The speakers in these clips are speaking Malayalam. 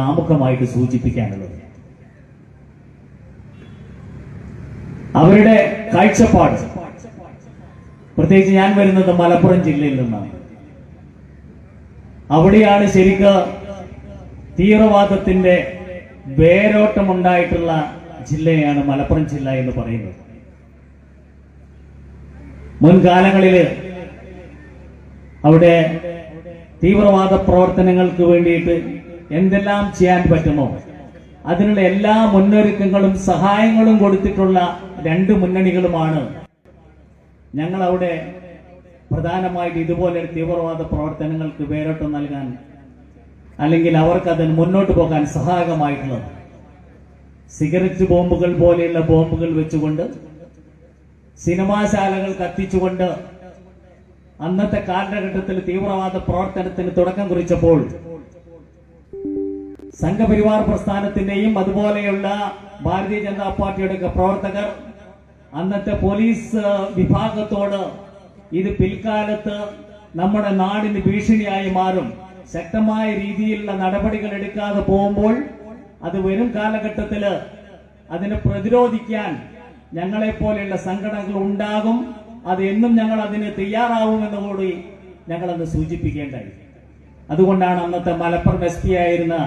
ആമുഖമായിട്ട് സൂചിപ്പിക്കാനുള്ളത്. അവരുടെ കാഴ്ചപ്പാട്, പ്രത്യേകിച്ച് ഞാൻ വരുന്നത് മലപ്പുറം ജില്ലയിൽ നിന്നാണ്. അവിടെയാണ് ശരിക്ക് തീവ്രവാദത്തിന്റെ വേരോട്ടമുണ്ടായിട്ടുള്ള ജില്ലയാണ് മലപ്പുറം ജില്ല എന്ന് പറയുന്നത്. മുൻകാലങ്ങളിൽ അവിടെ തീവ്രവാദ പ്രവർത്തനങ്ങൾക്ക് വേണ്ടിയിട്ട് എന്തെല്ലാം ചെയ്യാൻ പറ്റുമോ അതിനുള്ള എല്ലാ മുന്നൊരുക്കങ്ങളും സഹായങ്ങളും കൊടുത്തിട്ടുള്ള രണ്ട് മുന്നണികളുമാണ് ഞങ്ങൾ അവിടെ പ്രധാനമായിട്ട് ഇതുപോലെ തീവ്രവാദ പ്രവർത്തനങ്ങൾക്ക് വേരോട്ടം നൽകാൻ അല്ലെങ്കിൽ അവർക്ക് അതിന് മുന്നോട്ട് പോകാൻ സഹായകമായിട്ടുള്ളത്. സിഗരറ്റ് ബോംബുകൾ പോലെയുള്ള ബോംബുകൾ വെച്ചുകൊണ്ട്, സിനിമാശാലകൾ കത്തിച്ചുകൊണ്ട് അന്നത്തെ കാലഘട്ടത്തിൽ തീവ്രവാദ പ്രവർത്തനത്തിന് തുടക്കം കുറിച്ചപ്പോൾ സംഘപരിവാർ പ്രസ്ഥാനത്തിന്റെയും അതുപോലെയുള്ള ഭാരതീയ ജനതാ പാർട്ടിയുടെ പ്രവർത്തകർ അന്നത്തെ പോലീസ് വിഭാഗത്തോട് ഇത് പിൽക്കാലത്ത് നമ്മുടെ നാടിന് ഭീഷണിയായി മാറും, ശക്തമായ രീതിയിലുള്ള നടപടികൾ എടുക്കാതെ പോകുമ്പോൾ അത് വരും കാലഘട്ടത്തില് അതിനെ പ്രതിരോധിക്കാൻ ഞങ്ങളെപ്പോലെയുള്ള സംഘടനകൾ ഉണ്ടാകും, അത് എന്നും ഞങ്ങൾ അതിന് തയ്യാറാവുമെന്ന് കൂടി ഞങ്ങളന്ന് സൂചിപ്പിക്കേണ്ടായി. അതുകൊണ്ടാണ് അന്നത്തെ മലപ്പുറം SP ആയിരുന്ന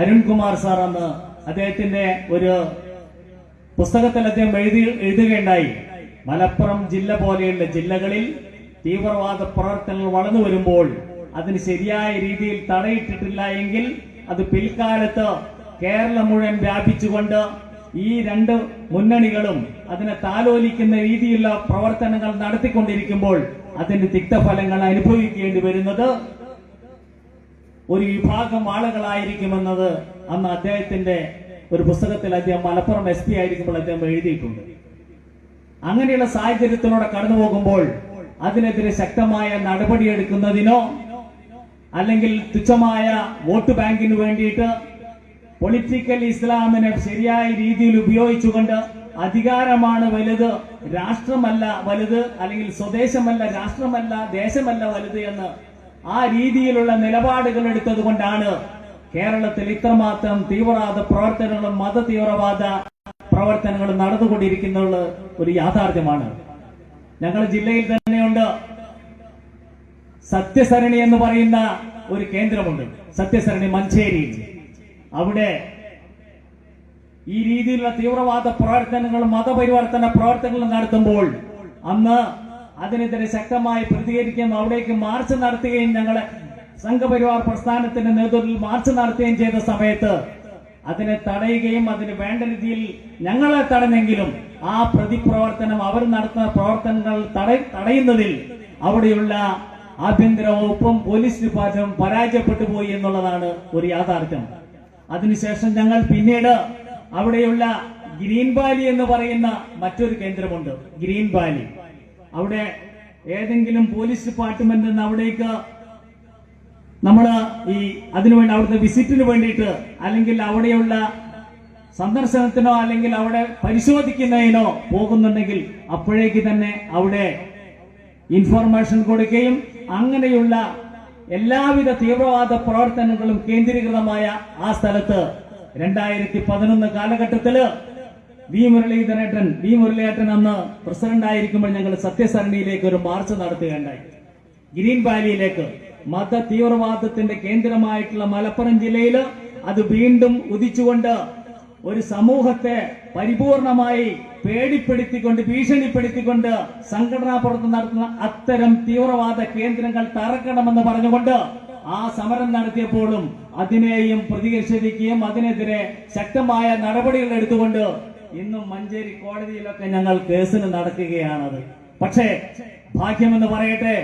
അരുൺകുമാർ സാർ അന്ന് അദ്ദേഹത്തിന്റെ ഒരു പുസ്തകത്തിൽ അദ്ദേഹം എഴുതുകയുണ്ടായി, മലപ്പുറം ജില്ല പോലെയുള്ള ജില്ലകളിൽ തീവ്രവാദ പ്രവർത്തനങ്ങൾ വളർന്നു വരുമ്പോൾ അതിന് ശരിയായ രീതിയിൽ തടയിട്ടിട്ടില്ല എങ്കിൽ അത് പിൽക്കാലത്ത് കേരളം മുഴുവൻ വ്യാപിച്ചുകൊണ്ട് ഈ രണ്ട് മുന്നണികളും അതിനെ താലോലിക്കുന്ന രീതിയിലുള്ള പ്രവർത്തനങ്ങൾ നടത്തിക്കൊണ്ടിരിക്കുമ്പോൾ അതിന്റെ തിക്തഫലങ്ങൾ അനുഭവിക്കേണ്ടി വരുന്നത് ഒരു വിഭാഗം ആളുകളായിരിക്കുമെന്നത് അന്ന് അദ്ദേഹത്തിന്റെ ഒരു പുസ്തകത്തിൽ അദ്ദേഹം മലപ്പുറം SP ആയിരിക്കുമ്പോൾ അദ്ദേഹം എഴുതിയിട്ടുണ്ട്. അങ്ങനെയുള്ള സാഹചര്യത്തിലൂടെ കടന്നു പോകുമ്പോൾ അതിനെതിരെ ശക്തമായ നടപടിയെടുക്കുന്നതിനോ അല്ലെങ്കിൽ തുച്ഛമായ വോട്ട് ബാങ്കിന് വേണ്ടിയിട്ട് പൊളിറ്റിക്കൽ ഇസ്ലാമിനെ ശരിയായ രീതിയിൽ ഉപയോഗിച്ചുകൊണ്ട് അധികാരമാണ് വലുത്, രാഷ്ട്രമല്ല വലുത്, അല്ലെങ്കിൽ സ്വദേശമല്ല രാഷ്ട്രമല്ല ദേശമല്ല വലുത് എന്ന് ആ രീതിയിലുള്ള നിലപാടുകൾ എടുത്തത് കൊണ്ടാണ് കേരളത്തിൽ ഇത്രമാത്രം തീവ്രവാദ പ്രവർത്തനങ്ങളും മത തീവ്രവാദ പ്രവർത്തനങ്ങളും നടന്നുകൊണ്ടിരിക്കുന്ന ഒരു യാഥാർത്ഥ്യമാണ്. ഞങ്ങളുടെ ജില്ലയിൽ തന്നെയുണ്ട് സത്യസരണി എന്ന് പറയുന്ന ഒരു കേന്ദ്രമുണ്ട്, സത്യസരണി മഞ്ചേരിയിൽ. അവിടെ ഈ രീതിയിലുള്ള തീവ്രവാദ പ്രവർത്തനങ്ങളും മതപരിവർത്തന പ്രവർത്തനങ്ങളും നടത്തുമ്പോൾ അന്ന് അതിനെതിരെ ശക്തമായി പ്രതികരിക്കുകയും അവിടേക്ക് മാർച്ച് നടത്തുകയും ഞങ്ങളെ സംഘപരിവാർ പ്രസ്ഥാനത്തിന്റെ നേതൃത്വത്തിൽ മാർച്ച് നടത്തുകയും ചെയ്ത സമയത്ത് അതിനെ തടയുകയും അതിന് വേണ്ട രീതിയിൽ ഞങ്ങളെ തടഞ്ഞെങ്കിലും ആ പ്രതിപ്രവർത്തനം അവർ നടത്തുന്ന പ്രവർത്തനങ്ങൾ തടയുന്നതിൽ അവിടെയുള്ള ആഭ്യന്തര വകുപ്പും പോലീസ് ഡിപ്പാർട്ട്മെന്റും പരാജയപ്പെട്ടു പോയി എന്നുള്ളതാണ് ഒരു യാഥാർത്ഥ്യം. അതിനുശേഷം ഞങ്ങൾ പിന്നീട് അവിടെയുള്ള ഗ്രീൻ വാലി എന്ന് പറയുന്ന മറ്റൊരു കേന്ദ്രമുണ്ട്, ഗ്രീൻ വാലി. അവിടെ ഏതെങ്കിലും പോലീസ് ഡിപ്പാർട്ട്മെന്റിൽ നിന്ന് അവിടേക്ക് നമ്മള് അതിനുവേണ്ടി അവിടുത്തെ വിസിറ്റിന് വേണ്ടിയിട്ട് അല്ലെങ്കിൽ അവിടെയുള്ള സന്ദർശനത്തിനോ അല്ലെങ്കിൽ അവിടെ പരിശോധിക്കുന്നതിനോ പോകുന്നുണ്ടെങ്കിൽ അപ്പോഴേക്ക് തന്നെ അവിടെ ഇൻഫർമേഷൻ കൊടുക്കുകയും അങ്ങനെയുള്ള എല്ലാവിധ തീവ്രവാദ പ്രവർത്തനങ്ങളും കേന്ദ്രീകൃതമായ ആ സ്ഥലത്ത് 2011 കാലഘട്ടത്തില് വി മുരളീധരേട്ടൻ അന്ന് പ്രസിഡന്റ് ആയിരിക്കുമ്പോൾ ഞങ്ങൾ സത്യസരണിയിലേക്ക് ഒരു മാർച്ച് നടത്തുകയുണ്ടായി. ഗ്രീൻ വാലിയിലേക്ക് മത തീവ്രവാദത്തിന്റെ കേന്ദ്രമായിട്ടുള്ള മലപ്പുറം ജില്ലയില് അത് വീണ്ടും ഉദിച്ചുകൊണ്ട് ഒരു സമൂഹത്തെ പരിപൂർണമായി പേടിപ്പെടുത്തിക്കൊണ്ട് ഭീഷണിപ്പെടുത്തിക്കൊണ്ട് സംഘടനാ പ്രവർത്തനം നടത്തുന്ന അത്തരം തീവ്രവാദ കേന്ദ്രങ്ങൾ തകർക്കണമെന്ന് പറഞ്ഞുകൊണ്ട് ആ സമരം നടത്തിയപ്പോഴും അതിനെയും പ്രതിഷേധിക്കുകയും അതിനെതിരെ ശക്തമായ നടപടികൾ എടുത്തുകൊണ്ട് ഇന്നും മഞ്ചേരി കോടതിയിലൊക്കെ ഞങ്ങൾ കേസിന് നടക്കുകയാണത്. പക്ഷേ ഭാഗ്യമെന്ന് പറയട്ടെ,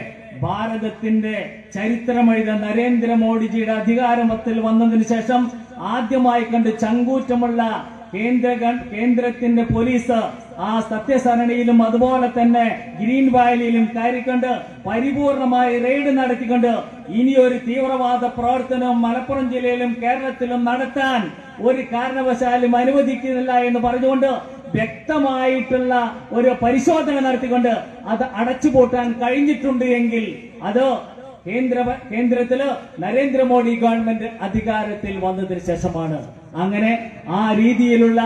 ഭാരതത്തിന്റെ ചരിത്രമെഴുത നരേന്ദ്രമോദിജിയുടെ അധികാരത്തിൽ വന്നതിന് ശേഷം ആദ്യമായി കണ്ട് ചങ്കൂറ്റമുള്ള കേന്ദ്രത്തിന്റെ പോലീസ് ആ സത്യസരണിയിലും അതുപോലെ തന്നെ ഗ്രീൻ വാലിയിലും കയറിക്കൊണ്ട് പരിപൂർണമായി റെയ്ഡ് നടത്തിക്കൊണ്ട് ഇനിയൊരു തീവ്രവാദ പ്രവർത്തനവും മലപ്പുറം ജില്ലയിലും കേരളത്തിലും നടത്താൻ ഒരു കാരണവശാലും അനുവദിക്കുന്നില്ല എന്ന് പറഞ്ഞുകൊണ്ട് വ്യക്തമായിട്ടുള്ള ഒരു പരിശോധന നടത്തിക്കൊണ്ട് അത് അടച്ചുപൂട്ടാൻ കഴിഞ്ഞിട്ടുണ്ട് എങ്കിൽ അത് കേന്ദ്രത്തില് നരേന്ദ്രമോദി ഗവൺമെന്റ് അധികാരത്തിൽ വന്നതിന് ശേഷമാണ്. അങ്ങനെ ആ രീതിയിലുള്ള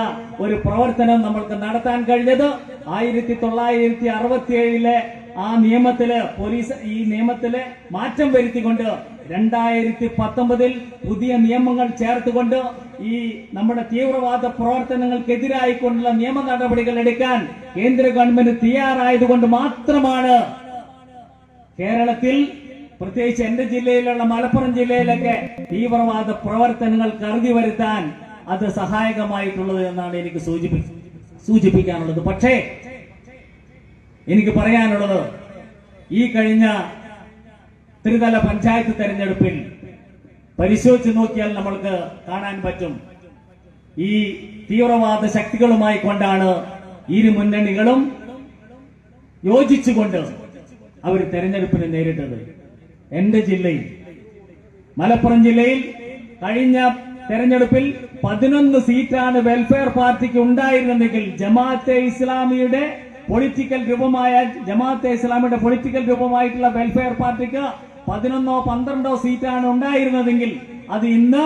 ഒരു പ്രവർത്തനം നമ്മൾക്ക് നടത്താൻ കഴിഞ്ഞത് 1967 ആ നിയമത്തില് ഈ നിയമത്തില് മാറ്റം വരുത്തിക്കൊണ്ട് 2019 പുതിയ നിയമങ്ങൾ ചേർത്തുകൊണ്ട് ഈ നമ്മുടെ തീവ്രവാദ പ്രവർത്തനങ്ങൾക്കെതിരായിക്കൊണ്ടുള്ള നിയമ നടപടികൾ എടുക്കാൻ കേന്ദ്ര ഗവൺമെന്റ് തയ്യാറായതുകൊണ്ട് മാത്രമാണ് കേരളത്തിൽ, പ്രത്യേകിച്ച് എന്റെ ജില്ലയിലുള്ള മലപ്പുറം ജില്ലയിലൊക്കെ തീവ്രവാദ പ്രവർത്തനങ്ങൾക്ക് അറുതി വരുത്താൻ അത് സഹായകമായിട്ടുള്ളത് എന്നാണ് എനിക്ക് സൂചിപ്പിക്കാനുള്ളത്. പക്ഷേ എനിക്ക് പറയാനുള്ളത്, ഈ കഴിഞ്ഞ ത്രിതല പഞ്ചായത്ത് തെരഞ്ഞെടുപ്പിൽ പരിശോധിച്ച് നോക്കിയാൽ നമ്മൾക്ക് കാണാൻ പറ്റും, ഈ തീവ്രവാദ ശക്തികളുമായി കൊണ്ടാണ് ഇരു മുന്നണികളും യോജിച്ചുകൊണ്ട് അവർ തെരഞ്ഞെടുപ്പിനെ നേരിട്ടത്. എന്റെ ജില്ലയിൽ, മലപ്പുറം ജില്ലയിൽ കഴിഞ്ഞ തെരഞ്ഞെടുപ്പിൽ 11 സീറ്റാണ് വെൽഫെയർ പാർട്ടിക്ക് ഉണ്ടായിരുന്നെങ്കിൽ ജമാഅത്തെ ഇസ്ലാമിയുടെ പൊളിറ്റിക്കൽ രൂപമായിട്ടുള്ള വെൽഫെയർ പാർട്ടിക്ക് 11 12 സീറ്റാണ് ഉണ്ടായിരുന്നതെങ്കിൽ അത് ഇന്ന്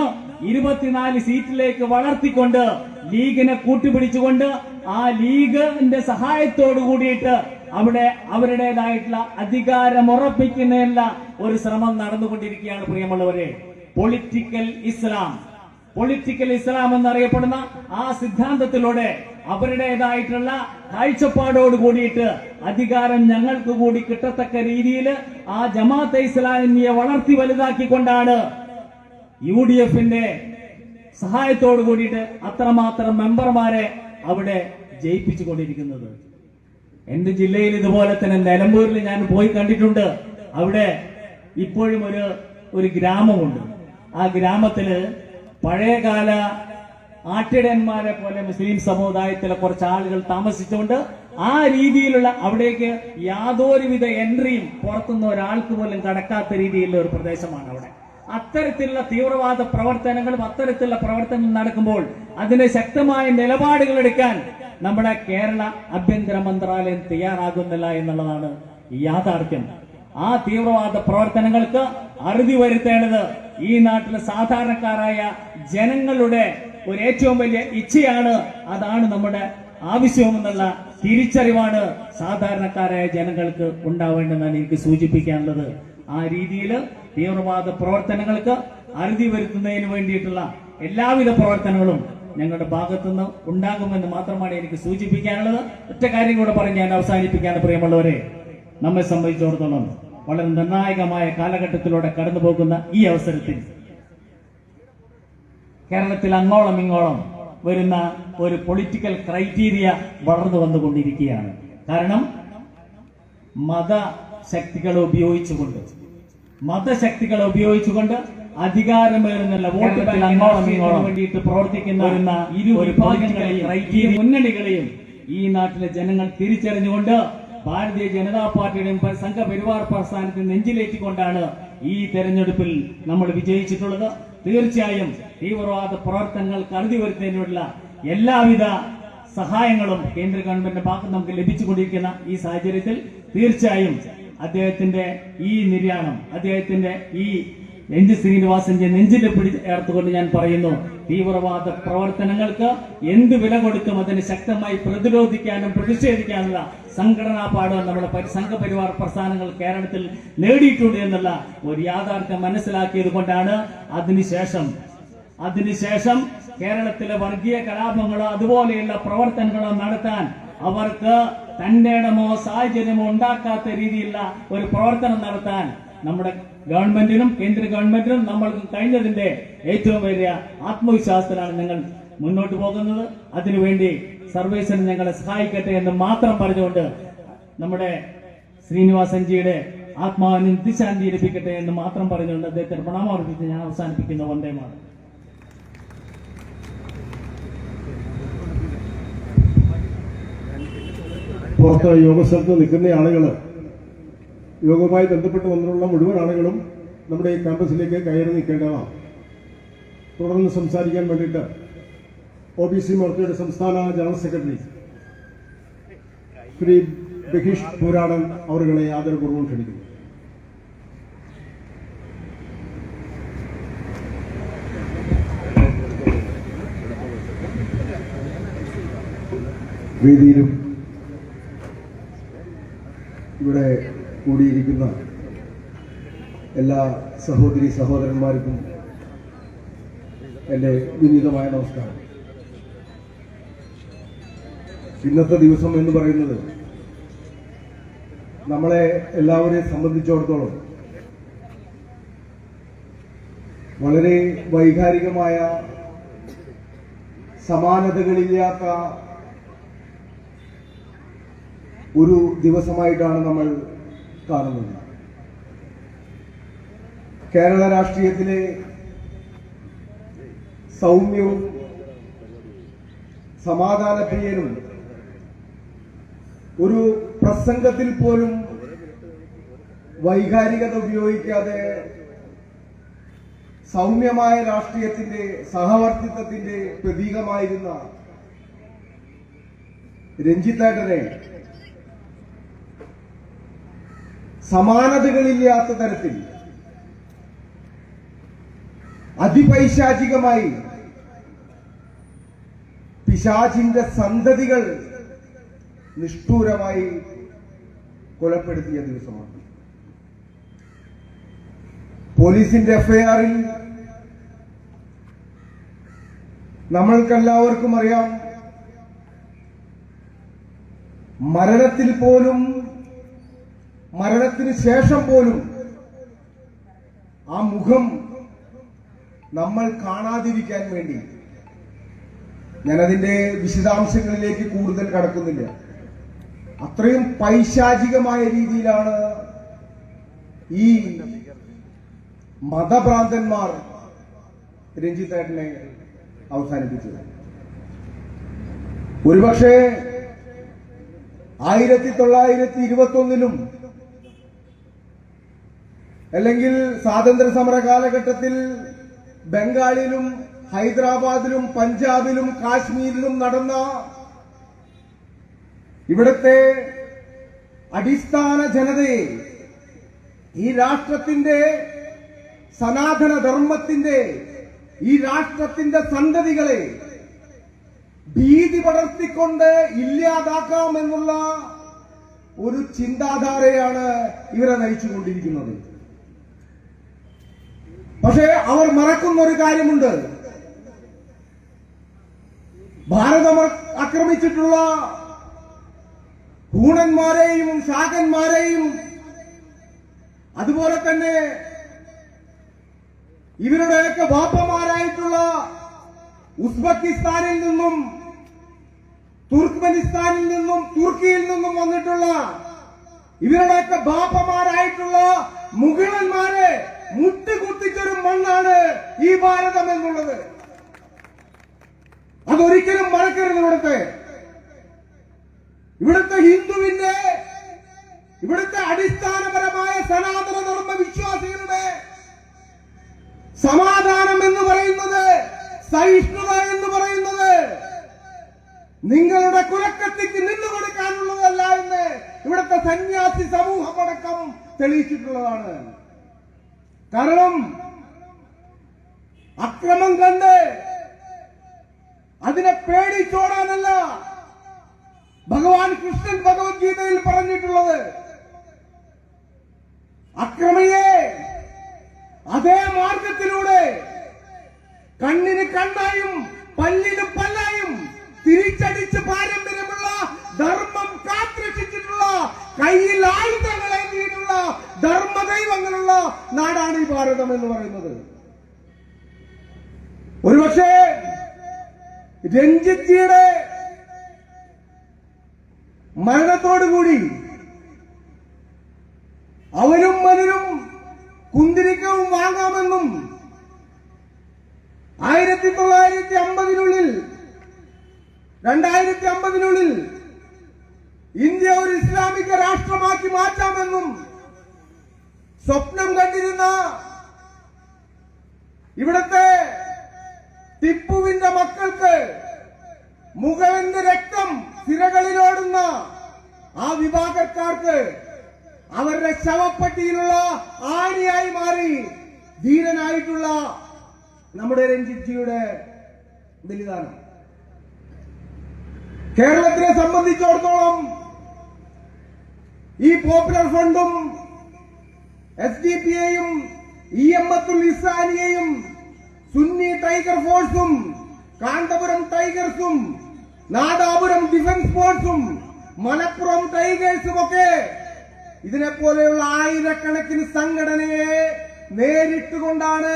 24 സീറ്റിലേക്ക് വളർത്തിക്കൊണ്ട് ലീഗിനെ കൂട്ടുപിടിച്ചുകൊണ്ട് ആ ലീഗിന്റെ സഹായത്തോടു കൂടിയിട്ട് അവിടെ അവരുടേതായിട്ടുള്ള അധികാരം ഉറപ്പിക്കുന്നതിനുള്ള ഒരു ശ്രമം നടന്നുകൊണ്ടിരിക്കുകയാണ്. പ്രിയമുള്ളവരെ, പൊളിറ്റിക്കൽ ഇസ്ലാം എന്നറിയപ്പെടുന്ന ആ സിദ്ധാന്തത്തിലൂടെ അവരുടേതായിട്ടുള്ള കാഴ്ചപ്പാടോട് കൂടിയിട്ട് അധികാരം ഞങ്ങൾക്ക് കൂടി കിട്ടത്തക്ക രീതിയിൽ ആ ജമാഅത്തെ ഇസ്ലാമിയെ വളർത്തി വലുതാക്കിക്കൊണ്ടാണ് UDFന്റെ സഹായത്തോട് കൂടിയിട്ട് അത്രമാത്രം മെമ്പർമാരെ അവിടെ ജയിപ്പിച്ചുകൊണ്ടിരിക്കുന്നത്. എന്റെ ജില്ലയിൽ ഇതുപോലെ തന്നെ നിലമ്പൂരിൽ ഞാൻ പോയി കണ്ടിട്ടുണ്ട്. അവിടെ ഇപ്പോഴും ഒരു ഗ്രാമമുണ്ട്. ആ ഗ്രാമത്തില് പഴയകാല ആട്ടിടയന്മാരെ പോലെ മുസ്ലിം സമുദായത്തിലെ കുറച്ച് ആളുകൾ താമസിച്ചുകൊണ്ട് ആ രീതിയിലുള്ള അവിടേക്ക് യാതൊരുവിധ എൻട്രിയും പുറത്തുനിന്ന് ഒരാൾക്ക് പോലും കടക്കാത്ത രീതിയിലുള്ള ഒരു പ്രദേശമാണ് അവിടെ. അത്തരത്തിലുള്ള തീവ്രവാദ പ്രവർത്തനങ്ങളും അത്തരത്തിലുള്ള പ്രവർത്തനങ്ങൾ നടക്കുമ്പോൾ അതിന് ശക്തമായ നിലപാടുകൾ എടുക്കാൻ നമ്മുടെ കേരള ആഭ്യന്തര മന്ത്രാലയം തയ്യാറാകുന്നില്ല എന്നുള്ളതാണ് യാഥാർത്ഥ്യം. ആ തീവ്രവാദ പ്രവർത്തനങ്ങൾക്ക് അറുതി വരുത്തേണ്ടത് ഈ നാട്ടിലെ സാധാരണക്കാരായ ജനങ്ങളുടെ ഒരു ഏറ്റവും വലിയ ഇച്ഛയാണ്. അതാണ് നമ്മുടെ ആവശ്യമെന്നുള്ള തിരിച്ചറിവാണ് സാധാരണക്കാരായ ജനങ്ങൾക്ക് ഉണ്ടാവേണ്ടതെന്നാണ് എനിക്ക് സൂചിപ്പിക്കാനുള്ളത്. ആ രീതിയിൽ തീവ്രവാദ പ്രവർത്തനങ്ങൾക്ക് അറുതി വരുത്തുന്നതിന് വേണ്ടിയിട്ടുള്ള എല്ലാവിധ പ്രവർത്തനങ്ങളും ഞങ്ങളുടെ ഭാഗത്തുനിന്ന് ഉണ്ടാകുമെന്ന് മാത്രമാണ് എനിക്ക് സൂചിപ്പിക്കാനുള്ളത്. ഒറ്റ കാര്യം കൂടെ പറഞ്ഞ് ഞാൻ അവസാനിപ്പിക്കാൻ, പ്രിയമുള്ളവരെ, നമ്മെ സംബന്ധിച്ചിടത്തോളം വളരെ നിർണായകമായ കാലഘട്ടത്തിലൂടെ കടന്നു പോകുന്ന ഈ അവസരത്തിൽ കേരളത്തിൽ അങ്ങോളം ഇങ്ങോളം വരുന്ന ഒരു പൊളിറ്റിക്കൽ ക്രൈറ്റീരിയ വളർന്നു വന്നുകൊണ്ടിരിക്കുകയാണ്. കാരണം മതശക്തികളെ ഉപയോഗിച്ചുകൊണ്ട് അധികാരമേറുന്നുള്ള വോട്ടുകൾ അങ്ങോളം ഇങ്ങോളം വേണ്ടിയിട്ട് പ്രവർത്തിക്കുന്ന ഇരു വിഭാഗങ്ങളെയും മുന്നണികളെയും ഈ നാട്ടിലെ ജനങ്ങൾ തിരിച്ചറിഞ്ഞുകൊണ്ട് ഭാരതീയ ജനതാ പാർട്ടിയുടെയും സംഘപരിവാർ പ്രസ്ഥാനത്തെ നെഞ്ചിലേറ്റിക്കൊണ്ടാണ് ഈ തെരഞ്ഞെടുപ്പിൽ നമ്മൾ വിജയിച്ചിട്ടുള്ളത്. തീർച്ചയായും തീവ്രവാദ പ്രവർത്തനങ്ങൾക്ക് അറുതി വരുത്തുന്നതിനുള്ള എല്ലാവിധ സഹായങ്ങളും കേന്ദ്ര ഗവൺമെന്റിന്റെ ഭാഗത്ത് നമുക്ക് ലഭിച്ചുകൊണ്ടിരിക്കുന്ന ഈ സാഹചര്യത്തിൽ തീർച്ചയായും അദ്ദേഹത്തിന്റെ ഈ നിര്യാണം, അദ്ദേഹത്തിന്റെ ഈ ശ്രീനിവാസന്റെ നെഞ്ചിലെ ചേർത്തുകൊണ്ട് ഞാൻ പറയുന്നു, തീവ്രവാദ പ്രവർത്തനങ്ങൾക്ക് എന്ത് വില കൊടുത്തും അതിനെ ശക്തമായി പ്രതിരോധിക്കാനും പ്രതിഷേധിക്കാനുള്ള സംഘടനാ പാഠം നമ്മുടെ സംഘപരിവാർ പ്രസ്ഥാനങ്ങൾ കേരളത്തിൽ നേടിയിട്ടുണ്ട് എന്നുള്ള ഒരു യാഥാർത്ഥ്യം മനസ്സിലാക്കിയത് കൊണ്ടാണ് അതിനുശേഷം കേരളത്തിലെ വർഗീയ കലാപങ്ങളോ അതുപോലെയുള്ള പ്രവർത്തനങ്ങളോ നടത്താൻ അവർക്ക് തന്റെ ഇടമോ സാഹചര്യമോ ഉണ്ടാക്കാത്ത രീതിയിലുള്ള ഒരു പ്രവർത്തനം നടത്താൻ നമ്മുടെ ഗവൺമെന്റിനും കേന്ദ്ര ഗവൺമെന്റിനും നമ്മൾക്ക് കഴിഞ്ഞതിന്റെ ഏറ്റവും വലിയ ആത്മവിശ്വാസത്തിലാണ് ഞങ്ങൾ മുന്നോട്ട് പോകുന്നത്. അതിനുവേണ്ടി സർവേശ്വരൻ ഞങ്ങളെ സഹായിക്കട്ടെ എന്ന് മാത്രം പറഞ്ഞുകൊണ്ട് നമ്മുടെ ശ്രീനിവാസൻജിയുടെ ആത്മാവിന് നിത്യശാന്തി ലഭിക്കട്ടെ എന്ന് മാത്രം പറഞ്ഞുകൊണ്ട് അദ്ദേഹത്തിന് പ്രണാമം അർപ്പിച്ച് ഞാൻ അവസാനിപ്പിക്കുന്ന വന്ദേമാണ്. പുറത്ത് യോഗസ്ഥലത്ത് നിൽക്കുന്ന ആളുകൾ, യോഗവുമായി ബന്ധപ്പെട്ട് വന്നിട്ടുള്ള മുഴുവൻ ആളുകളും നമ്മുടെ ഈ ക്യാമ്പസിലേക്ക് കയറി നിൽക്കേണ്ടതാണ്. തുടർന്ന് സംസാരിക്കാൻ വേണ്ടിയിട്ട് OBC മോർച്ചയുടെ സംസ്ഥാന ജനറൽ സെക്രട്ടറി ശ്രീ ബഹീഷ് പൂരാടൻ അവരുകളെ ആദരപൂർവ്വം ക്ഷണിക്കുന്നു. വേദിയിലും ഇവിടെ കൂടിയിരിക്കുന്ന എല്ലാ സഹോദരി സഹോദരന്മാർക്കും എൻ്റെ വിനീതമായ നമസ്കാരം. ഇന്നത്തെ ദിവസം എന്ന് പറയുന്നത് നമ്മളെ എല്ലാവരെയും സംബന്ധിച്ചിടത്തോളം വളരെ വൈകാരികമായ സമാനതകളില്ലാത്ത ഒരു ദിവസമായിട്ടാണ് നമ്മൾ കാണുന്നത്. കേരള രാഷ്ട്രീയത്തിലെ സൗമ്യവും സമാധാനപ്രിയനും ഒരു പ്രസംഗത്തിൽ പോലും വൈകാരികത ഉപയോഗിക്കാതെ സൗമ്യമായ രാഷ്ട്രീയത്തിന്റെ സഹവർത്തിത്വത്തിന്റെ പ്രതീകമായിരുന്ന രഞ്ജിത്തേട്ടനെ സമാനതകളില്ലാത്ത തരത്തിൽ അതിപൈശാചികമായി പിശാചിന്റെ സന്തതികൾ നിഷ്ഠൂരമായി കൊലപ്പെടുത്തിയ ദിവസമാണ്. പോലീസിന്റെ എഫ്ഐആറിൽ നമ്മൾക്കെല്ലാവർക്കും അറിയാം, മരണത്തിൽ പോലും മരണത്തിന് ശേഷം പോലും ആ മുഖം നമ്മൾ കാണാതിരിക്കാൻ വേണ്ടി, ഞാനതിന്റെ വിശദാംശങ്ങളിലേക്ക് കൂടുതൽ കടക്കുന്നില്ല, അത്രയും പൈശാചികമായ രീതിയിലാണ് ഈ മതഭ്രാന്തന്മാർ രഞ്ജിത്തേട്ടനെ അവസാനിപ്പിച്ചത്. ഒരുപക്ഷെ 1921 അല്ലെങ്കിൽ സ്വാതന്ത്ര്യ സമര കാലഘട്ടത്തിൽ ബംഗാളിലും ഹൈദരാബാദിലും പഞ്ചാബിലും കാശ്മീരിലും നടന്ന ഇവിടുത്തെ അടിസ്ഥാന ജനതയെ, ഈ രാഷ്ട്രത്തിന്റെ സനാതന ധർമ്മത്തിന്റെ, ഈ രാഷ്ട്രത്തിന്റെ സന്തതികളെ ഭീതി പടർത്തിക്കൊണ്ട് ഇല്ലാതാക്കാമെന്നുള്ള ഒരു ചിന്താധാരയാണ് ഇവരെ നയിച്ചുകൊണ്ടിരിക്കുന്നത്. പക്ഷേ അവർ മറക്കുന്ന ഒരു കാര്യമുണ്ട്. ഭാരതം ആക്രമിച്ചിട്ടുള്ള ഹൂണന്മാരെയും ശാകന്മാരെയും അതുപോലെ തന്നെ ഇവരുടെയൊക്കെ വാപ്പമാരായിട്ടുള്ള ഉസ്ബെക്കിസ്ഥാനിൽ നിന്നും തുർക്ക്മെനിസ്ഥാനിൽ നിന്നും തുർക്കിയിൽ നിന്നും വന്നിട്ടുള്ള ഇവരുടെയൊക്കെ ബാപ്പമാരായിട്ടുള്ള മുഗളന്മാരെ മുട്ടുകുത്തിച്ചൊരു മണ്ണാണ് ഈ ഭാരതം എന്നുള്ളത്. അതൊരിക്കലും മറക്കരുത്. ഇവിടുത്തെ ഹിന്ദുവിന്റെ, ഇവിടുത്തെ അടിസ്ഥാനപരമായ സനാതന ധർമ്മ വിശ്വാസികളുടെ സമാധാനം എന്ന് പറയുന്നത്, സഹിഷ്ണുത എന്ന് പറയുന്നത് നിങ്ങളുടെ കുലക്കത്തിക്ക് നിന്നുകൊടുക്കാനുള്ളതല്ല എന്ന് ഇവിടുത്തെ സന്യാസി സമൂഹമടക്കം തെളിയിച്ചിട്ടുള്ളതാണ്. കാരണം അക്രമം കണ്ട് അതിനെ പേടിച്ചോടാനല്ല ഭഗവാൻ കൃഷ്ണൻ ഭഗവത്ഗീതയിൽ പറഞ്ഞിട്ടുള്ളത്. അക്രമിയെ അതേ മാർഗത്തിലൂടെ കണ്ണിന് കണ്ണായും പല്ലിന് പല്ലായും തിരിച്ചടിച്ച് പാരമ്പര്യമുള്ള ധർമ്മം കാത്തുരക്ഷിച്ചിട്ടുള്ള, കയ്യിൽ ആയുധങ്ങൾ ഏന്തിയിട്ടുള്ള ധർമ്മദൈവങ്ങളുള്ള നാടാണ് ഈ ഭാരതം എന്ന് പറയുന്നത്. ഒരുപക്ഷെ രഞ്ജിത്ജിയുടെ മരണത്തോടുകൂടി അവനും മനുരും കുന്തിരിക്കവും വാങ്ങാമെന്നും 1950-നുള്ളിൽ 2050-നുള്ളിൽ ഇന്ത്യ ഒരു ഇസ്ലാമിക രാഷ്ട്രമാക്കി മാറ്റാമെന്നും സ്വപ്നം കണ്ടിരുന്ന ഇവിടുത്തെ ടിപ്പുവിന്റെ മക്കൾക്ക് മുഗളന്റെ രക്തം സിരകളിലോടുന്ന ആ വിഭാഗക്കാർക്ക് അവരുടെ ശവപ്പെട്ടിയിലുള്ള ആണിയായി മാറി ധീരനായിട്ടുള്ള നമ്മുടെ രഞ്ജിത്ജിയുടെ ബലിദാനം. കേരളത്തിനെ സംബന്ധിച്ചിടത്തോളം ഈ പോപ്പുലർ ഫ്രണ്ടും SDP-യെയും EMത്തുൽ ഇസാനിയെയും സുന്നി ടൈഗർ ഫോഴ്സും കാന്തപുരം ടൈഗേഴ്സും നാദാപുരം ഡിഫൻസ് ഫോഴ്സും മലപ്പുറം ടൈഗേഴ്സും ഒക്കെ ഇതിനെപ്പോലെയുള്ള ആയിരക്കണക്കിന് സംഘടനയെ നേരിട്ടുകൊണ്ടാണ്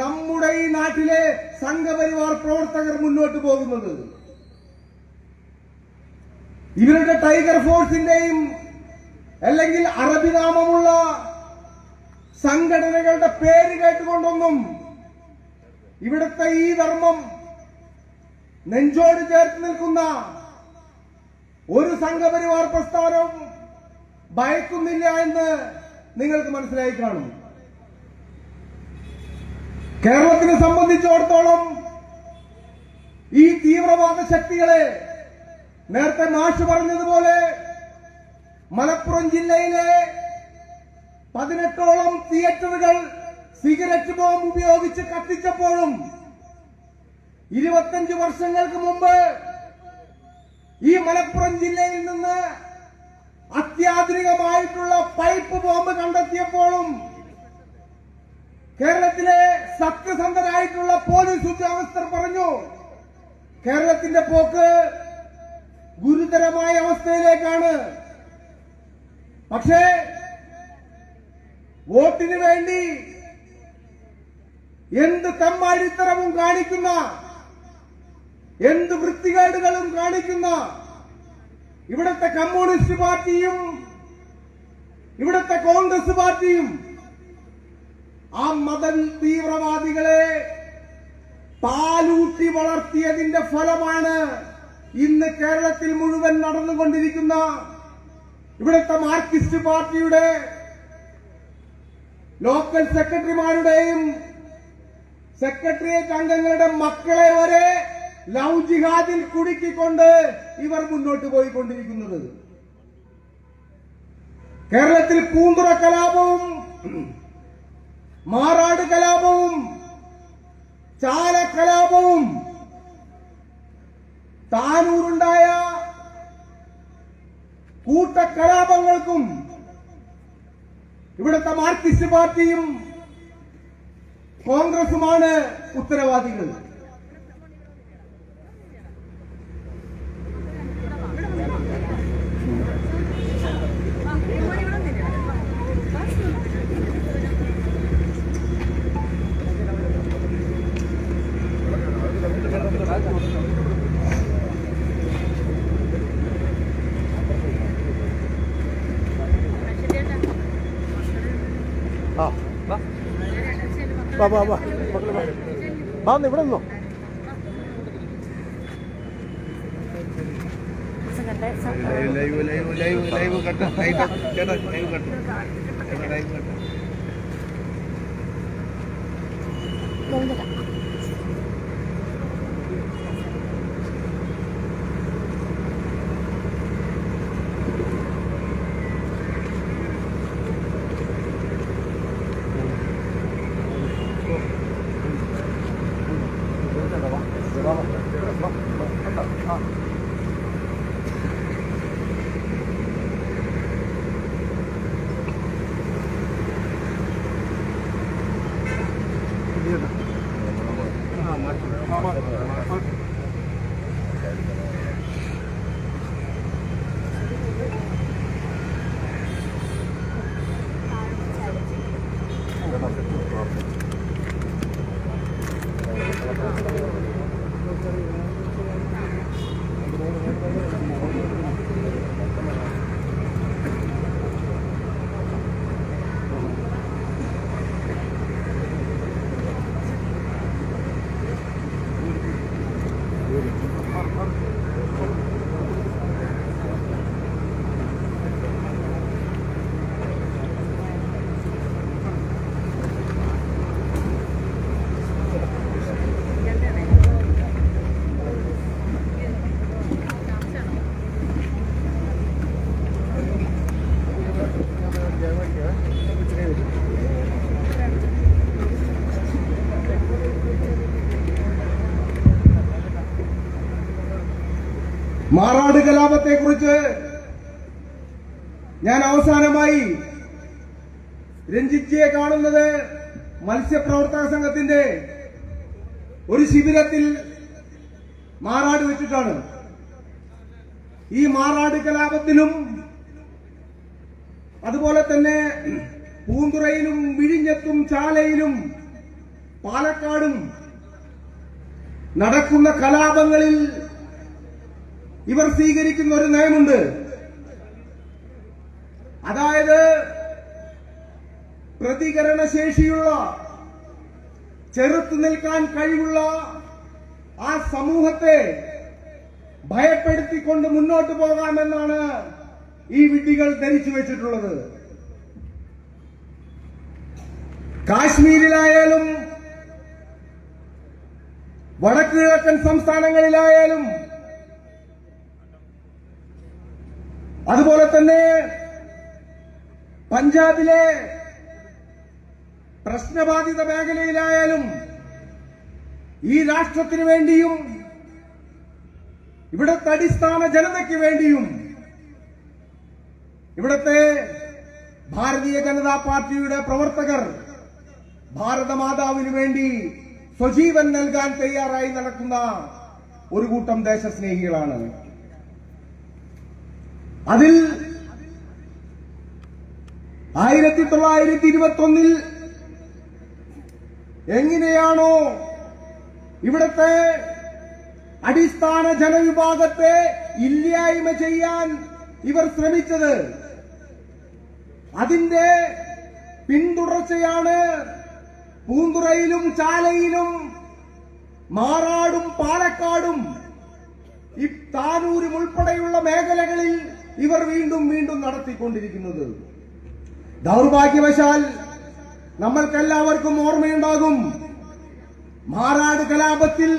നമ്മുടെ ഈ നാട്ടിലെ സംഘപരിവാർ പ്രവർത്തകർ മുന്നോട്ട് പോകുന്നത്. ഇവരുടെ ടൈഗർ ഫോഴ്സിന്റെയും അല്ലെങ്കിൽ അറബി നാമമുള്ള സംഘടനകളുടെ പേര് കേട്ടുകൊണ്ടൊന്നും ഇവിടുത്തെ ഈ ധർമ്മം നെഞ്ചോട് ചേർത്ത് നിൽക്കുന്ന ഒരു സംഘപരിവാർ പ്രസ്ഥാനവും ഭയക്കുന്നില്ല എന്ന് നിങ്ങൾക്ക് മനസ്സിലായി കാണും. കേരളത്തിനെ സംബന്ധിച്ചിടത്തോളം ഈ തീവ്രവാദ ശക്തികളെ നേരത്തെ മാഷ് പറഞ്ഞതുപോലെ മലപ്പുറം ജില്ലയിലെ 18ഓളം തിയേറ്ററുകൾ സിഗരറ്റ് ബോംബ് ഉപയോഗിച്ച് കത്തിച്ചപ്പോഴും 25 വർഷങ്ങൾക്ക് മുമ്പ് ഈ മലപ്പുറം ജില്ലയിൽ നിന്ന് അത്യാധുനികമായിട്ടുള്ള പൈപ്പ് ബോംബ് കണ്ടെത്തിയപ്പോഴും കേരളത്തിലെ സത്യസന്ധരായിട്ടുള്ള പോലീസ് ഉദ്യോഗസ്ഥർ പറഞ്ഞു കേരളത്തിന്റെ പോക്ക് ഗുരുതരമായ അവസ്ഥയിലേക്കാണ്. പക്ഷേ വോട്ടിന് വേണ്ടി എന്ത് തെമ്മാടിത്തരവും കാണിക്കുന്ന, എന്ത് വൃത്തികേടുകളും കാണിക്കുന്ന ഇവിടുത്തെ കമ്മ്യൂണിസ്റ്റ് പാർട്ടിയും ഇവിടുത്തെ കോൺഗ്രസ് പാർട്ടിയും ആ മത തീവ്രവാദികളെ പാലൂട്ടി വളർത്തിയതിന്റെ ഫലമാണ് ഇന്ന് കേരളത്തിൽ മുഴുവൻ നടന്നുകൊണ്ടിരിക്കുന്ന ഇവിടുത്തെ മാർക്സിസ്റ്റ് പാർട്ടിയുടെ ലോക്കൽ സെക്രട്ടറിമാരുടെയും സെക്രട്ടേറിയറ്റ് അംഗങ്ങളുടെ മക്കളെ വരെ ലവ് ജിഹാദിൽ കുടുക്കിക്കൊണ്ട് ഇവർ മുന്നോട്ട് പോയിക്കൊണ്ടിരിക്കുന്നത്. കേരളത്തിൽ പൂന്തുറ കലാപവും മാറാട് കലാപവും ചാല കലാപവും താനൂരുണ്ടായ കൂട്ടക്കലാപങ്ങൾക്കും ഇവിടുത്തെ മാർക്സിസ്റ്റ് പാർട്ടിയും കോൺഗ്രസുമാണ് ഉത്തരവാദികൾ. ഇവിടെ നിന്നോ ലൈവ് കട്ട് ചേട്ടാ ലൈവ് കട്ട് മാറാട് കലാപത്തെ കുറിച്ച് ഞാൻ അവസാനമായി രഞ്ജിത്ജിയെ കാണുന്നത് മത്സ്യപ്രവർത്തക സംഘത്തിന്റെ ഒരു ശിബിരത്തിൽ മാറാട് വെച്ചിട്ടാണ്. ഈ മാറാട് കലാപത്തിലും അതുപോലെ തന്നെ പൂന്തുറയിലും വിഴിഞ്ഞത്തും ചാലയിലും പാലക്കാടും നടക്കുന്ന കലാപങ്ങളിൽ ഇവർ സ്വീകരിക്കുന്ന ഒരു നയമുണ്ട്. അതായത് പ്രതികരണശേഷിയുള്ള, ചെറുത്തു നിൽക്കാൻ കഴിവുള്ള ആ സമൂഹത്തെ ഭയപ്പെടുത്തിക്കൊണ്ട് മുന്നോട്ട് പോകാമെന്നാണ് ഈ വിഡ്ഢികൾ ധരിച്ചു വെച്ചിട്ടുള്ളത്. കാശ്മീരിലായാലും വടക്ക് കിഴക്കൻ സംസ്ഥാനങ്ങളിലായാലും അതുപോലെ തന്നെ പഞ്ചാബിലെ പ്രശ്നബാധിത മേഖലയിലായാലും ഈ രാഷ്ട്രത്തിനു വേണ്ടിയും ഇവിടുത്തെ അടിസ്ഥാന ജനതയ്ക്ക് വേണ്ടിയും ഇവിടുത്തെ ഭാരതീയ ജനതാ പാർട്ടിയുടെ പ്രവർത്തകർ ഭാരതമാതാവിന് വേണ്ടി സ്വജീവൻ നൽകാൻ തയ്യാറായി നടക്കുന്ന ഒരു കൂട്ടം ദേശസ്നേഹികളാണ്. അതിൽ 1921 എങ്ങനെയാണോ ഇവിടുത്തെ അടിസ്ഥാന ജനവിഭാഗത്തെ ഇല്ലായ്മ ചെയ്യാൻ ഇവർ ശ്രമിച്ചത്, അതിന്റെ പിന്തുടർച്ചയാണ് പൂന്തുറയിലും ചാലയിലും മാറാടും പാലക്കാടും ഈ താനൂരും ഉൾപ്പെടെയുള്ള മേഖലകളിൽ ഇവർ വീണ്ടും വീണ്ടും നടത്തിക്കൊണ്ടിരിക്കുന്നത്. ദൗർഭാഗ്യവശാൽ നമ്മൾക്കെല്ലാവർക്കും ഓർമ്മയുണ്ടാകും, മാറാട് കലാപത്തിൽ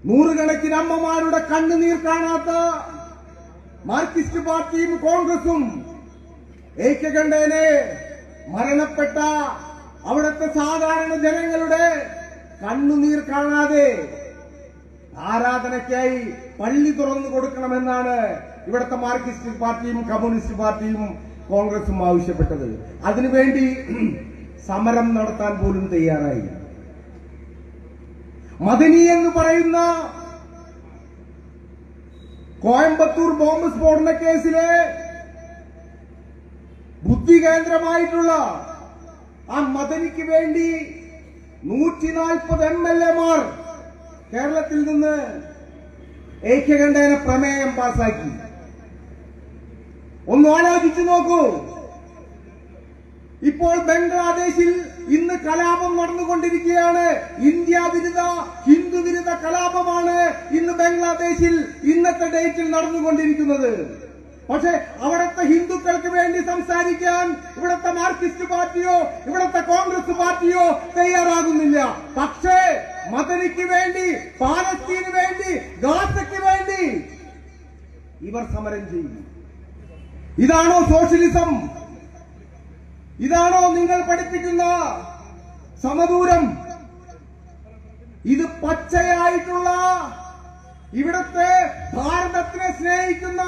നൂറുകണക്കിന് അമ്മമാരുടെ കണ്ണുനീർ കാണാത്ത മാർക്സിസ്റ്റ് പാർട്ടിയും കോൺഗ്രസും ഏകകണ്ഠേന മരണപ്പെട്ട അവിടുത്തെ സാധാരണ ജനങ്ങളുടെ കണ്ണുനീർ കാണാതെ ആരാധനയ്ക്കായി പള്ളി തുറന്നു കൊടുക്കണമെന്നാണ് ഇവിടുത്തെ മാർക്സിസ്റ്റ് പാർട്ടിയും കമ്മ്യൂണിസ്റ്റ് പാർട്ടിയും കോൺഗ്രസും ആവശ്യപ്പെട്ടത്. അതിനുവേണ്ടി സമരം നടത്താൻ പോലും തയ്യാറായി. മദനി എന്ന് പറയുന്ന കോയമ്പത്തൂർ ബോംബ് സ്ഫോടന കേസിലെ ബുദ്ധി കേന്ദ്രമായിട്ടുള്ള ആ മദനിക്ക് വേണ്ടി 140 MLA-മാർ കേരളത്തിൽ നിന്ന് ഏകകണ്ഠേന പ്രമേയം പാസാക്കി. ഒന്ന് ആലോചിച്ചു നോക്കൂ. ഇപ്പോൾ ബംഗ്ലാദേശിൽ ഇന്ന് കലാപം നടന്നുകൊണ്ടിരിക്കുകയാണ്. ഇന്ത്യ വിരുദ്ധ ഹിന്ദു വിരുദ്ധ കലാപമാണ് ഇന്ന് ബംഗ്ലാദേശിൽ ഇന്നത്തെ ഡേറ്റിൽ നടന്നുകൊണ്ടിരിക്കുന്നത്. പക്ഷെ അവിടുത്തെ ഹിന്ദുക്കൾക്ക് വേണ്ടി സംസാരിക്കാൻ ഇവിടുത്തെ മാർക്സിസ്റ്റ് പാർട്ടിയോ ഇവിടുത്തെ കോൺഗ്രസ് പാർട്ടിയോ തയ്യാറാകുന്നില്ല. പക്ഷേ മദനിക്ക് വേണ്ടി, പാലസ്തീന് വേണ്ടി, ഗാസയ്ക്ക് വേണ്ടി ഇവർ സമരം ചെയ്യും. ഇതാണോ സോഷ്യലിസം? ഇതാണോ നിങ്ങൾ പഠിപ്പിക്കുന്ന സമദൂരം? ഇത് പച്ചയായിട്ടുള്ള ഇവിടുത്തെ ഭാരതത്തിനെ സ്നേഹിക്കുന്ന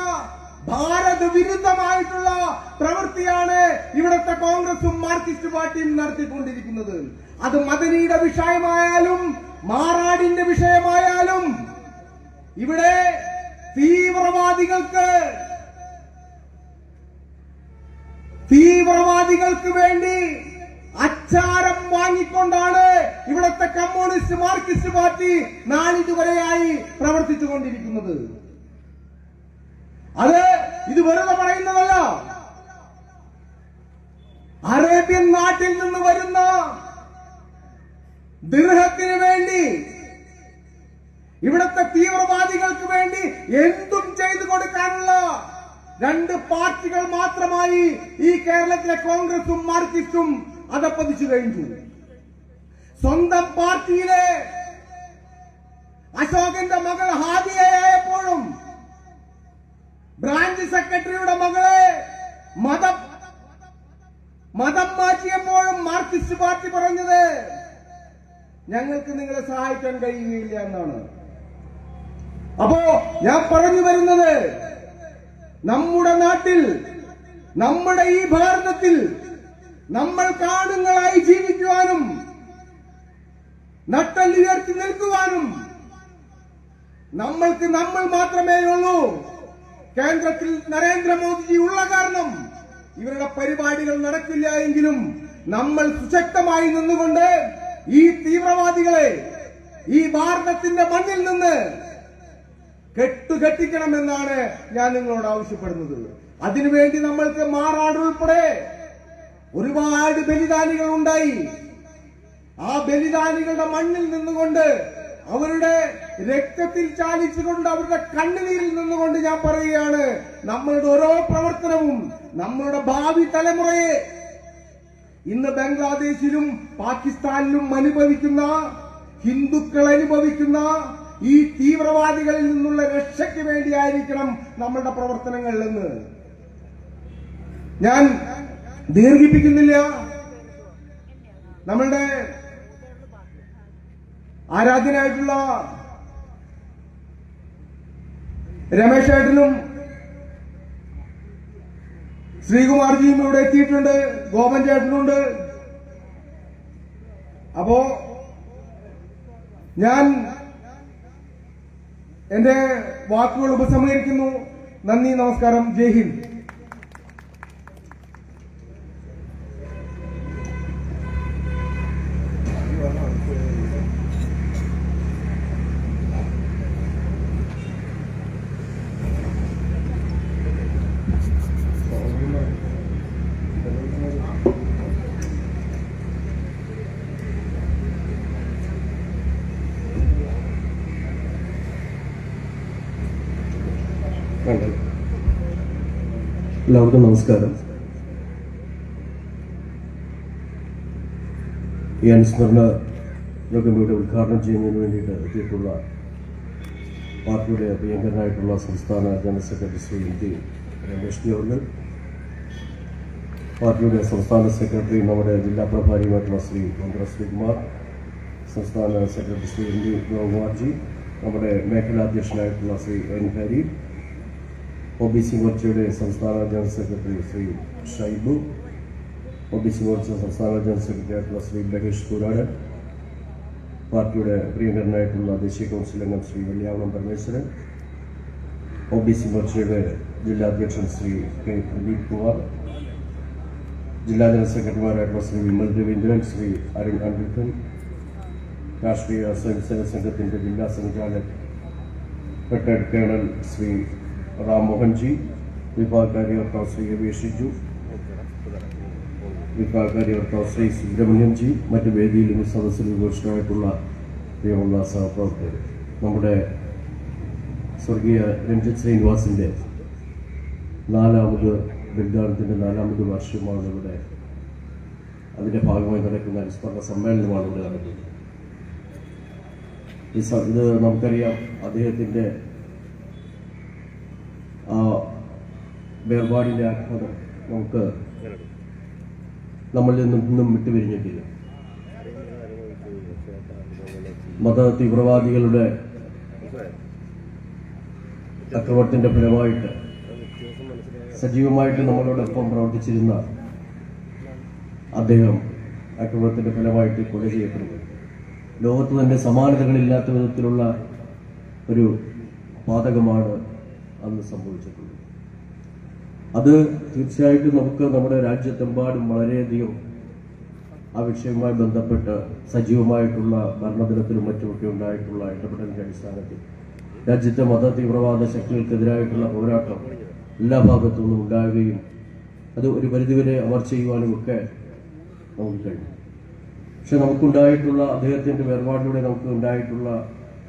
ഭാരത വിരുദ്ധമായിട്ടുള്ള പ്രവൃത്തിയാണ് ഇവിടുത്തെ കോൺഗ്രസും മാർക്സിസ്റ്റ് പാർട്ടിയും നടത്തിക്കൊണ്ടിരിക്കുന്നത്. അത് മദനിയുടെ വിഷയമായാലും മാറാടിന്റെ വിഷയമായാലും ഇവിടെ തീവ്രവാദികൾക്ക് വേണ്ടി അച്ചാരം വാങ്ങിക്കൊണ്ടാണ് ഇവിടുത്തെ കമ്മ്യൂണിസ്റ്റ് മാർക്സിസ്റ്റ് പാർട്ടി നാളിതുവരെയായി പ്രവർത്തിച്ചുകൊണ്ടിരിക്കുന്നത്. ഇത് വെറുതെ പറയുന്നതല്ല. അറേബ്യൻ നാട്ടിൽ നിന്ന് വരുന്ന ദിർഹത്തിന് വേണ്ടി ഇവിടുത്തെ തീവ്രവാദികൾക്ക് വേണ്ടി എന്തും ചെയ്തു കൊടുക്കാനുള്ള രണ്ട് പാർട്ടികൾ മാത്രമായി ഈ കേരളത്തിലെ കോൺഗ്രസും മാർക്സിസ്റ്റും അധപ്പതിച്ചു കഴിഞ്ഞു. സ്വന്തം പാർട്ടിയിലെ അശോകന്റെ മകൾ ഹാദിയയായപ്പോഴും ബ്രാഞ്ച് സെക്രട്ടറിയുടെ മകളെ മതം മാറ്റിയപ്പോഴും മാർക്സിസ്റ്റ് പാർട്ടി പറഞ്ഞത് ഞങ്ങൾക്ക് നിങ്ങളെ സഹായിക്കാൻ കഴിയുകയില്ല എന്നാണ്. അപ്പോ ഞാൻ പറഞ്ഞു വരുന്നത്, നമ്മുടെ നാട്ടിൽ, നമ്മുടെ ഈ ഭാരതത്തിൽ നമ്മൾ ആണുങ്ങളായി ജീവിക്കുവാനും നട്ടല്ലുയർത്തി നിൽക്കുവാനും നമ്മൾക്ക് നമ്മൾ മാത്രമേ ഉള്ളൂ. കേന്ദ്രത്തിൽ നരേന്ദ്രമോദിജി ഉള്ള കാരണം ഇവരുടെ പരിപാടികൾ നടക്കില്ല എങ്കിലും നമ്മൾ സുശക്തമായി നിന്നുകൊണ്ട് ഈ തീവ്രവാദികളെ ഈ ഭാരതത്തിന്റെ മണ്ണിൽ നിന്ന് കെട്ടുകെട്ടിക്കണമെന്നാണ് ഞാൻ നിങ്ങളോട് ആവശ്യപ്പെടുന്നത്. അതിനുവേണ്ടി നമ്മൾക്ക് മാറാട് ഉൾപ്പെടെ ഒരുപാട് ബലിദാനികൾ ഉണ്ടായി. ആ ബലിദാനികളുടെ മണ്ണിൽ നിന്നുകൊണ്ട്, അവരുടെ രക്തത്തിൽ ചാലിച്ചുകൊണ്ട്, അവരുടെ കണ്ണുനീരിൽ നിന്നുകൊണ്ട് ഞാൻ പറയുകയാണ്, നമ്മളുടെ ഓരോ പ്രവർത്തനവും നമ്മളുടെ ഭാവി തലമുറയെ ഇന്ന് ബംഗ്ലാദേശിലും പാകിസ്ഥാനിലും അനുഭവിക്കുന്ന, ഹിന്ദുക്കൾ അനുഭവിക്കുന്ന ഈ തീവ്രവാദികളിൽ നിന്നുള്ള രക്ഷയ്ക്ക് വേണ്ടിയായിരിക്കണം നമ്മളുടെ പ്രവർത്തനങ്ങൾ എന്ന് ഞാൻ ദീർഘിപ്പിക്കുന്നില്ല. നമ്മളുടെ ആരാധ്യനായിട്ടുള്ള രമേശ് ചേട്ടനും ശ്രീകുമാർജിയും ഇവിടെ എത്തിയിട്ടുണ്ട്, ഗോപൻ ചേട്ടനുണ്ട്. അപ്പോ ഞാൻ എന്റെ വാക്കുകൾ ഉപസംഹരിക്കുന്നു. നന്ദി, നമസ്കാരം, ജയ് ഹിന്ദ്. എല്ലാവർക്കും നമസ്കാരം. ഈ അനുസ്മരണ യോഗം ഇവിടെ ഉദ്ഘാടനം ചെയ്യുന്നതിന് വേണ്ടിയിട്ട് എത്തിയിട്ടുള്ള പാർട്ടിയുടെ പ്രിയങ്കരനായിട്ടുള്ള സംസ്ഥാന ജനറൽ സെക്രട്ടറി ശ്രീ എം.ടി. രമേശ് ജി അവർ, പാർട്ടിയുടെ സംസ്ഥാന സെക്രട്ടറി നമ്മുടെ ജില്ലാ പ്രഭാരിയുമായിട്ടുള്ള ശ്രീ ശ്രീകുമാർ, സംസ്ഥാന സെക്രട്ടറി ശ്രീ എം.ഡി. ഗോകുമാർജി, നമ്മുടെ മേഖലാധ്യക്ഷനായിട്ടുള്ള ശ്രീ എൻ ഹരി, OBC മോർച്ചയുടെ സംസ്ഥാന general secretary Shri Shaibu, OBC Morcha സംസ്ഥാന ജനറൽ സെക്രട്ടറി ആയിട്ടുള്ള ശ്രീ ലഹേഷ് കൂരാട്, പാർട്ടിയുടെ പ്രിയങ്കരനായിട്ടുള്ള ദേശീയ കൗൺസിൽ അംഗം ശ്രീ വെള്ളിയാവളം പരമേശ്വരൻ, OBC മോർച്ചയുടെ ജില്ലാ അധ്യക്ഷൻ ശ്രീ കെ പ്രദീപ് കുമാർ, ജില്ലാ ജനറൽ സെക്രട്ടറിമാരായിട്ടുള്ള ശ്രീ വിമൽ രവീന്ദ്രൻ, ശ്രീ അരുൺ അൻവിൽക്കൻ, രാഷ്ട്രീയ സ്വയംസേവക സംഘത്തിന്റെ ജില്ലാ സംഘാടക് റിട്ടയർഡ് കേണൽ ശ്രീ റാം മോഹൻജി, വിഭാഗകാര്യകർത്താവ് ശ്രീ രവീഷ് ഷിജു, വിഭാഗകാര്യകർത്താവ് ശ്രീ സുബ്രഹ്മണ്യം ജി, മറ്റ് വേദിയിലും സദസ്സിൽ വിഭൂഷണമായിട്ടുള്ള പ്രിയമുള്ള സഹപ്രവർത്തകർ, നമ്മുടെ സ്വർഗീയ രഞ്ജിത് ശ്രീനിവാസിന്റെ 4ാമത് ബലിദാനത്തിന്റെ 4ാമത് വാർഷികമാണ് ഇവിടെ. അതിന്റെ ഭാഗമായി നടക്കുന്ന അനുസ്മരണ സമ്മേളനമാണ് ഇവിടെ നടക്കുന്നത്. ഇത് നമുക്കറിയാം, അദ്ദേഹത്തിന്റെ ആ വേർപാടിന്റെ ആഘാതം നമുക്ക് നമ്മളിൽ നിന്നും വിട്ടുപിരിഞ്ഞിട്ടില്ല. മത തീവ്രവാദികളുടെ ആക്രമണത്തിന്റെ ഫലമായിട്ട് സജീവമായിട്ട് നമ്മളോടൊപ്പം പ്രവർത്തിച്ചിരുന്ന അദ്ദേഹം ആക്രമണത്തിന്റെ ഫലമായിട്ട് കൊല ചെയ്യപ്പെടുന്നു. ലോകത്ത് തന്നെ സമാനതകളില്ലാത്ത വിധത്തിലുള്ള ഒരു പാതകമാണ് അന്ന് സംഭവിച്ചിട്ടുള്ളത്. അത് തീർച്ചയായിട്ടും നമുക്ക് നമ്മുടെ രാജ്യത്തെമ്പാടും വളരെയധികം ആ വിഷയവുമായി ബന്ധപ്പെട്ട് സജീവമായിട്ടുള്ള ഭരണതലത്തിലും മറ്റുമൊക്കെ ഉണ്ടായിട്ടുള്ള ഇടപെടലിന്റെ അടിസ്ഥാനത്തിൽ രാജ്യത്തെ മത തീവ്രവാദ ശക്തികൾക്കെതിരായിട്ടുള്ള പോരാട്ടം എല്ലാ ഭാഗത്തു നിന്നും ഉണ്ടാവുകയും അത് ഒരു പരിധിവരെ അമർ ചെയ്യുവാനും ഒക്കെ നമുക്ക് കഴിഞ്ഞു. പക്ഷെ നമുക്കുണ്ടായിട്ടുള്ള അദ്ദേഹത്തിന്റെ വേർപാടിലൂടെ നമുക്ക് ഉണ്ടായിട്ടുള്ള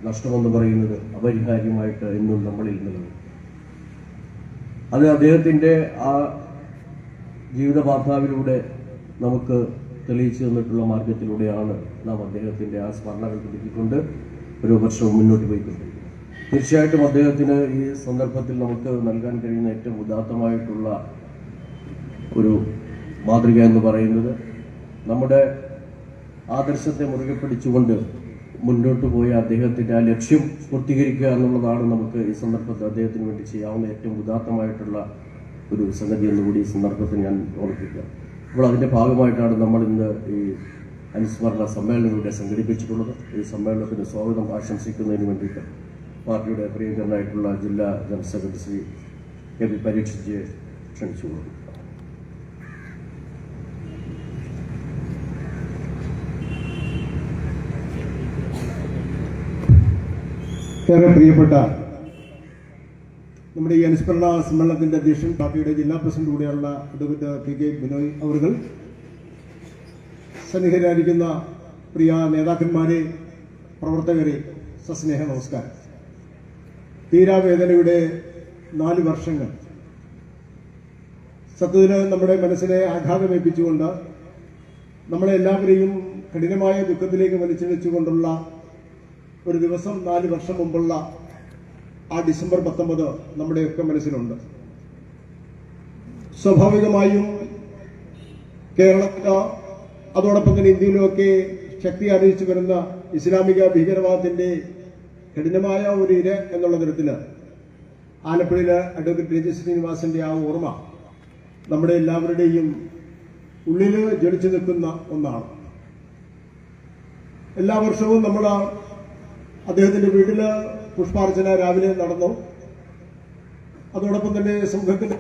നഷ്ടമെന്ന് പറയുന്നത് അപരിഹാര്യമായിട്ട് എന്നും നമ്മളിൽ നിലനിൽക്കും. അത് അദ്ദേഹത്തിന്റെ ആ ജീവിതപാന്താവിലൂടെ നമുക്ക് തെളിയിച്ചു തന്നിട്ടുള്ള മാർഗത്തിലൂടെയാണ് നാം അദ്ദേഹത്തിന്റെ ആ സ്മരണകൾ പുതുക്കിക്കൊണ്ട് ഒരു വർഷവും മുന്നോട്ട് പോയിക്കൊണ്ടിരിക്കുന്നത്. തീർച്ചയായിട്ടും അദ്ദേഹത്തിന് ഈ സന്ദർഭത്തിൽ നമുക്ക് നൽകാൻ കഴിയുന്ന ഏറ്റവും ഉദാത്തമായിട്ടുള്ള ഒരു മാതൃക എന്ന് പറയുന്നത് നമ്മുടെ ആദർശത്തെ മുറുകെ പിടിച്ചുകൊണ്ട് മുന്നോട്ട് പോയ അദ്ദേഹത്തിന്റെ ആ ലക്ഷ്യം പൂർത്തീകരിക്കുക എന്നുള്ളതാണ് നമുക്ക് ഈ സന്ദർഭത്തിൽ അദ്ദേഹത്തിന് വേണ്ടി ചെയ്യാവുന്ന ഏറ്റവും ഉദാത്തമായിട്ടുള്ള ഒരു സംഗതി എന്നുകൂടി ഈ സന്ദർഭത്തിൽ ഞാൻ ഓർമ്മിപ്പിക്കുക. അപ്പോൾ അതിന്റെ ഭാഗമായിട്ടാണ് നമ്മൾ ഇന്ന് ഈ അനുസ്മരണ സമ്മേളനം ഇവിടെ സംഘടിപ്പിച്ചിട്ടുള്ളത്. ഈ സമ്മേളനത്തിന് സ്വാഗതം ആശംസിക്കുന്നതിന് വേണ്ടിയിട്ട് പാർട്ടിയുടെ പ്രിയങ്കരനായിട്ടുള്ള ജില്ലാ general secretary Shri K P പരീക്ഷിച്ച് ക്ഷണിച്ചുകൊള്ളുന്നു. ഏറെ പ്രിയപ്പെട്ട നമ്മുടെ ഈ അനുസ്മരണ സമ്മേളനത്തിന്റെ അധ്യക്ഷൻ പാർട്ടിയുടെ ജില്ലാ പ്രസിഡന്റ് കൂടിയുള്ള അഡ്വക്കേറ്റ് പി കെ ബിനോയ് അവറുകൾ, സന്നിഹിതരായിരിക്കുന്ന പ്രിയ നേതാക്കന്മാരെ, പ്രവർത്തകരെ, സസ്നേഹ നമസ്കാരം. തീരാവേദനയുടെ 4 വർഷങ്ങൾ സത്യത്തിന് നമ്മുടെ മനസ്സിനെ ആഘാതമേൽപ്പിച്ചുകൊണ്ട് നമ്മളെ എല്ലാവരെയും കഠിനമായ ദുഃഖത്തിലേക്ക് വലിച്ചിഴച്ചുകൊണ്ടുള്ള ഒരു ദിവസം 4 വർഷം മുമ്പുള്ള ആ ഡിസംബർ 19 നമ്മുടെയൊക്കെ മനസ്സിലുണ്ട്. സ്വാഭാവികമായും കേരളത്തിലോ അതോടൊപ്പം തന്നെ ഇന്ത്യയിലുമൊക്കെ ശക്തി ആർജിച്ചു വരുന്ന ഇസ്ലാമിക ഭീകരവാദത്തിന്റെ കഠിനമായ ഒരു ഇര എന്നുള്ള തരത്തില് ആലപ്പുഴയിലെ അഡ്വക്കേറ്റ് രഞ്ജിത് ശ്രീനിവാസന്റെ ആ ഓർമ്മ നമ്മുടെ എല്ലാവരുടെയും ഉള്ളിൽ ജ്വലിച്ചു നിൽക്കുന്ന ഒന്നാണ്. എല്ലാ വർഷവും നമ്മൾ അദ്ദേഹത്തിന്റെ വീട്ടില് പുഷ്പാർച്ചന രാവിലെ നടന്നു. അതോടൊപ്പം തന്നെ സംഘത്തിന്റെ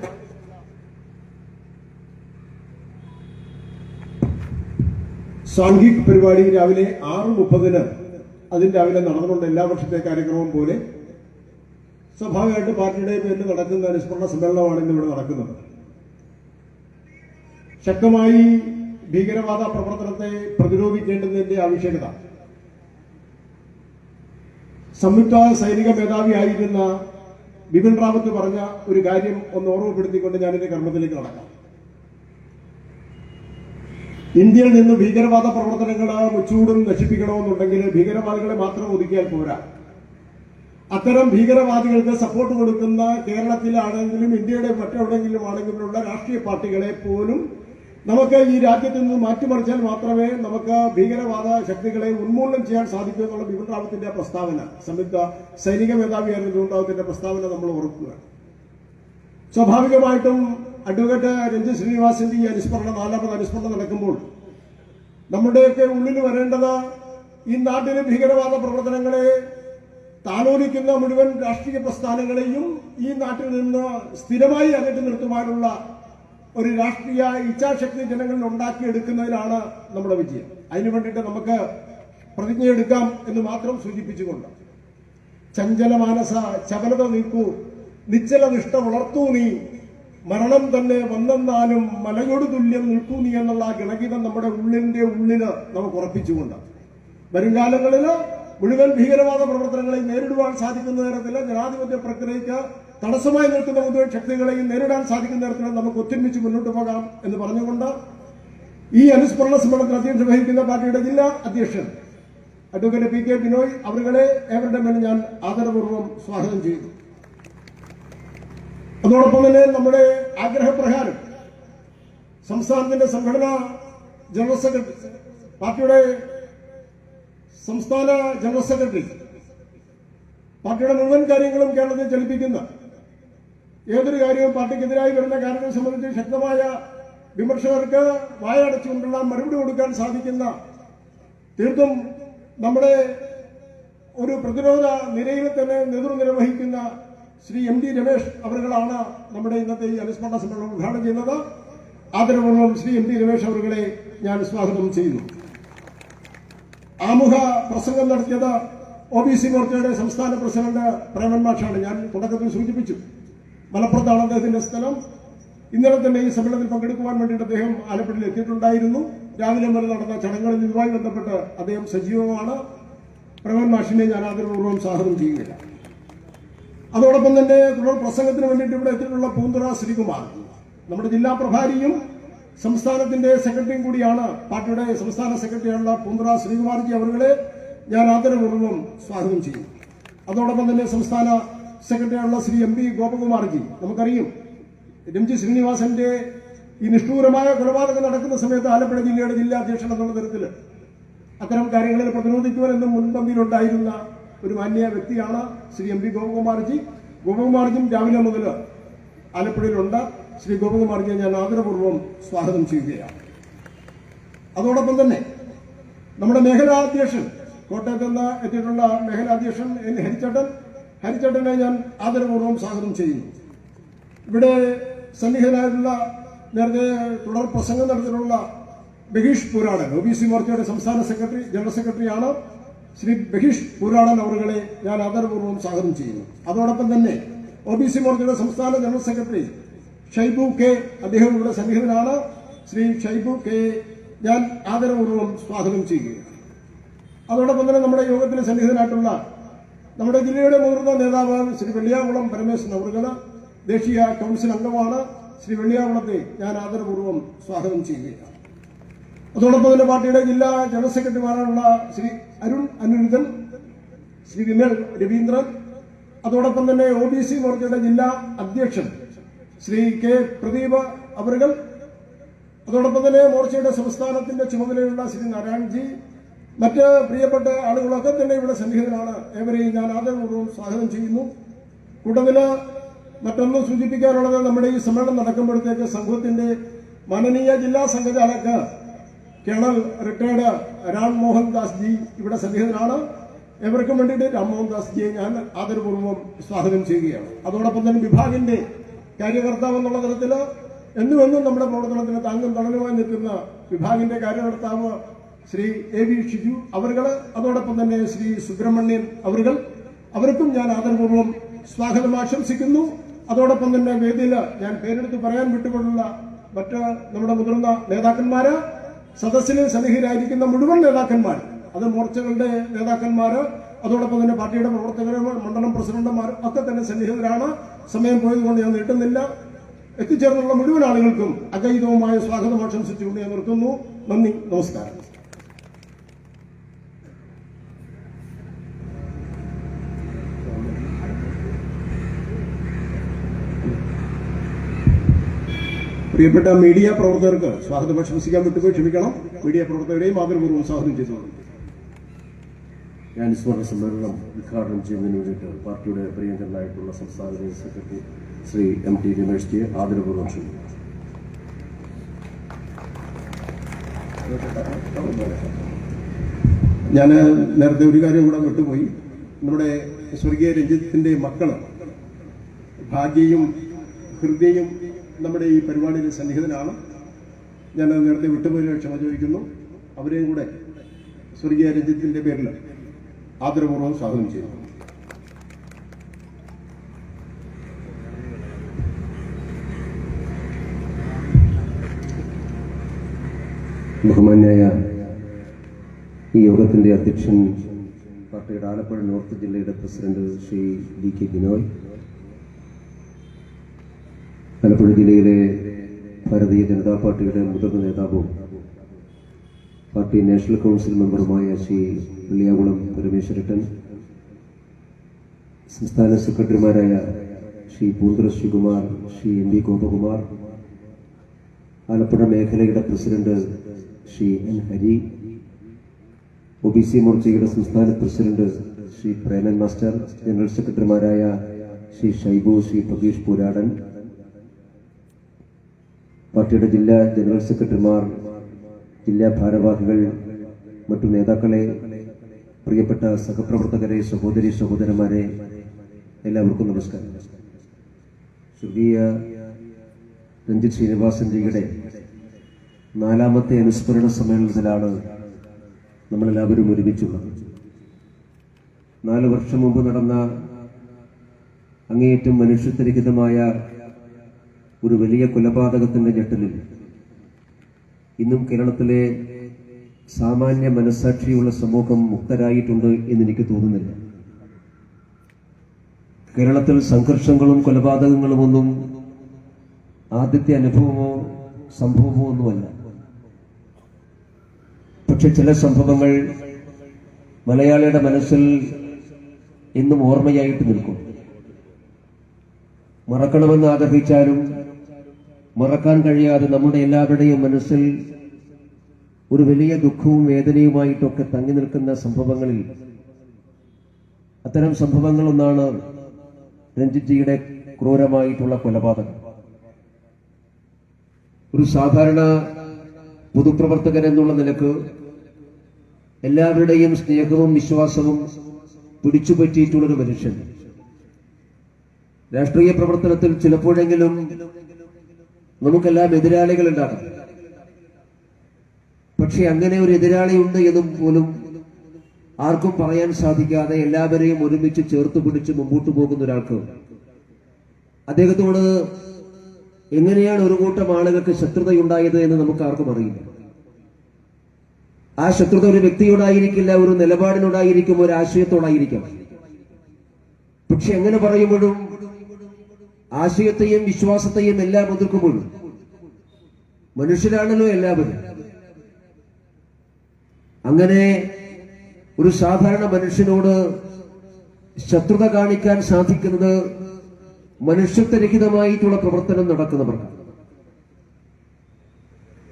സാംഘിക് പരിപാടി രാവിലെ 6:30 അതിന് രാവിലെ നടന്നുകൊണ്ട് എല്ലാ വർഷത്തെ കാര്യക്രമം പോലെ സ്വാഭാവികമായിട്ട് പാർട്ടിയുടെ പേരിൽ നടക്കുന്ന അനുസ്മരണ സമ്മേളനമാണ് ഇന്ന് ഇവിടെ നടക്കുന്നത്. ശക്തമായി ഭീകരവാദ പ്രവർത്തനത്തെ പ്രതിരോധിക്കേണ്ടതിന്റെ ആവശ്യകത സംയുക്ത സൈനിക മേധാവിയായിരുന്ന ബിപിൻ റാവത്ത് പറഞ്ഞ ഒരു കാര്യം ഒന്ന് ഓർമ്മപ്പെടുത്തിക്കൊണ്ട് ഞാനിന്റെ കർമ്മത്തിലേക്ക് നടക്കാം. ഇന്ത്യയിൽ നിന്ന് ഭീകരവാദ പ്രവർത്തനങ്ങൾ മുച്ചൂടും നശിപ്പിക്കണമെന്നുണ്ടെങ്കിൽ ഭീകരവാദികളെ മാത്രം ഒതുക്കിയാൽ പോരാ. അത്തരം ഭീകരവാദികൾക്ക് സപ്പോർട്ട് കൊടുക്കുന്ന കേരളത്തിലാണെങ്കിലും ഇന്ത്യയുടെ മറ്റെവിടെയെങ്കിലും ആണെങ്കിലുള്ള രാഷ്ട്രീയ പാർട്ടികളെ പോലും നമുക്ക് ഈ രാജ്യത്ത് നിന്ന് മാറ്റിമറിച്ചാൽ മാത്രമേ നമുക്ക് ഭീകരവാദ ശക്തികളെ ഉന്മൂലനം ചെയ്യാൻ സാധിക്കൂ എന്നുള്ള ബിപിൻ റാവത്തിന്റെ പ്രസ്താവന, സംയുക്ത സൈനിക മേധാവിയായിരുന്ന ബിപിൻ റാവത്തിന്റെ പ്രസ്താവന നമ്മൾ ഓർക്കുക. സ്വാഭാവികമായിട്ടും അഡ്വക്കേറ്റ് രഞ്ജിത് ശ്രീനിവാസന്റെ ഈ അനുസ്മരണ 4ാമത് അനുസ്മരണം നടക്കുമ്പോൾ നമ്മുടെയൊക്കെ ഉള്ളിൽ വരേണ്ടത് ഈ നാട്ടിലെ ഭീകരവാദ പ്രവർത്തനങ്ങളെ താലോലിക്കുന്ന മുഴുവൻ രാഷ്ട്രീയ പ്രസ്ഥാനങ്ങളെയും ഈ നാട്ടിൽ നിന്ന് സ്ഥിരമായി അകറ്റി നിർത്തുവാനുള്ള ഒരു രാഷ്ട്രീയ ഇച്ഛാശക്തി ജനങ്ങളിൽ ഉണ്ടാക്കിയെടുക്കുന്നതിലാണ് നമ്മുടെ വിജയം. അതിനു വേണ്ടിയിട്ട് നമുക്ക് പ്രതിജ്ഞയെടുക്കാം എന്ന് മാത്രം സൂചിപ്പിച്ചുകൊണ്ട്, ചഞ്ചല മാനസ ചപലത നീക്കൂ, നിശ്ചല നിഷ്ഠ വളർത്തൂ നീ, മരണം തന്നെ വന്നെന്നാലും മലയോട് തുല്യം നിൽക്കൂ നീ എന്നുള്ള ഗണഗീതം നമ്മുടെ ഉള്ളിന്റെ ഉള്ളില് നമുക്ക് ഉറപ്പിച്ചുകൊണ്ട് വരുംകാലങ്ങളിൽ മുഴുവൻ ഭീകരവാദ പ്രവർത്തനങ്ങളെ നേരിടുവാൻ സാധിക്കുന്ന തരത്തിൽ ജനാധിപത്യ പ്രക്രിയയ്ക്ക് തടസ്സമായി നിൽക്കുന്ന മുഴുവൻ ശക്തികളെയും നേരിടാൻ സാധിക്കുന്ന തരത്തിൽ നമുക്ക് ഒത്തൊരുമിച്ച് മുന്നോട്ട് പോകാം എന്ന് പറഞ്ഞുകൊണ്ട് ഈ അനുസ്മരണ സമ്മേളനത്തിൽ അധ്യക്ഷത വഹിക്കുന്ന പാർട്ടിയുടെ ജില്ലാ അധ്യക്ഷൻ അഡ്വക്കേറ്റ് പി കെ ബിനോയ് അവരുടെ ഏവരുടെ മേൽ ഞാൻ ആദരപൂർവ്വം സ്വാഗതം ചെയ്യുന്നു. അതോടൊപ്പം തന്നെ നമ്മുടെ ആഗ്രഹപ്രകാരം സംസ്ഥാനത്തിന്റെ സംഘടനാ ജനറൽ സെക്രട്ടറി, പാർട്ടിയുടെ സംസ്ഥാന ജനറൽ സെക്രട്ടറി, പാർട്ടിയുടെ മുഴുവൻ കാര്യങ്ങളും കേരളത്തിൽ ചലിപ്പിക്കുന്ന ഏതൊരു കാര്യവും പാർട്ടിക്കെതിരായി വരുന്ന കാര്യങ്ങളെ സംബന്ധിച്ച് ശക്തമായ വിമർശകർക്ക് വായടച്ചുകൊണ്ടുള്ള മറുപടി കൊടുക്കാൻ സാധിക്കുന്ന, തീർത്തും നമ്മുടെ ഒരു പ്രതിരോധ നിരയിൽ തന്നെ നേതൃത്വം നിർവഹിക്കുന്ന ശ്രീ MD രമേശ് അവരുകളാണ് നമ്മുടെ ഇന്നത്തെ ഈ അനുസ്മരണ സമ്മേളനം ഉദ്ഘാടനം ചെയ്യുന്നത്. ആദരപൂർവ്വം ശ്രീ MD രമേശ് അവരുകളെ ഞാൻ സ്വാഗതം ചെയ്യുന്നു. ആമുഖ പ്രസംഗം നടത്തിയത് OBC മോർച്ചയുടെ സംസ്ഥാന പ്രസിഡന്റ് പ്രേമൻ മാഷാണ്. ഞാൻ തുടക്കത്തിൽ സൂചിപ്പിച്ചു, മലപ്പുറത്താണ് അദ്ദേഹത്തിന്റെ സ്ഥലം. ഇന്നലെ തന്നെ ഈ സമ്മേളനത്തിൽ പങ്കെടുക്കുവാൻ വേണ്ടിയിട്ട് അദ്ദേഹം ആലപ്പുഴയിൽ എത്തിയിട്ടുണ്ടായിരുന്നു. രാവിലെ മുതൽ നടന്ന ചടങ്ങുകളിൽ ഇതുമായി ബന്ധപ്പെട്ട് അദ്ദേഹം സജീവമാണ്. പ്രേമൻ മാഷിനെ ഞാൻ ആദരപൂർവ്വം സ്വാഗതം ചെയ്യുന്നില്ല. അതോടൊപ്പം തന്നെ തുടർ പ്രസംഗത്തിന് വേണ്ടിയിട്ട് ഇവിടെ എത്തിയിട്ടുള്ള പൂന്തുറ ശ്രീകുമാർ, നമ്മുടെ ജില്ലാ പ്രഭാരിയും സംസ്ഥാനത്തിന്റെ സെക്രട്ടറിയും കൂടിയാണ്, പാർട്ടിയുടെ സംസ്ഥാന സെക്രട്ടറിയാണുള്ള പൂന്തുറ ശ്രീകുമാർജി അവരുടെ ഞാൻ ആദരപൂർവ്വം സ്വാഗതം ചെയ്യും. അതോടൊപ്പം തന്നെ സംസ്ഥാന സെക്രട്ടറിയാണുള്ള ശ്രീ MP ഗോപകുമാർജി, നമുക്കറിയും രഞ്ജിത് ശ്രീനിവാസന്റെ ഈ നിഷ്ഠൂരമായ കൊലപാതകം നടക്കുന്ന സമയത്ത് ആലപ്പുഴ ജില്ലയുടെ ജില്ലാ അധ്യക്ഷൻ എന്നുള്ള തരത്തിൽ അത്തരം കാര്യങ്ങളിൽ പ്രതിരോധിക്കുവാൻ എന്നും മുൻപന്തിയിലുണ്ടായിരുന്ന ഒരു മാന്യ വ്യക്തിയാണ് ശ്രീ എം പി ഗോപകുമാർജി. ഗോപകുമാർജിയും രാവിലെ മുതൽ ആലപ്പുഴയിലുണ്ട്. ശ്രീ ഗോപകുമാർജിയെ ഞാൻ ആദരപൂർവ്വം സ്വാഗതം ചെയ്യുകയാണ്. അതോടൊപ്പം തന്നെ നമ്മുടെ മേഖലാധ്യക്ഷൻ, കോട്ടയത്ത് നിന്ന് എത്തിയിട്ടുള്ള മേഖലാധ്യക്ഷൻ എൻ ഹരിച്ചേട്ടനെ ഞാൻ ആദരപൂർവ്വം സ്വാഗതം ചെയ്യുന്നു. ഇവിടെ സന്നിഹിതനായിട്ടുള്ള നേരത്തെ തുടർ പ്രസംഗം നടത്തിയിട്ടുള്ള ബഹീഷ് പൂരാടൻ, OBC മോർച്ചയുടെ സംസ്ഥാന സെക്രട്ടറി, ജനറൽ സെക്രട്ടറിയാണ്. ശ്രീ ബഹീഷ് പൂരാടൻ അവരുടെ ഞാൻ ആദരപൂർവ്വം സ്വാഗതം ചെയ്യുന്നു. അതോടൊപ്പം തന്നെ OBC മോർച്ചയുടെ സംസ്ഥാന ജനറൽ സെക്രട്ടറി ഷൈബു കെ, അദ്ദേഹം ഇവിടെ സന്നിഹിതനാണ്. ശ്രീ ഷൈബു കെ ഞാൻ ആദരപൂർവ്വം സ്വാഗതം ചെയ്യുകയാണ്. അതോടൊപ്പം തന്നെ നമ്മുടെ യോഗത്തിൽ സന്നിഹിതനായിട്ടുള്ള നമ്മുടെ ജില്ലയുടെ മുതിർന്ന നേതാവ് ശ്രീ വെള്ളിയാകുളം പരമേശ്വരൻ അവറുകൾ, ദേശീയ കൗൺസിൽ അംഗമാണ്. ശ്രീ വെള്ളിയാകുളത്തെ ഞാൻ ആദരപൂർവ്വം സ്വാഗതം ചെയ്യുകയാണ്. അതോടൊപ്പം തന്നെ പാർട്ടിയുടെ ജില്ലാ ജനറൽ സെക്രട്ടറിമാരായുള്ള ശ്രീ അരുൺ അനിരുദ്ധൻ, ശ്രീ വിമൽ രവീന്ദ്രൻ, അതോടൊപ്പം തന്നെ OBC മോർച്ചയുടെ ജില്ലാ അധ്യക്ഷൻ ശ്രീ കെ പ്രദീപ് അവറുകൾ, അതോടൊപ്പം തന്നെ മോർച്ചയുടെ സംസ്ഥാനത്തിന്റെ ചുമതലയുള്ള ശ്രീ നാരായൺജി, മറ്റ് പ്രിയപ്പെട്ട ആളുകളൊക്കെ തന്നെ ഇവിടെ സന്നിഹിതരാണ്. ഏവരെയും ഞാൻ ആദരപൂർവ്വം സ്വാഗതം ചെയ്യുന്നു. കൂട്ടത്തില് മറ്റൊന്ന് സൂചിപ്പിക്കാനുള്ളത്, നമ്മുടെ ഈ സമ്മേളനം നടക്കുമ്പോഴത്തേക്ക് സംഘത്തിന്റെ മാനനീയ ജില്ലാ സംഘചാലക് കേണൽ റിട്ടയർഡ് രാം മോഹൻ ദാസ് ജി ഇവിടെ സന്നിഹിതനാണ്. ഏവർക്കും വേണ്ടിയിട്ട് രാം മോഹൻ ദാസ് ജിയെ ഞാൻ ആദരപൂർവ്വം സ്വാഗതം ചെയ്യുകയാണ്. അതോടൊപ്പം തന്നെ വിഭാഗിന്റെ കാര്യകർത്താവ് എന്നുള്ള തരത്തിൽ എന്നും നമ്മുടെ പ്രവർത്തനത്തിന് താങ്ങും തണലുമായി നിൽക്കുന്ന വിഭാഗിന്റെ കാര്യകർത്താവ് ശ്രീ AV ഷിജു അവറുകൾ, അതോടൊപ്പം തന്നെ ശ്രീ സുബ്രഹ്മണ്യൻ അവറുകൾ, അവർക്കും ഞാൻ ആദരപൂർവ്വം സ്വാഗതം ആശംസിക്കുന്നു. അതോടൊപ്പം തന്നെ വേദിയിൽ ഞാൻ പേരെടുത്ത് പറയാൻ വിട്ടുകൊണ്ടുള്ള മറ്റ് നമ്മുടെ മുതിർന്ന നേതാക്കന്മാര്, സദസ്സിൽ സന്നിഹിതരായിരിക്കുന്ന മുഴുവൻ നേതാക്കന്മാർ, അത് മോർച്ചകളുടെ നേതാക്കന്മാര്, അതോടൊപ്പം തന്നെ പാർട്ടിയുടെ പ്രവർത്തകർ, മണ്ഡലം പ്രസിഡന്റുമാർ ഒക്കെ തന്നെ സന്നിഹിതരാണ്. സമയം പോയതുകൊണ്ട് ഞാൻ നീട്ടുന്നില്ല. എത്തിച്ചേർന്നുള്ള മുഴുവൻ ആളുകൾക്കും അഗൈതവുമായ സ്വാഗതം ആശംസിച്ചുകൊണ്ട് ഞാൻ നിർത്തുന്നു. നന്ദി, നമസ്കാരം. പ്രിയപ്പെട്ട മീഡിയ പ്രവർത്തകർക്ക് സ്വാഗതം ആശംസിക്കാൻ വിട്ടുപോയി ക്ഷമിക്കണം. മീഡിയ പ്രവർത്തകരെയും ആദരപൂർവ്വം സ്വാഗതം ചെയ്തോളൂ. ഞാൻ സ്മരണ സമ്മേളനം ഉദ്ഘാടനം ചെയ്യുന്നതിന് വേണ്ടിയിട്ട് പാർട്ടിയുടെ പ്രിയങ്കരനായിട്ടുള്ള സംസ്ഥാന general secretary Shri MT Ramesh ജിയെ ആദരപൂർവ്വം ക്ഷണിക്കുന്നു. ഞാൻ നേരത്തെ ഒരു കാര്യം കൂടെ വിട്ടുപോയി. നമ്മുടെ സ്വർഗീയ രഞ്ജിത്തിന്റെ മക്കള് ഭാഗ്യയും ഹൃദയയും നമ്മുടെ ഈ പരിപാടിയിൽ സന്നിഹിതനാണ്. ഞാൻ നേരത്തെ വിട്ടുപോയി ക്ഷമ ചോദിക്കുന്നു. അവരെയും കൂടെ സ്വർഗീയ രഞ്ജിത്തിന്റെ പേരിൽ ആദരപൂർവ്വം സ്വാഗതം ചെയ്യുന്നു. ബഹുമാന്യായ ഈ യോഗത്തിന്റെ അധ്യക്ഷൻ പാർട്ടിയുടെ ആലപ്പുഴ നോർത്ത് ജില്ലയുടെ പ്രസിഡന്റ് ശ്രീ DK ബിനോയ്, ആലപ്പുഴ ജില്ലയിലെ ഭാരതീയ ജനതാ പാർട്ടിയുടെ മുതിർന്ന നേതാവും പാർട്ടി നാഷണൽ കൗൺസിൽ മെമ്പറുമായ ശ്രീ വെള്ളിയാകുളം പരമേശ്വരൻ, സംസ്ഥാന സെക്രട്ടറിമാരായ ശ്രീ പൂന്തറ ശ്രീകുമാർ, ശ്രീ MB ഗോപകുമാർ, ആലപ്പുഴ മേഖലയുടെ president Shri N Hari, OBC മോർച്ചയുടെ സംസ്ഥാന president Shri Preman master, general സെക്രട്ടറിമാരായ ശ്രീ ഷൈബു, ശ്രീ പ്രതീഷ് പൂരാടൻ, പാർട്ടിയുടെ ജില്ലാ ജനറൽ സെക്രട്ടറിമാർ, ജില്ലാ ഭാരവാഹികൾ, മറ്റു നേതാക്കളെ, പ്രിയപ്പെട്ട സഹപ്രവർത്തകരെ, സഹോദരി സഹോദരന്മാരെ, എല്ലാവർക്കും നമസ്കാരം. സ്വർഗീയ രഞ്ജിത് ശ്രീനിവാസൻ ജിയുടെ 4ാമത്തെ അനുസ്മരണ സമ്മേളനത്തിലാണ് നമ്മളെല്ലാവരും ഒരുമിച്ചുള്ളത്. 4 വർഷം മുമ്പ് നടന്ന അങ്ങേയറ്റം മനുഷ്യത്വരഹിതമായ ഒരു വലിയ കൊലപാതകത്തിന്റെ ഞെട്ടലിൽ ഇന്നും കേരളത്തിലെ സാമാന്യ മനസ്സാക്ഷിയുള്ള സമൂഹം മുക്തരായിട്ടുണ്ട് എന്നെനിക്ക് തോന്നുന്നില്ല. കേരളത്തിൽ സംഘർഷങ്ങളും കൊലപാതകങ്ങളുമൊന്നും ആദ്യത്തെ അനുഭവമോ സംഭവമോ ഒന്നുമല്ല. പക്ഷെ ചില സംഭവങ്ങൾ മലയാളിയുടെ മനസ്സിൽ എന്നും ഓർമ്മയായിട്ട് നിൽക്കും. മറക്കണമെന്ന് ആഗ്രഹിച്ചാലും മറക്കാൻ കഴിയാതെ നമ്മുടെ എല്ലാവരുടെയും മനസ്സിൽ ഒരു വലിയ ദുഃഖവും വേദനയുമായിട്ടൊക്കെ തങ്ങി നിൽക്കുന്ന സംഭവങ്ങളിൽ അത്തരം സംഭവങ്ങളൊന്നാണ് രഞ്ജിത്ജിയുടെ ക്രൂരമായിട്ടുള്ള കൊലപാതകം. ഒരു സാധാരണ പൊതുപ്രവർത്തകൻ എന്നുള്ള നിലക്ക് എല്ലാവരുടെയും സ്നേഹവും വിശ്വാസവും പിടിച്ചുപറ്റിയിട്ടുള്ളൊരു മനുഷ്യൻ. രാഷ്ട്രീയ പ്രവർത്തനത്തിൽ ചിലപ്പോഴെങ്കിലും നമുക്കെല്ലാം എതിരാളികൾ ഉണ്ടാകും. പക്ഷെ അങ്ങനെ ഒരു എതിരാളി ഉണ്ട് എന്നും പോലും ആർക്കും പറയാൻ സാധിക്കാതെ എല്ലാവരെയും ഒരുമിച്ച് ചേർത്ത് പിടിച്ച് മുമ്പോട്ട് പോകുന്ന ഒരാൾക്ക് അദ്ദേഹത്തോട് എങ്ങനെയാണ് ഒരു കൂട്ടം ആളുകൾക്ക് ശത്രുതയുണ്ടായത് എന്ന് നമുക്ക് ആർക്കും അറിയില്ല. ആ ശത്രുത ഒരു വ്യക്തിയോടായിരിക്കില്ല, ഒരു നിലപാടിനോടായിരിക്കും, ഒരു ആശയത്തോടായിരിക്കാം. പക്ഷെ എങ്ങനെ പറയുമ്പോഴും ആശയത്തെയും വിശ്വാസത്തെയും എല്ലാം എതിർക്കുമ്പോഴും മനുഷ്യരാണല്ലോ എല്ലാവരും. അങ്ങനെ ഒരു സാധാരണ മനുഷ്യനോട് ശത്രുത കാണിക്കാൻ സാധിക്കുന്നത് മനുഷ്യത്വരഹിതമായിട്ടുള്ള പ്രവർത്തനം നടക്കുന്നവർക്ക്.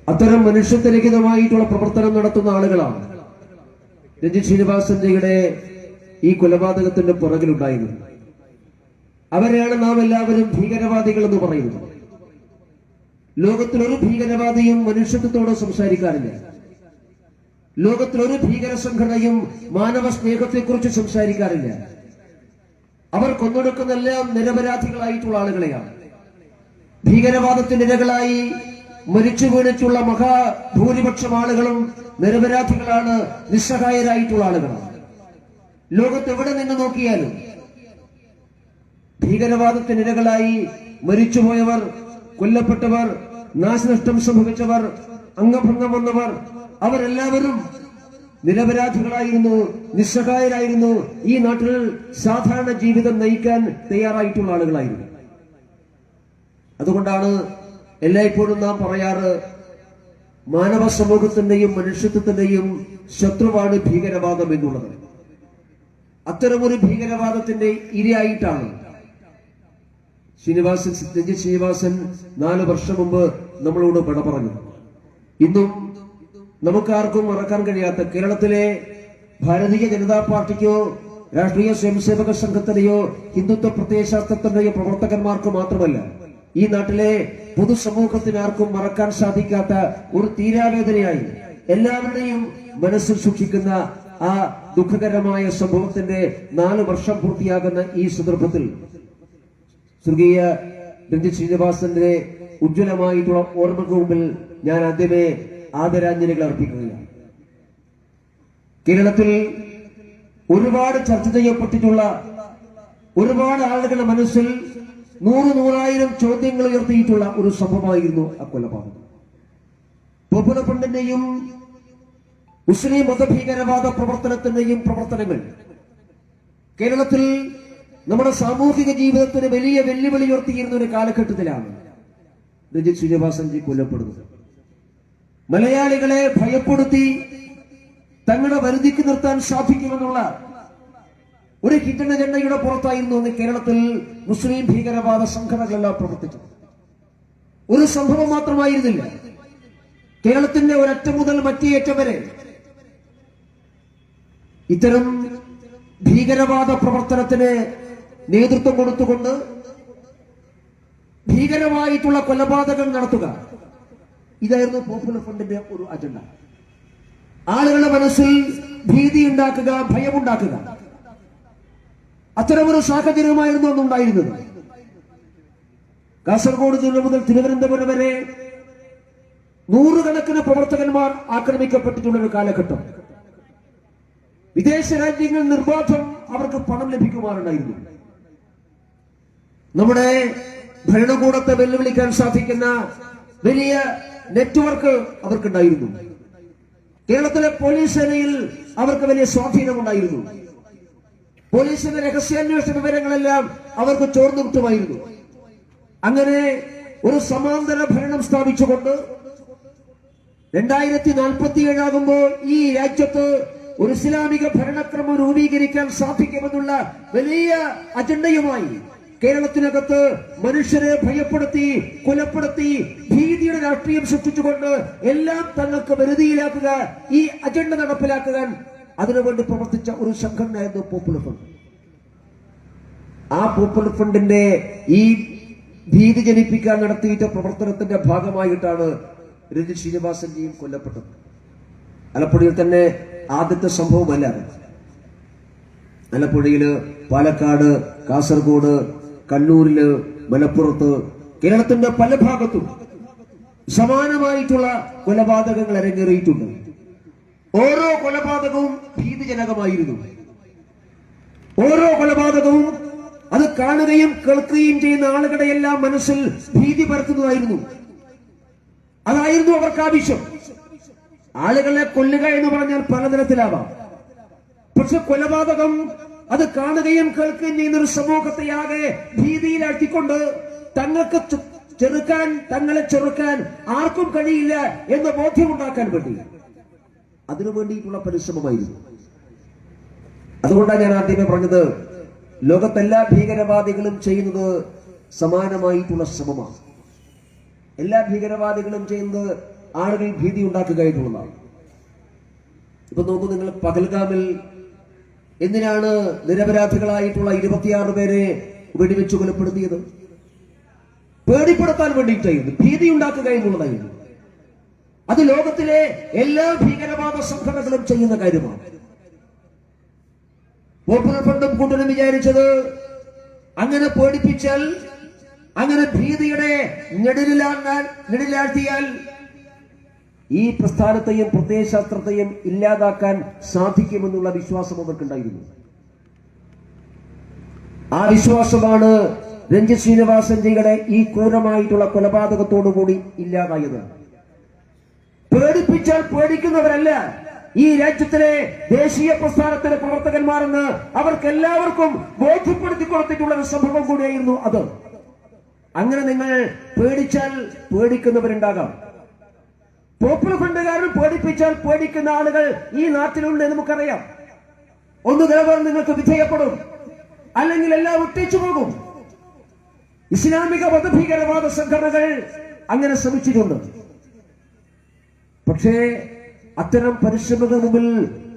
അത്തരം മനുഷ്യത്വരഹിതമായിട്ടുള്ള പ്രവർത്തനം നടത്തുന്ന ആളുകളാണ് രഞ്ജിത് ശ്രീനിവാസന്റെയുടെ ഈ കൊലപാതകത്തിന്റെ പുറകിലുണ്ടായിരുന്നത്. അവരെയാണ് നാം എല്ലാവരും ഭീകരവാദികൾ എന്ന് പറയുന്നത്. ലോകത്തിലൊരു ഭീകരവാദിയും മനുഷ്യത്വത്തോട് സംസാരിക്കാറില്ല. ലോകത്തിലൊരു ഭീകര സംഘടനയും മാനവ സ്നേഹത്തെക്കുറിച്ച് സംസാരിക്കാറില്ല. അവർ കൊന്നൊടുക്കുന്നെല്ലാം നിരപരാധികളായിട്ടുള്ള ആളുകളെയാണ്. ഭീകരവാദത്തിന്റെ ഇരകളായി മരിച്ചു വീണിട്ടുള്ള മഹാഭൂരിപക്ഷം ആളുകളും നിരപരാധികളാണ്, നിസ്സഹായരായിട്ടുള്ള ആളുകളാണ്. ലോകത്ത് എവിടെ നിന്ന് നോക്കിയാലും ഭീകരവാദത്തിന് ഇരകളായി മരിച്ചുപോയവർ, കൊല്ലപ്പെട്ടവർ, നാശനഷ്ടം സംഭവിച്ചവർ, അംഗഭംഗം വന്നവർ, അവരെല്ലാവരും നിരപരാധികളായിരുന്നു, നിസ്സഹായരായിരുന്നു. ഈ നാട്ടിൽ സാധാരണ ജീവിതം നയിക്കാൻ തയ്യാറായിട്ടുള്ള ആളുകളായിരുന്നു. അതുകൊണ്ടാണ് എല്ലായ്പ്പോഴും നാം പറയാറ്, മാനവ സമൂഹത്തിന്റെയും മനുഷ്യത്വത്തിന്റെയും ശത്രുവാണ് ഭീകരവാദം എന്നുള്ളത്. അത്തരമൊരു ഭീകരവാദത്തിന്റെ ഇരയായിട്ടാണ് രഞ്ജിത് ശ്രീനിവാസൻ 4 വർഷം മുമ്പ് നമ്മളോട് വിട പറഞ്ഞു. ഇന്നും നമുക്കാർക്കും മറക്കാൻ കഴിയാത്ത, കേരളത്തിലെ ഭാരതീയ ജനതാ പാർട്ടിക്കോ രാഷ്ട്രീയ സ്വയംസേവക സംഘത്തിന്റെയോ ഹിന്ദുത്വ പ്രത്യയശാസ്ത്രത്തിന്റെയോ പ്രവർത്തകന്മാർക്ക് മാത്രമല്ല, ഈ നാട്ടിലെ പൊതുസമൂഹത്തിന് ആർക്കും മറക്കാൻ സാധിക്കാത്ത ഒരു തീരാവേദനയായി എല്ലാവരുടെയും മനസ്സിൽ സൂക്ഷിക്കുന്ന ആ ദുഃഖകരമായ സംഭവത്തിന്റെ 4 വർഷം പൂർത്തിയാകുന്ന ഈ സന്ദർഭത്തിൽ സ്വർഗീയ രഞ്ജിത് ശ്രീനിവാസന്റെ ഉജ്ജ്വലമായിട്ടുള്ള ഓർമ്മയ്ക്ക് മുമ്പിൽ ഞാൻ ആദ്യമേ ആദരാഞ്ജലികൾ അർപ്പിക്കുകയാണ്. കേരളത്തിൽ ഒരുപാട് ചർച്ച ചെയ്യപ്പെട്ടിട്ടുള്ള, ഒരുപാട് ആളുകളുടെ മനസ്സിൽ 100,000 ചോദ്യങ്ങൾ ഉയർത്തിയിട്ടുള്ള ഒരു സംഭവമായിരുന്നു ആ കൊലപാതകം. പോപ്പുലർ ഫ്രണ്ടിന്റെയും മുസ്ലിം മതഭീകരവാദ പ്രവർത്തനത്തിന്റെയും പ്രവർത്തനങ്ങൾ കേരളത്തിൽ നമ്മുടെ സാമൂഹിക ജീവിതത്തിന് വലിയ വെല്ലുവിളി ഉയർത്തിയിരുന്ന ഒരു കാലഘട്ടത്തിലാണ് രഞ്ജിത് ശ്രീനിവാസൻജി കൊല്ലപ്പെടുന്നത്. മലയാളികളെ ഭയപ്പെടുത്തി തങ്ങളുടെ വരുതിക്ക് നിർത്താൻ സാധിക്കുമെന്നുള്ള ഒരു ഹിഡൻ അജണ്ടയുടെ പുറത്തായിരുന്നു അന്ന് കേരളത്തിൽ മുസ്ലിം ഭീകരവാദ സംഘടനകളെല്ലാം പ്രവർത്തിച്ചത്. ഒരു സംഭവം മാത്രമായിരുന്നില്ല. കേരളത്തിന്റെ ഒരറ്റം മുതൽ മറ്റേ അറ്റം വരെ ഇത്തരം ഭീകരവാദ പ്രവർത്തനത്തിന് നേതൃത്വം കൊടുത്തുകൊണ്ട് ഭീകരമായിട്ടുള്ള കൊലപാതകം നടത്തുക, ഇതായിരുന്നു പോപ്പുലർ ഫ്രണ്ടിന്റെ ഒരു അജണ്ട. ആളുകളുടെ മനസ്സിൽ ഭീതി ഉണ്ടാക്കുക, ഭയമുണ്ടാക്കുക, അത്തരമൊരു സാഹചര്യമായിരുന്നു അന്നുണ്ടായിരുന്നത്. കാസർഗോഡ് ജില്ല മുതൽ തിരുവനന്തപുരം വരെ 100 കണക്കിന് പ്രവർത്തകന്മാർ ആക്രമിക്കപ്പെട്ടിട്ടുള്ള ഒരു കാലഘട്ടം. വിദേശ രാജ്യങ്ങളിൽ നിർബാധം അവർക്ക് പണം ലഭിക്കുമാറുണ്ടായിരുന്നു. നമ്മുടെ ഭരണകൂടത്തെ വെല്ലുവിളിക്കാൻ സാധിക്കുന്ന വലിയ നെറ്റ്വർക്ക് അവർക്കുണ്ടായിരുന്നു. കേരളത്തിലെ പോലീസ് സേനയിൽ അവർക്ക് വലിയ സ്വാധീനമുണ്ടായിരുന്നു. പോലീസിന്റെ രഹസ്യാന്വേഷണ വിവരങ്ങളെല്ലാം അവർക്ക് ചോർന്നു കിട്ടുമായിരുന്നു. അങ്ങനെ ഒരു സമാന്തര ഭരണം സ്ഥാപിച്ചുകൊണ്ട് 2047 ആകുമ്പോൾ ഈ രാജ്യത്ത് ഒരു ഇസ്ലാമിക ഭരണക്രമം രൂപീകരിക്കാൻ സാധിക്കുമെന്നുള്ള വലിയ അജണ്ടയുമായി കേരളത്തിനകത്ത് മനുഷ്യരെ ഭയപ്പെടുത്തി, കൊലപ്പെടുത്തി, ഭീതിയുടെ രാഷ്ട്രീയം സൃഷ്ടിച്ചുകൊണ്ട് എല്ലാം തങ്ങൾക്ക് വരുതിയിലാക്കുക, ഈ അജണ്ട നടപ്പിലാക്കുക, അതിനുവേണ്ടി പ്രവർത്തിച്ച ഒരു സംഘടനയായിരുന്നു പോപ്പുലർ ഫ്രണ്ട്. ആ പോപ്പുലർ ഫ്രണ്ടിന്റെ ഈ ഭീതി ജനിപ്പിക്കാൻ നടത്തിയിട്ട് പ്രവർത്തനത്തിന്റെ ഭാഗമായിട്ടാണ് രഞ്ജിത് ശ്രീനിവാസന്റെയും കൊല്ലപ്പെട്ടത്. ആലപ്പുഴയിൽ തന്നെ ആദ്യത്തെ സംഭവമല്ല അത്. ആലപ്പുഴയില്, പാലക്കാട്, കാസർഗോഡ്, കണ്ണൂരില്, മലപ്പുറത്ത്, കേരളത്തിന്റെ പല ഭാഗത്തും സമാനമായിട്ടുള്ള കൊലപാതകങ്ങൾ അരങ്ങേറിയിട്ടുണ്ട്. ഓരോ കൊലപാതകവും ഭീതിജനകമായിരുന്നു. ഓരോ കൊലപാതകവും അത് കാണുകയും കേൾക്കുകയും ചെയ്യുന്ന ആളുകളുടെ എല്ലാം മനസ്സിൽ ഭീതി പരത്തുന്നതായിരുന്നു. അതായിരുന്നു അവർക്ക് ആവശ്യം. ആളുകളെ കൊല്ലുക എന്ന് പറഞ്ഞാൽ പലതരത്തിലാവാം. പക്ഷെ കൊലപാതകം അത് കാണുകയും കേൾക്കുകയും ചെയ്യുന്ന ഒരു സമൂഹത്തെയാകെ ഭീതിയിലാക്കിക്കൊണ്ട് തങ്ങളെ ചെറുക്കാൻ ആർക്കും കഴിയില്ല എന്ന ബോധ്യമുണ്ടാക്കാൻ വേണ്ടി അതിനു വേണ്ടിയിട്ടുള്ള പരിശ്രമമായിരുന്നു. അതുകൊണ്ടാണ് ഞാൻ ആദ്യമേ പറഞ്ഞത്, ലോകത്തെല്ലാ ഭീകരവാദികളും ചെയ്യുന്നത് സമാനമായിട്ടുള്ള ശ്രമമാണ്. എല്ലാ ഭീകരവാദികളും ചെയ്യുന്നത് ആളുകൾ ഭീതി ഉണ്ടാക്കുക എന്നുള്ളതാണ്. ഇപ്പൊ നോക്കൂ, നിങ്ങൾ പഹൽഗാമിൽ എന്തിനാണ് നിരപരാധികളായിട്ടുള്ള 26 പേരെ വെടിവെച്ച് കൊലപ്പെടുത്തിയത്? പേടിപ്പെടുത്താൻ വേണ്ടിയിട്ടായിരുന്നു, ഭീതി ഉണ്ടാക്കുക എന്നുള്ളതായിരുന്നു. അത് ലോകത്തിലെ എല്ലാ ഭീകരവാദ സംഘടനകളും ചെയ്യുന്ന കാര്യമാണ്. പോപ്പുലർ ഫ്രണ്ടും കൂട്ടരും വിചാരിച്ചത് അങ്ങനെ പേടിപ്പിച്ചാൽ, അങ്ങനെ ഭീതിയുടെ നെടിലാഴ്ത്തിയാൽ ഈ പ്രസ്ഥാനത്തെയും പ്രത്യയശാസ്ത്രത്തെയും ഇല്ലാതാക്കാൻ സാധിക്കുമെന്നുള്ള വിശ്വാസം അവർക്കുണ്ടായിരുന്നു. ആ വിശ്വാസമാണ് രഞ്ജിത് ശ്രീനിവാസന്റെയുടെ ഈ ക്രൂരമായിട്ടുള്ള കൊലപാതകത്തോടുകൂടി ഇല്ലാതായത്. പേടിപ്പിച്ചാൽ പേടിക്കുന്നവരല്ല ഈ രാജ്യത്തിലെ ദേശീയ പ്രസ്ഥാനത്തിലെ പ്രവർത്തകന്മാരെന്ന് അവർക്കെല്ലാവർക്കും ബോധ്യപ്പെടുത്തി കൊടുത്തിട്ടുള്ള ഒരു സംഭവം കൂടിയായിരുന്നു അത്. അങ്ങനെ നിങ്ങൾ പേടിച്ചാൽ പേടിക്കുന്നവരുണ്ടാകാം. പോപ്പുലർ ഫ്രണ്ടുകാരൻ പേടിപ്പിച്ചാൽ പേടിക്കുന്ന ആളുകൾ ഈ നാട്ടിലുണ്ട് എന്ന് നമുക്കറിയാം. ഒന്ന് ദേവർ നിങ്ങൾക്ക് വിധേയപ്പെടും, അല്ലെങ്കിൽ എല്ലാം ഒട്ടിച്ചു പോകും. ഇസ്ലാമിക മതഭീകരവാദ സംഘടനകൾ അങ്ങനെ ശ്രമിച്ചിട്ടുണ്ട്. പക്ഷേ അത്തരം പരിശ്രമങ്ങൾ മുമ്പിൽ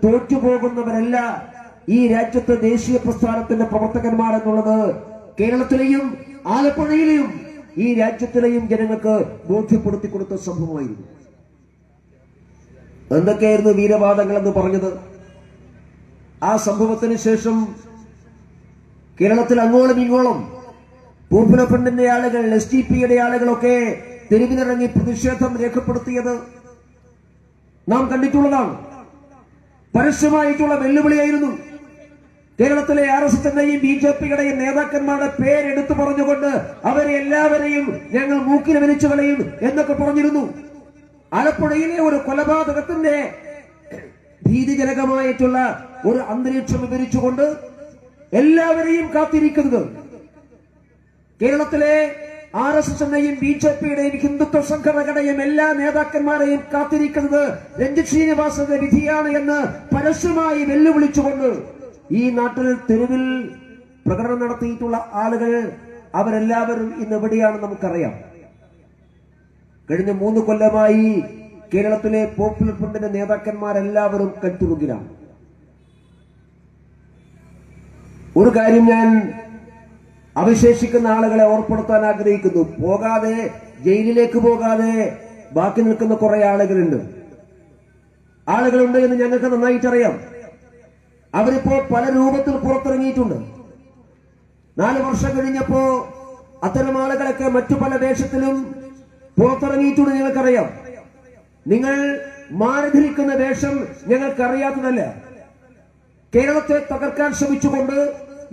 തോറ്റുപോകുന്നവരല്ല ഈ രാജ്യത്തെ ദേശീയ പ്രസ്ഥാനത്തിന്റെ പ്രവർത്തകന്മാരെന്നുള്ളത് കേരളത്തിലെയും ആലപ്പുഴയിലെയും ഈ രാജ്യത്തിലെയും ജനങ്ങൾക്ക് ബോധ്യപ്പെടുത്തി കൊടുത്ത സംഭവമായിരുന്നു. എന്തൊക്കെയായിരുന്നു വീരവാദങ്ങൾ എന്ന് പറഞ്ഞത്? ആ സംഭവത്തിന് ശേഷം കേരളത്തിൽ അങ്ങോളം ഇങ്ങോളം പോപ്പുലർ ഫ്രണ്ടിന്റെ ആളുകൾ, SDPയുടെ ആളുകളൊക്കെ തെരുവിലിറങ്ങി പ്രതിഷേധം രേഖപ്പെടുത്തിയത് നാം കണ്ടിട്ടുള്ളതാണ്. പരസ്യമായിട്ടുള്ള വെല്ലുവിളിയായിരുന്നു. കേരളത്തിലെ RSSന്റെയും BJPയുടെയും നേതാക്കന്മാരുടെ പേരെടുത്തു പറഞ്ഞുകൊണ്ട് അവരെ എല്ലാവരെയും ഞങ്ങൾ മൂക്കിൽ വലിച്ചു കളയും എന്നൊക്കെ പറഞ്ഞിരുന്നു. ആലപ്പുഴയിലെ ഒരു കൊലപാതകത്തിന്റെ ഭീതിജനകമായിട്ടുള്ള ഒരു അന്തരീക്ഷം വിവരിച്ചുകൊണ്ട് എല്ലാവരെയും കാത്തിരിക്കുന്നത്, കേരളത്തിലെ RSSന്റെയും BJPയുടെയും ഹിന്ദുത്വ സംഘടനകളുടെയും എല്ലാ നേതാക്കന്മാരെയും കാത്തിരിക്കുന്നത് രഞ്ജിത് ശ്രീനിവാസന്റെ വിധിയാണ് എന്ന് പരസ്യമായി വെല്ലുവിളിച്ചുകൊണ്ട് ഈ നാട്ടിൽ തെരുവിൽ പ്രകടനം നടത്തിയിട്ടുള്ള ആളുകൾ അവരെല്ലാവരും ഇന്ന് എവിടെയാണെന്ന് നമുക്കറിയാം. കഴിഞ്ഞ 3 കൊല്ലമായി കേരളത്തിലെ പോപ്പുലർ ഫ്രണ്ടിന്റെ നേതാക്കന്മാരെല്ലാവരും കൽത്തുറുകിലാണ്. ഒരു കാര്യം ഞാൻ അവശേഷിക്കുന്ന ആളുകളെ ഓർപ്പെടുത്താൻ ആഗ്രഹിക്കുന്നു. പോകാതെ, ജയിലിലേക്ക് പോകാതെ ബാക്കി നിൽക്കുന്ന കുറെ ആളുകളുണ്ട് എന്ന് ഞങ്ങൾക്ക് നന്നായിട്ടറിയാം. അവരിപ്പോ പല രൂപത്തിൽ പുറത്തിറങ്ങിയിട്ടുണ്ട്. 4 വർഷം കഴിഞ്ഞപ്പോ അത്തരം ആളുകളൊക്കെ മറ്റു പല ദേശത്തിലും പുറത്തിറങ്ങിയിട്ടുണ്ട്. ഞങ്ങൾക്കറിയാം. നിങ്ങൾ മാറി നിൽക്കുന്ന വേഷം ഞങ്ങൾക്കറിയാത്തതല്ല. കേരളത്തെ തകർക്കാൻ ശ്രമിച്ചുകൊണ്ട്,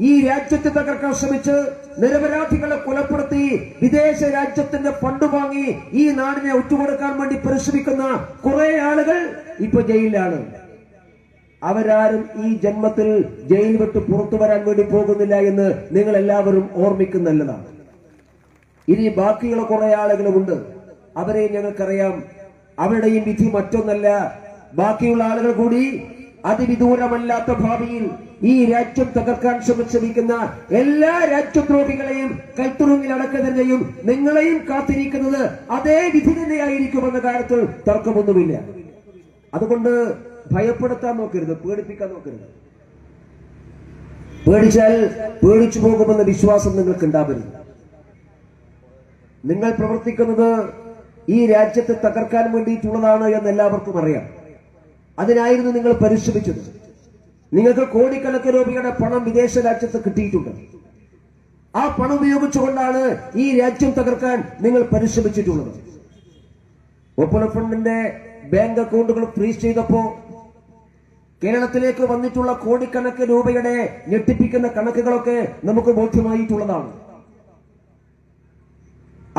ഈ രാജ്യത്തെ തകർക്കാൻ ശ്രമിച്ച് നിരപരാധികളെ കൊലപ്പെടുത്തി വിദേശ രാജ്യത്തിന്റെ ഫണ്ട് വാങ്ങി ഈ നാടിനെ ഒറ്റുകൊടുക്കാൻ വേണ്ടി പരിശ്രമിക്കുന്ന കുറെ ആളുകൾ ഇപ്പൊ ജയിലിലാണ്. അവരാരും ഈ ജന്മത്തിൽ ജയിൽ വിട്ട് പുറത്തു വരാൻ വേണ്ടി പോകുന്നില്ല എന്ന് നിങ്ങൾ എല്ലാവരും ഓർമ്മിക്കുന്നതാണ്. ഇനി ബാക്കിയുള്ള കുറെ ആളുകളുമുണ്ട്. അവരെ ഞങ്ങൾക്കറിയാം. അവരുടെയും വിധി മറ്റൊന്നല്ല. ബാക്കിയുള്ള ആളുകൾ കൂടി അതിവിദൂരമല്ലാത്ത ഭാവിയിൽ ഈ രാജ്യം തകർക്കാൻ ശ്രമിക്കുന്ന എല്ലാ രാജ്യദ്രോഹികളെയും കൽത്തുറുങ്ങിൽ അടക്കുന്നതിനെയും നിങ്ങളെയും കാത്തിരിക്കുന്നത് അതേ വിധി തന്നെയായിരിക്കുമെന്ന കാര്യത്തിൽ തർക്കമൊന്നുമില്ല. അതുകൊണ്ട് ഭയപ്പെടുത്താൻ നോക്കരുത്, പേടിപ്പിക്കാൻ നോക്കരുത്. പേടിച്ചാൽ പേടിച്ചു പോകുമെന്ന വിശ്വാസം നിങ്ങൾക്ക് ഉണ്ടാവരുത്. നിങ്ങൾ പ്രവർത്തിക്കുന്നത് ഈ രാജ്യത്തെ തകർക്കാൻ വേണ്ടിയിട്ടുള്ളതാണ് എന്ന് എല്ലാവർക്കും അറിയാം. അതിനായിരുന്നു നിങ്ങൾ പരിശ്രമിച്ചത്. നിങ്ങൾക്ക് കോടിക്കണക്കിന് രൂപയുടെ പണം വിദേശ രാജ്യത്ത് കിട്ടിയിട്ടുണ്ട്. ആ പണം ഉപയോഗിച്ചുകൊണ്ടാണ് ഈ രാജ്യം തകർക്കാൻ നിങ്ങൾ പരിശ്രമിച്ചിട്ടുള്ളത്. പോപ്പുലർ ഫ്രണ്ടിന്റെ ബാങ്ക് അക്കൗണ്ടുകൾ ഫ്രീസ് ചെയ്തപ്പോ കേരളത്തിലേക്ക് വന്നിട്ടുള്ള കോടിക്കണക്കിന് രൂപയുടെ ഞെട്ടിപ്പിക്കുന്ന കണക്കുകളൊക്കെ നമുക്ക് ബോധ്യമായിട്ടുള്ളതാണ്.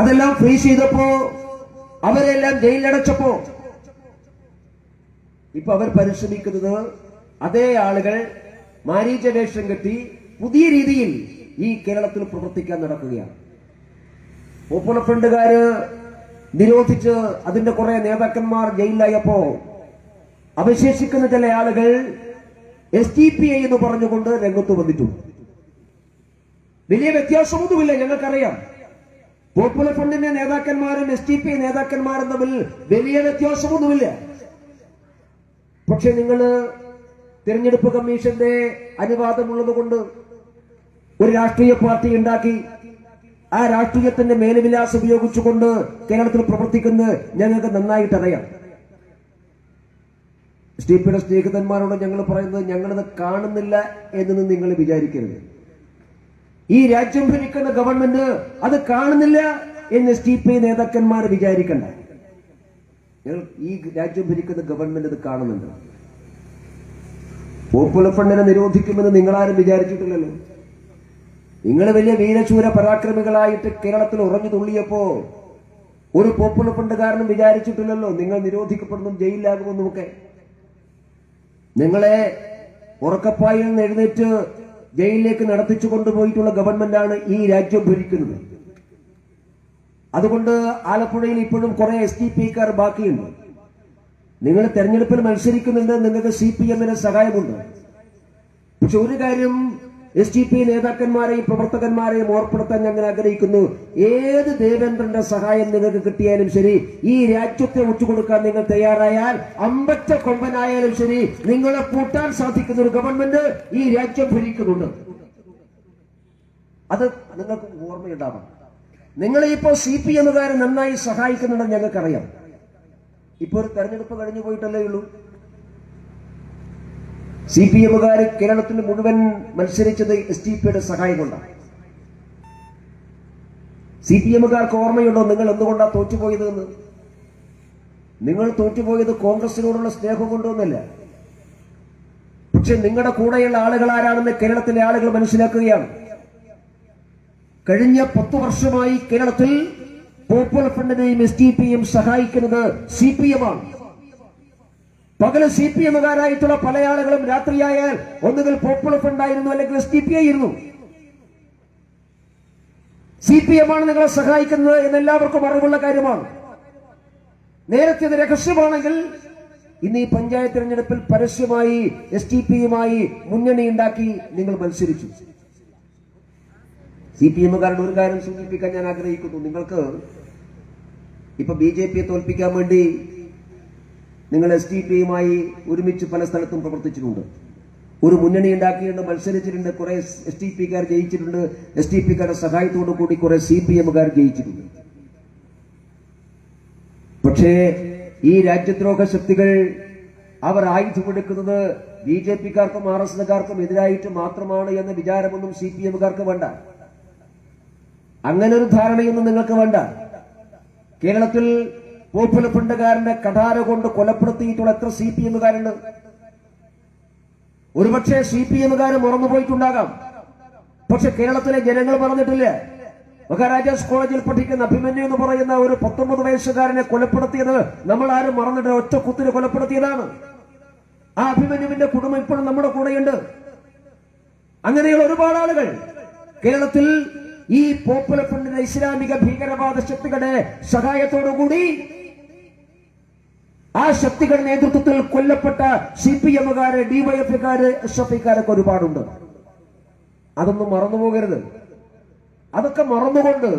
അതെല്ലാം ഫ്രീസ് ചെയ്തപ്പോ അവരെല്ലാം ജയിലിലടച്ചപ്പോ ഇപ്പൊ അവർ പരിശ്രമിക്കുന്നത് അതേ ആളുകൾ മാരീച വേഷം കെട്ടി പുതിയ രീതിയിൽ ഈ കേരളത്തിൽ പ്രവർത്തിക്കാൻ നടക്കുകയാണ്. പോപ്പുലർ ഫ്രണ്ടുകാര് നിരോധിച്ച് അതിന്റെ കുറെ നേതാക്കന്മാർ ജയിലിലായപ്പോ അവശേഷിക്കുന്ന ചില ആളുകൾ SDPI എന്ന് പറഞ്ഞുകൊണ്ട് രംഗത്ത് വന്നിട്ടുണ്ട്. വലിയ വ്യത്യാസമൊന്നുമില്ല, ഞങ്ങൾക്കറിയാം. പോപ്പുലർ ഫ്രണ്ടിന്റെ നേതാക്കന്മാരും SDPI നേതാക്കന്മാരും തമ്മിൽ വലിയ വ്യത്യാസമൊന്നുമില്ല. പക്ഷെ നിങ്ങൾ തിരഞ്ഞെടുപ്പ് കമ്മീഷന്റെ അനുവാദമുള്ളത് കൊണ്ട് ഒരു രാഷ്ട്രീയ പാർട്ടി ഉണ്ടാക്കി ആ രാഷ്ട്രീയത്തിന്റെ മേലുവിലാസം ഉപയോഗിച്ചുകൊണ്ട് കേരളത്തിൽ പ്രവർത്തിക്കുന്നത് ഞങ്ങൾക്ക് നന്നായിട്ട് അറിയാം. SDPIയുടെ സ്നേഹിതന്മാരോട് ഞങ്ങൾ പറയുന്നത് ഞങ്ങളത് കാണുന്നില്ല എന്നൊന്നും നിങ്ങൾ വിചാരിക്കരുത്. ഈ രാജ്യം ഭരിക്കുന്ന ഗവൺമെന്റ് അത് കാണുന്നില്ല എന്ന് SDPI നേതാക്കന്മാർ വിചാരിക്കണ്ട. ഞങ്ങൾ ഈ രാജ്യം ഭരിക്കുന്ന ഗവൺമെന്റ് അത് കാണുന്നുണ്ട്. പോപ്പുലർ ഫ്രണ്ടിനെ നിരോധിക്കുമെന്ന് നിങ്ങളാരും വിചാരിച്ചിട്ടില്ലല്ലോ. നിങ്ങൾ വലിയ വീരശൂര പരാക്രമികളായിട്ട് കേരളത്തിൽ ഉറഞ്ഞു തുള്ളിയപ്പോ ഒരു പോപ്പുലർ ഫ്രണ്ടുകാരനും വിചാരിച്ചിട്ടില്ലല്ലോ നിങ്ങൾ നിരോധിക്കപ്പെടുന്നു, ജയിലിലാകുമെന്നുമൊക്കെ. നിങ്ങളെ ഉറക്കപ്പായിൽ നിന്ന് എഴുന്നേറ്റ് ജയിലിലേക്ക് നടത്തിച്ചു കൊണ്ടുപോയിട്ടുള്ള ഗവൺമെന്റാണ് ഈ രാജ്യം ഭരിക്കുന്നത്. അതുകൊണ്ട് ആലപ്പുഴയിൽ ഇപ്പോഴും കുറെ SDPIക്കാർ ബാക്കിയുണ്ട്. നിങ്ങൾ തെരഞ്ഞെടുപ്പിൽ മത്സരിക്കുന്നുണ്ട്, നിങ്ങൾക്ക് CPM-ന് സഹായമുണ്ട്. പക്ഷെ ഒരു കാര്യം SDPI നേതാക്കന്മാരെയും പ്രവർത്തകന്മാരെയും ഓർപ്പെടുത്താൻ ഞങ്ങൾ ആഗ്രഹിക്കുന്നു. ഏത് ദേവേന്ദ്രന്റെ സഹായം നിങ്ങൾക്ക് കിട്ടിയാലും ശരി, ഈ രാജ്യത്തെ ഒറ്റുകൊടുക്കാൻ നിങ്ങൾ തയ്യാറായാൽ, അമ്പറ്റ കൊമ്പനായാലും ശരി, നിങ്ങളെ പൂട്ടാൻ സാധിക്കുന്ന ഒരു ഗവൺമെന്റ് ഈ രാജ്യം ഭരിക്കുന്നുണ്ട്. അത് നിങ്ങൾക്ക് ഓർമ്മയുണ്ടാവാം. നിങ്ങളെ ഇപ്പോൾ CPM-കാരെ നന്നായി സഹായിക്കുന്നുണ്ടെന്ന് ഞങ്ങൾക്കറിയാം. ഇപ്പൊ ഒരു തെരഞ്ഞെടുപ്പ് കഴിഞ്ഞു പോയിട്ടല്ലേ ഉള്ളൂ. CPM-കാര് കേരളത്തിൽ മുഴുവൻ മത്സരിച്ചത് SDPIയുടെ സഹായം കൊണ്ടാണ്. CPM-കാർക്ക് ഓർമ്മയുണ്ടോ നിങ്ങൾ എന്തുകൊണ്ടാണ് തോറ്റുപോയതെന്ന്? നിങ്ങൾ തോറ്റുപോയത് കോൺഗ്രസിനോടുള്ള സ്നേഹം കൊണ്ടൊന്നുമല്ല. പക്ഷെ നിങ്ങളുടെ കൂടെയുള്ള ആളുകൾ ആരാണെന്ന് കേരളത്തിലെ ആളുകൾ മനസ്സിലാക്കുകയാണ്. കഴിഞ്ഞ 10 വർഷമായി കേരളത്തിൽ പോപ്പുലർ ഫ്രണ്ടിനെയും SDPIയും സഹായിക്കുന്നത് CPM-ആണ്. പകല് CPM-കാരായിട്ടുള്ള പല ആളുകളും രാത്രിയായാൽ ഒന്നുകിൽ പോപ്പുലർ ഫ്രണ്ട് ആയിരുന്നു, അല്ലെങ്കിൽ SDPI ആയിരുന്നു. CPM-ആണ് നിങ്ങളെ സഹായിക്കുന്നത് എന്ന് എല്ലാവർക്കും അറിവുള്ള കാര്യമാണ്. നേരത്തെ ഇത് രഹസ്യമാണെങ്കിൽ ഇന്ന് ഈ പഞ്ചായത്ത് തിരഞ്ഞെടുപ്പിൽ പരസ്യമായി SDPIയുമായി മുന്നണി ഉണ്ടാക്കി നിങ്ങൾ മത്സരിച്ചു. CPM-കാരുടെ ഒരു കാര്യം സൂചിപ്പിക്കാൻ ഞാൻ ആഗ്രഹിക്കുന്നു. നിങ്ങൾക്ക് ഇപ്പൊ BJPയെ തോൽപ്പിക്കാൻ വേണ്ടി നിങ്ങൾ SDPയുമായി ഒരുമിച്ച് പല സ്ഥലത്തും പ്രവർത്തിച്ചിട്ടുണ്ട്. ഒരു മുന്നണി ഉണ്ടാക്കിയിട്ടുണ്ട്, മത്സരിച്ചിട്ടുണ്ട്. കുറെ SDPക്കാർ ജയിച്ചിട്ടുണ്ട്. SDPക്കാരുടെ സഹായത്തോടു കൂടി കുറെ CPM-കാർ ജയിച്ചിട്ടുണ്ട്. പക്ഷേ ഈ രാജ്യദ്രോഹ ശക്തികൾ അവർ ആയുധമെടുക്കുന്നത് BJPക്കാർക്കും RSSകാർക്കും എതിരായിട്ട് മാത്രമാണ് എന്ന വിചാരമൊന്നും CPM-കാർക്ക് വേണ്ട. അങ്ങനെ ഒരു ധാരണയൊന്നും നിങ്ങൾക്ക് വേണ്ട. കേരളത്തിൽ പോപ്പുലർ ഫ്രണ്ടുകാരന്റെ കഠാര കൊണ്ട് കൊലപ്പെടുത്തിയിട്ടുള്ള എത്ര CPM-കാരുണ്ട്? ഒരുപക്ഷെ CPM-കാര് മറന്നുപോയിട്ടുണ്ടാകാം. പക്ഷെ കേരളത്തിലെ ജനങ്ങൾ മറന്നിട്ടില്ല. മഹാരാജാസ് കോളേജിൽ പഠിക്കുന്ന അഭിമന്യു എന്ന് പറയുന്ന ഒരു 19 വയസ്സുകാരനെ കൊലപ്പെടുത്തിയത് നമ്മൾ ആരും മറന്നിട്ട് ഒറ്റ കുത്തിന് കൊലപ്പെടുത്തിയതാണ്. ആ അഭിമന്യുവിന്റെ കുടുംബം ഇപ്പോഴും നമ്മുടെ കൂടെയുണ്ട്. അങ്ങനെയുള്ള ഒരുപാട് ആളുകൾ കേരളത്തിൽ ഈ പോപ്പുലർ ഫ്രണ്ടിന്റെ ഇസ്ലാമിക ഭീകരവാദ ശക്തികളുടെ സഹായത്തോടുകൂടി ആ ശക്തികളുടെ നേതൃത്വത്തിൽ കൊല്ലപ്പെട്ട CPM-കാര്, DYFI-കാര്, SFI-കാരൊക്കെ ഒരുപാടുണ്ട്. അതൊന്നും മറന്നുപോകരുത്. അതൊക്കെ മറന്നുകൊണ്ട്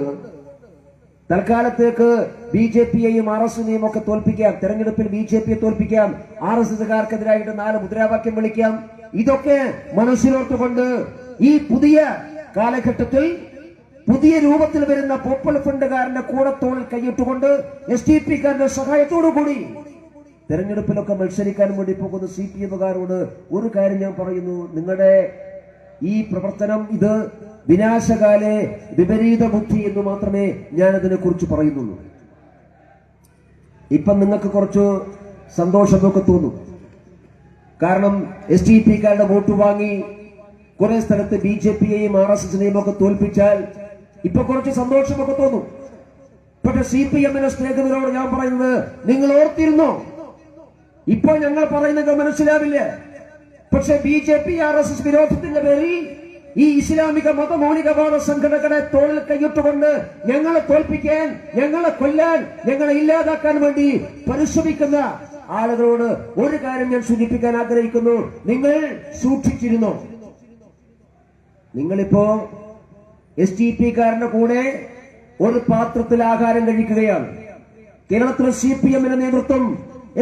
തൽക്കാലത്തേക്ക് BJP-യെയും RSS-നെയും ഒക്കെ തോൽപ്പിക്കാം. തെരഞ്ഞെടുപ്പിൽ BJP-യെ തോൽപ്പിക്കാം. RSS-കാർക്കെതിരായിട്ട് 4 മുദ്രാവാക്യം വിളിക്കാം. ഇതൊക്കെ മനസ്സിലോർത്തുകൊണ്ട് ഈ പുതിയ കാലഘട്ടത്തിൽ പുതിയ രൂപത്തിൽ വരുന്ന പോപ്പുലർ ഫ്രണ്ടുകാരന്റെ കൂടത്തോളിൽ കൈയിട്ടുകൊണ്ട് SDP-കാരുടെ സഹായത്തോടു കൂടി തെരഞ്ഞെടുപ്പിലൊക്കെ മത്സരിക്കാൻ വേണ്ടി പോകുന്ന CPM-കാരോട് ഒരു കാര്യം ഞാൻ പറയുന്നു. നിങ്ങളുടെ ഈ പ്രവർത്തനം ഇത് വിനാശകാലെ വിപരീത ബുദ്ധി എന്ന് മാത്രമേ ഞാൻ അതിനെ കുറിച്ച് പറയുന്നുള്ളൂ. ഇപ്പം നിങ്ങൾക്ക് കുറച്ച് സന്തോഷമൊക്കെ തോന്നും. കാരണം SDP-കാരുടെ വോട്ട് വാങ്ങി കുറെ സ്ഥലത്ത് BJP-യെയും RSS-നെയും ഒക്കെ തോൽപ്പിച്ചാൽ ഇപ്പൊ കുറച്ച് സന്തോഷമൊക്കെ തോന്നും. പക്ഷെ CPM-ന്റെ സ്നേഹിതരോട് ഞാൻ പറയുന്നത്, നിങ്ങൾ ഓർത്തിരുന്നോ? ഇപ്പൊ ഞങ്ങൾ പറയുന്നത് മനസ്സിലാവില്ല. പക്ഷെ BJP RSS വിരോധത്തിന്റെ പേരിൽ ഈ ഇസ്ലാമിക മതമൗലികവാദ സംഘടനകളെ തോളിൽ കൈയിട്ടുകൊണ്ട് ഞങ്ങളെ തോൽപ്പിക്കാൻ, ഞങ്ങളെ കൊല്ലാൻ, ഞങ്ങളെ ഇല്ലാതാക്കാൻ വേണ്ടി പരിശ്രമിക്കുന്ന ആളുകളോട് ഒരു കാര്യം ഞാൻ സൂചിപ്പിക്കാൻ ആഗ്രഹിക്കുന്നു. നിങ്ങൾ സൂക്ഷിച്ചിരുന്നോ? നിങ്ങളിപ്പോ SDP-കാരന്റെ കൂടെ ഒരു പാത്രത്തിൽ ആഹാരം കഴിക്കുകയാണ്. കേരളത്തിലെ CPM-ന്റെ നേതൃത്വം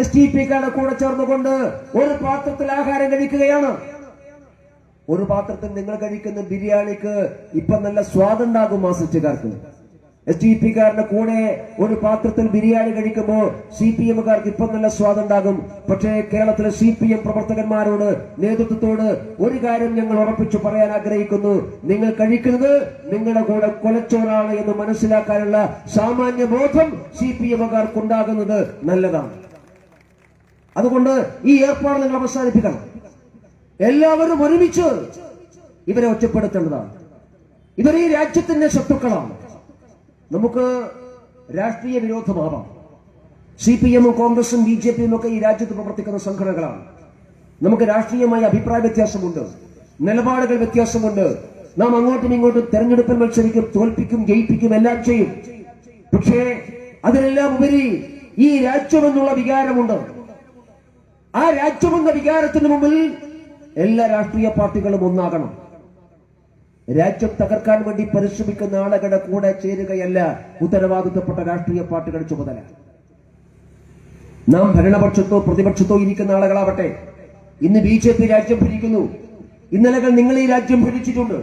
SDP-കാരുടെ കൂടെ ചേർന്നുകൊണ്ട് ഒരു പാത്രത്തിൽ ആഹാരം കഴിക്കുകയാണ്. ഒരു പാത്രത്തിൽ നിങ്ങൾ കഴിക്കുന്ന ബിരിയാണിക്ക് ഇപ്പൊ നല്ല സ്വാദുണ്ടാകും മാസിച്ചുകാർക്ക്. SDP-കാരുടെ കൂടെ ഒരു പാത്രത്തിൽ ബിരിയാണി കഴിക്കുമ്പോൾ CPM-കാർക്ക് ഇപ്പൊ നല്ല സ്വാദുണ്ടാകും. പക്ഷേ കേരളത്തിലെ CPM പ്രവർത്തകന്മാരോട്, നേതൃത്വത്തോട് ഒരു കാര്യം ഞങ്ങൾ ഉറപ്പിച്ചു പറയാൻ ആഗ്രഹിക്കുന്നു. നിങ്ങൾ കഴിക്കുന്നത് നിങ്ങളുടെ കൂടെ കൊലച്ചോറാണ് എന്ന് മനസ്സിലാക്കാനുള്ള സാമാന്യ ബോധം CPM-കാർക്കുണ്ടാകുന്നത് നല്ലതാണ്. അതുകൊണ്ട് ഈ ഏർപ്പാട് നിങ്ങൾ അവസാനിപ്പിക്കണം. എല്ലാവരും ഒരുമിച്ച് ഇവരെ ഒറ്റപ്പെടുത്തേണ്ടതാണ്. ഇവർ ഈ രാജ്യത്തിന്റെ ശത്രുക്കളാണ്. നമുക്ക് രാഷ്ട്രീയ വിരോധമാവാം. CPM-ഉം കോൺഗ്രസും BJP-യും ഒക്കെ ഈ രാജ്യത്ത് പ്രവർത്തിക്കുന്ന സംഘടനകളാണ്. നമുക്ക് രാഷ്ട്രീയമായ അഭിപ്രായ വ്യത്യാസമുണ്ട്, നിലപാടുകൾ വ്യത്യാസമുണ്ട്. നാം അങ്ങോട്ടും ഇങ്ങോട്ടും തെരഞ്ഞെടുപ്പിൽ മത്സരിക്കും, തോൽപ്പിക്കും, ജയിപ്പിക്കും, എല്ലാം ചെയ്യും. പക്ഷേ അതിനെല്ലാം ഉപരി ഈ രാജ്യമെന്നുള്ള വികാരമുണ്ട്. ആ രാജ്യമെന്ന വികാരത്തിന് മുമ്പിൽ എല്ലാ രാഷ്ട്രീയ പാർട്ടികളും ഒന്നാകണം. രാജ്യം തകർക്കാൻ വേണ്ടി പരിശ്രമിക്കുന്ന ആളുകളുടെ കൂടെ ചേരുകയല്ല ഉത്തരവാദിത്തപ്പെട്ട രാഷ്ട്രീയ പാർട്ടികളുടെ ചുമതല. നാം ഭരണപക്ഷത്തോ പ്രതിപക്ഷത്തോ ഇരിക്കുന്ന ആളുകളാവട്ടെ. ഇന്ന് BJP രാജ്യം ഭരിക്കുന്നു. ഇന്നലകൾ നിങ്ങൾ ഈ രാജ്യം ഭരിച്ചിട്ടുണ്ട്.